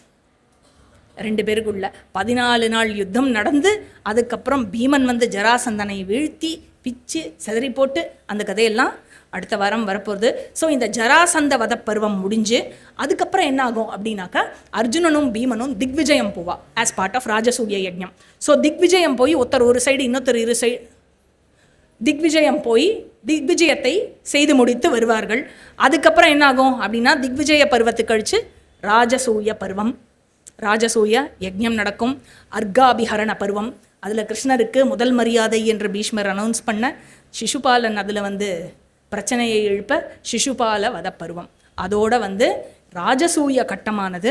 [SPEAKER 1] ரெண்டு பேருக்குள்ள 14 நாள் யுத்தம் நடந்து அதுக்கப்புறம் பீமன் ஜராசந்தனை வீழ்த்தி பிச்சு செதறி போட்டு, அந்த கதையெல்லாம் அடுத்த வாரம் வரப்போகுது. ஸோ இந்த ஜராசந்த வத பருவம் முடிஞ்சு அதுக்கப்புறம் என்ன ஆகும் அப்படின்னாக்கா அர்ஜுனனும் பீமனும் திக்விஜயம் போவா ஆஸ் பார்ட் ஆஃப் ராஜசூய யஜ்ஞம். ஸோ திக்விஜயம் போய் ஒருத்தர் ஒரு சைடு இன்னொருத்தர் இரு சைடு திக்விஜயம் போய் திக்விஜயத்தை செய்து முடித்து வருவார்கள். அதுக்கப்புறம் என்ன ஆகும் அப்படின்னா திக்விஜய பருவத்துக்கு கழித்து ராஜசூய பருவம், ராஜசூய யஜ்ஞம் நடக்கும். அர்காபிஹரண பருவம், அதில் கிருஷ்ணருக்கு முதல் மரியாதை என்று பீஷ்மர் அனௌன்ஸ் பண்ண சிசுபாலன் அதில் பிரச்சனையை எழுப்ப சிசுபால வத பருவம், அதோட ராஜசூய கட்டமானது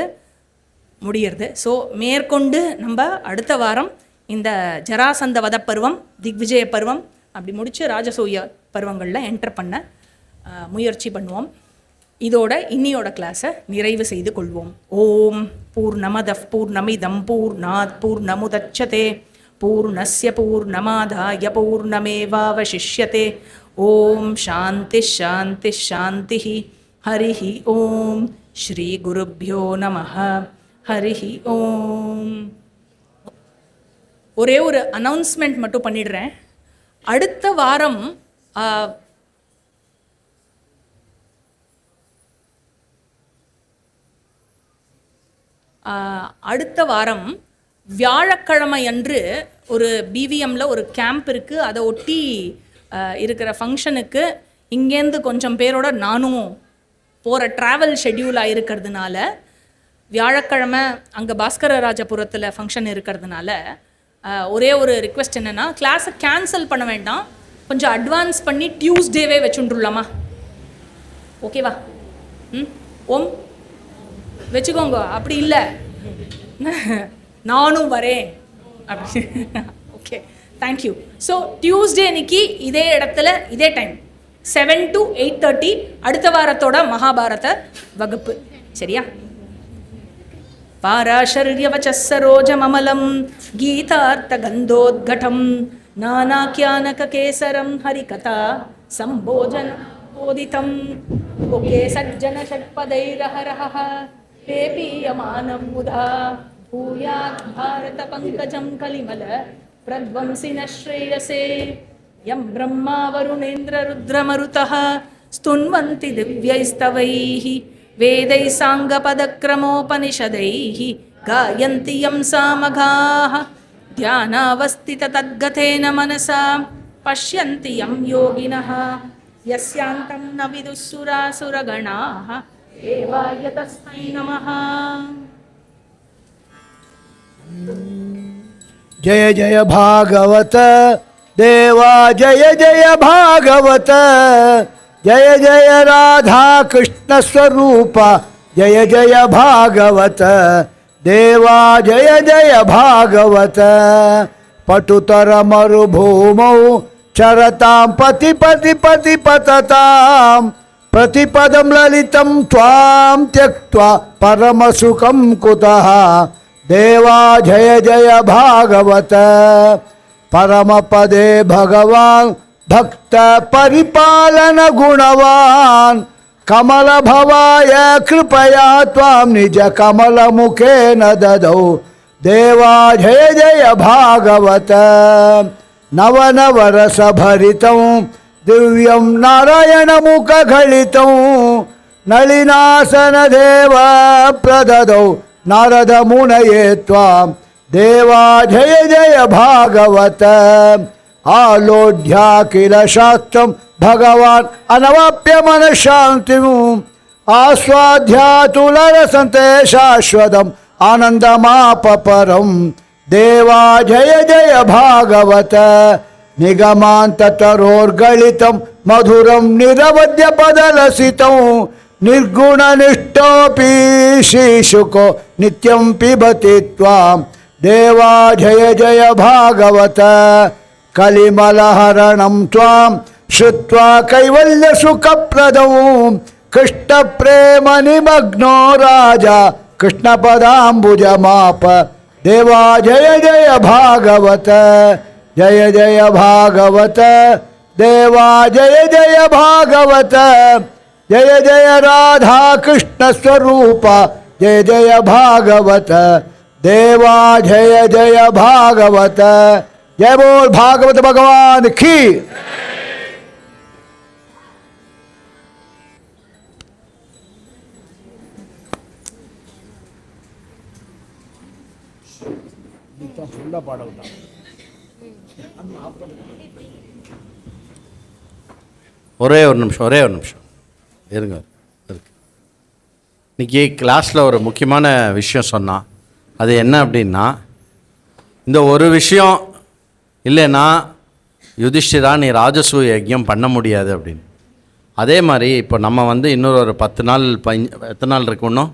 [SPEAKER 1] முடியறது. ஸோ மேற்கொண்டு நம்ம அடுத்த வாரம் இந்த ஜராசந்த வத பருவம், திக்விஜய பருவம் அப்படி முடித்து ராஜசூய பருவங்களில் என்டர் பண்ண முயற்சி பண்ணுவோம். இதோட இன்னியோட கிளாஸை நிறைவு செய்து கொள்வோம். ஓம் பூர்ணமத பூர்ணமிதம் பூர்ணாத் பூர்ணமுதட்சதே பூர்ணஸ்ய பூர்ணமாதாய பூர்ணமேவாவசிஷ்யதே. ஓம் சாந்தி சாந்தி சாந்தி. ஹரிஹி ஓம். ஸ்ரீ குருப்யோ நமஹ. ஹரிஹி ஓம். ஒரே ஒரு அனௌன்ஸ்மெண்ட் மட்டும் பண்ணிடுறேன். அடுத்த வாரம் வியாழக்கிழமை அன்று ஒரு பிவிஎம்மில் ஒரு கேம்ப் இருக்குது. அதை ஒட்டி இருக்கிற ஃபங்க்ஷனுக்கு இங்கேருந்து கொஞ்சம் பேரோட நானும் போகிற ட்ராவல் ஷெட்யூலாக இருக்கிறதுனால வியாழக்கிழமை அங்கே பாஸ்கரராஜபுரத்தில் ஃபங்க்ஷன் இருக்கிறதுனால ஒரே ஒரு ரிக்வெஸ்ட் என்னென்னா, கிளாஸை கேன்சல் பண்ண வேண்டாம், கொஞ்சம் அட்வான்ஸ் பண்ணி டியூஸ்டேவே வச்சுட்டுலாமா? ஓகேவா? ஓம் வச்சுக்கோங்க. அப்படி இல்லை நானும் வரேன் அப்படி. Okay, thank you. ஸோ டியூஸ்டே அன்னைக்கு இதே இடத்துல இதே டைம் 7 to 8:30 அடுத்த வாரத்தோட மகாபாரத வகுப்பு. சரியா? பாராஷர்யவச்சரோஜமமலம் கீதார்த்த கந்தோத்கடம் நானாக்யானகேசரம் ஹரிகதா சம்போஜன போதிதம் ஓகே சஜ்ஜன ஷட்பதைரஹரஹ பேபீயமானம் முதா பூயாத் பாரத பங்கஜம் கலிமல பிரத்வம்சின ஸ்ரேயசே யம் பிரம்மா வருணேந்திர ருத்ரமருதः ஸ்துன்வந்தி திவ்யைஸ்தவைः வேதைः சாங்கபதக்ரமோபனிஷதைः காயந்தி யம் சாமகாः த்யானாவஸ்தித தத்கதேன மனசா பஷ்யந்தி யம் யோகினः யஸ்யாந்தம் ந விதுஸ்சுராசுரகணாः தேவாய தஸ்மை நமः.
[SPEAKER 2] जय जय भागवत देवा, जय जय भागवत, जय जय राधा कृष्ण स्वरूप, जय जय भागवत देवा, जय जय भागवत. पटुतर मरुभूमौ चरतां पति पति पति पततां प्रतिपदं ललितं त्वां त्यक्त्वा परमसुखं कुतः. देवा जय जय भागवत. परमपदे भगवान् भक्त परिपालन गुणवान् कमलभवाय कृपया त्वां निजकमलमुखेन ददौ देवा जय जय भागवत नवनवरसभरितं दिव्यं नारायणमुखघलितं नलिनासनदेव प्रददौ नारदमुनये त्वां देवा जय जय भागवत आलोढ्याखिल शास्त्रं भगवान् अनवाप्य मनःशान्तिम् आस्वाद्यातुलरसन्ते शाश्वतम् आनन्दमापपरं देवा जय जय भागवत निगमान्ततरोर्गलितं मधुरं निरवद्यपदलसितं निर्गुणनिष्ठोऽपि श्रीशुको नित्यं पिबति त्वां देवा जय जय भागवत कलिमलहरणं त्वां श्रुत्वा कैवल्यसुखप्रदं कृष्णप्रेमनिमग्नो राजा कृष्णपदाम्बुजमाप देवा जय जय भागवत जय जय भागवत देवा जय जय भागवत जय जय राधा कृष्ण स्वरूप जय जय भागवत देवा जय जय भागवत जय बोल भागवत भगवान की
[SPEAKER 3] ஒரே ஒரு நிமிஷம் இருங்க. இன்றைக்கி கிளாஸில் ஒரு முக்கியமான விஷயம் சொன்னான். அது என்ன அப்படின்னா, இந்த ஒரு விஷயம் இல்லைன்னா யுதிஷ்டிரா நீ ராஜசூய யஜ்யம் பண்ண முடியாது அப்படின்னு. அதே மாதிரி இப்போ நம்ம வந்து இன்னொரு ஒரு 10 நாள் எத்தனை நாள் இருக்கு இன்னும்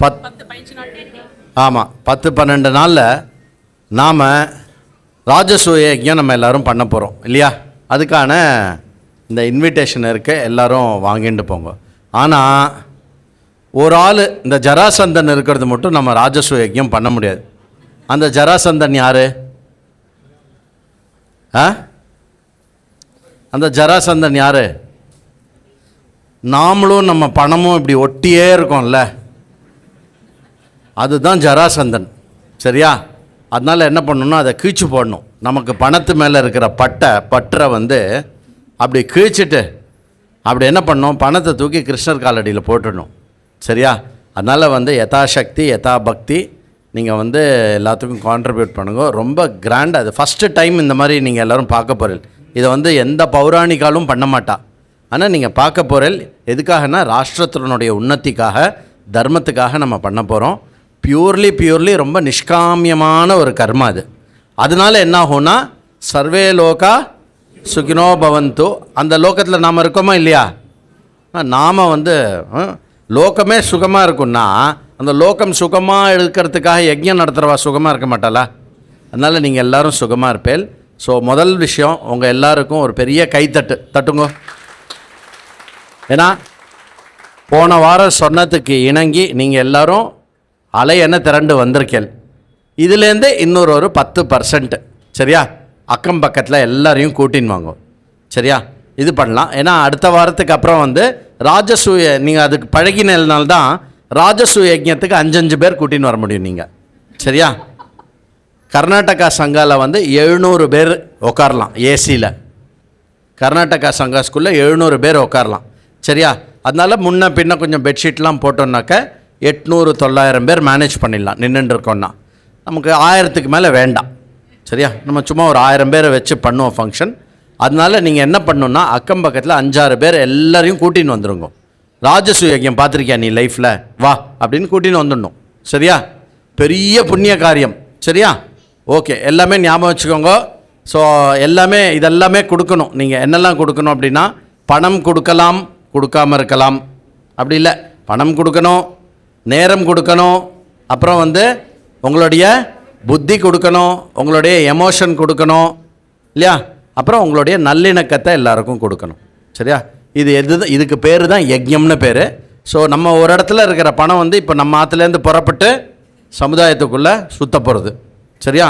[SPEAKER 3] 10-12 நாளில் நாம் ராஜசூய யஜ்யம் நம்ம எல்லோரும் பண்ண போகிறோம் இல்லையா? அதுக்கான இந்த இன்விடேஷன் இருக்க எல்லோரும் வாங்கிட்டு போங்க. ஆனால் ஒரு ஆள் இந்த ஜராசந்தன் இருக்கிறது மட்டும் நம்ம ராஜசூய யஜ்யம் பண்ண முடியாது. அந்த ஜராசந்தன் யார்? அந்த ஜராசந்தன் யார்? நாமளும் நம்ம பணமும் இப்படி ஒட்டியே இருக்கோம்ல, அதுதான் ஜராசந்தன். சரியா? அதனால் என்ன பண்ணணும்னா அதை கீழ்ச்சி போடணும். நமக்கு பணத்து மேலே இருக்கிற பற்றை வந்து அப்படி கீழ்ச்சிட்டு அப்படி என்ன பண்ணணும், பணத்தை தூக்கி கிருஷ்ணர் காலடியில் போட்டுடணும். சரியா? அதனால் வந்து யதாசக்தி யதா பக்தி நீங்கள் வந்து எல்லாத்துக்கும் கான்ட்ரிபியூட் பண்ணுங்க. ரொம்ப கிராண்ட். அது ஃபஸ்ட்டு டைம் இந்த மாதிரி நீங்கள் எல்லோரும் பார்க்க போகிறீங்க. இதை வந்து எந்த பௌராணிகாலும் பண்ண மாட்டா. ஆனால் நீங்கள் பார்க்க போகிறீங்க. எதுக்காகனா ராஷ்டிரத்தினுடைய உன்னத்திக்காக, தர்மத்துக்காக நம்ம பண்ண போகிறோம். பியூர்லி ரொம்ப நிஷ்காமியமான ஒரு கர்மா அது. அதனால என்ன ஆகும்னா, சர்வே லோகா சுகினோ பவந்து. அந்த லோகத்தில் நாம் இருக்கோமா இல்லையா? நாம் வந்து லோகமே சுகமாக இருக்குன்னா அந்த லோகம் சுகமாக இருக்கிறதுக்காக யஜ்ஞம் நடத்துகிறவா சுகமாக இருக்க மாட்டாளா? அதனால் நீங்கள் எல்லோரும் சுகமாக இருப்பேன். ஸோ முதல் விஷயம், உங்கள் எல்லாருக்கும் ஒரு பெரிய தட்டுங்க. ஏன்னா போன வாரம் சொன்னதுக்கு இணங்கி நீங்கள் எல்லோரும் அலை என்ன திரண்டு வந்திருக்கேன். இதுலேருந்து இன்னொரு 10%. சரியா? அக்கம் பக்கத்தில் எல்லாரையும் கூட்டின்னு வாங்க. சரியா? இது பண்ணலாம். ஏன்னா அடுத்த வாரத்துக்கு அப்புறம் வந்து ராஜசூய நீங்கள் அதுக்கு பழகினால்தான் ராஜசூய யஜ்ஞத்துக்கு 5 பேர் கூட்டின்னு வர முடியும் நீங்கள். சரியா? கர்நாடகா சங்காவில் வந்து 700 பேர் உட்காரலாம் ஏசியில். கர்நாடகா சங்கா ஸ்கூலில் 700 பேர் உட்காரலாம். சரியா? அதனால் முன்ன பின்ன கொஞ்சம் பெட்ஷீட்லாம் போட்டோன்னாக்க 800-900 பேர் மேனேஜ் பண்ணிடலாம். நின்றுருக்கோன்னா நமக்கு 1000க்கு மேலே வேண்டாம். சரியா? நம்ம சும்மா ஒரு 1000 பேரை வச்சு பண்ணுவோம் ஃபங்க்ஷன். அதனால் நீங்கள் என்ன பண்ணணுன்னா, அக்கம் பக்கத்தில் 5-6 பேர் எல்லாரையும் கூட்டின்னு வந்துடுங்க. ராஜசூய யஜ்ஞம் பார்த்துருக்கியா நீ லைஃப்பில்? வா அப்படின்னு கூட்டின்னு வந்துடணும். சரியா? பெரிய புண்ணிய காரியம். சரியா? ஓகே, எல்லாமே ஞாபகம் வச்சுக்கோங்க. ஸோ இதெல்லாமே கொடுக்கணும். நீங்கள் என்னெல்லாம் கொடுக்கணும் அப்படின்னா, பணம் கொடுக்கலாம், கொடுக்காமல் இருக்கலாம். அப்படி இல்லை, பணம் கொடுக்கணும், நேரம் கொடுக்கணும், அப்புறம் வந்து உங்களுடைய புத்தி கொடுக்கணும், உங்களுடைய எமோஷன் கொடுக்கணும் இல்லையா? அப்புறம் உங்களுடைய நல்லிணக்கத்தை எல்லாருக்கும் கொடுக்கணும். சரியா? இதுக்கு பேர் தான் யஜ்ஞம்னு பேர். ஸோ நம்ம ஒரு இடத்துல இருக்கிற பணம் வந்து இப்போ நம்ம ஆற்றுலேருந்து புறப்பட்டு சமுதாயத்துக்குள்ளே சுத்த போகிறது. சரியா?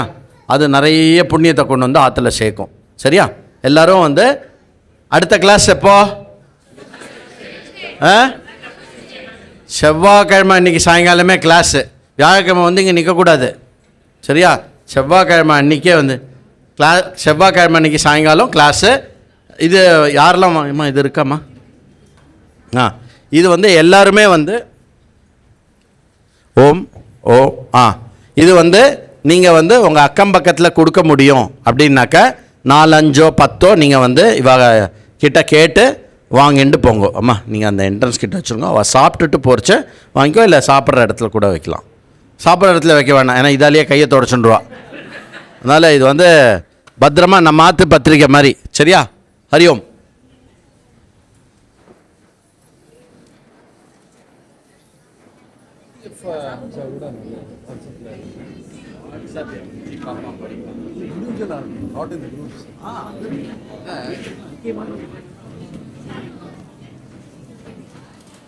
[SPEAKER 3] அது நிறைய புண்ணியத்தை கொண்டு வந்து ஆற்றுல சேர்க்கும். சரியா? எல்லோரும் வந்து அடுத்த கிளாஸ் எப்போ? செவ்வாய்க்கிழமை அன்றைக்கி சாயங்காலமே கிளாஸு. வியாழக்கிழமை வந்து இங்கே நிற்கக்கூடாது, சரியா? செவ்வாய்க்கிழமை அன்றைக்கே வந்து செவ்வாய்க்கிழமை அன்றைக்கி சாயங்காலம் கிளாஸு. இது யாரெல்லாம் அம்மா இது இருக்காம்மா? இது வந்து எல்லாருமே வந்து ஓம் ஓ இது வந்து நீங்கள் வந்து உங்கள் அக்கம் பக்கத்தில் கொடுக்க முடியும் அப்படின்னாக்க 4, 5, 10 நீங்கள் வந்து இவ கிட்ட கேட்டு வாங்கிட்டு போங்க. அம்மா நீங்கள் அந்த என்ட்ரன்ஸ் கிட்ட வச்சுருங்க. அவள் சாப்பிட்டுட்டு போகிறச்ச வாங்கிக்கோ, இல்லை சாப்பிட்ற இடத்துல கூட வைக்கலாம். சாப்பிட்ற இடத்துல வைக்க வேணாம், ஏன்னா இதாலேயே கையை தொடச்சுடுவா. அதனால் இது வந்து பத்திரமா நம்ம மாற்று பத்திரிக்கை மாதிரி, சரியா? Hariom.
[SPEAKER 4] Not in the groups.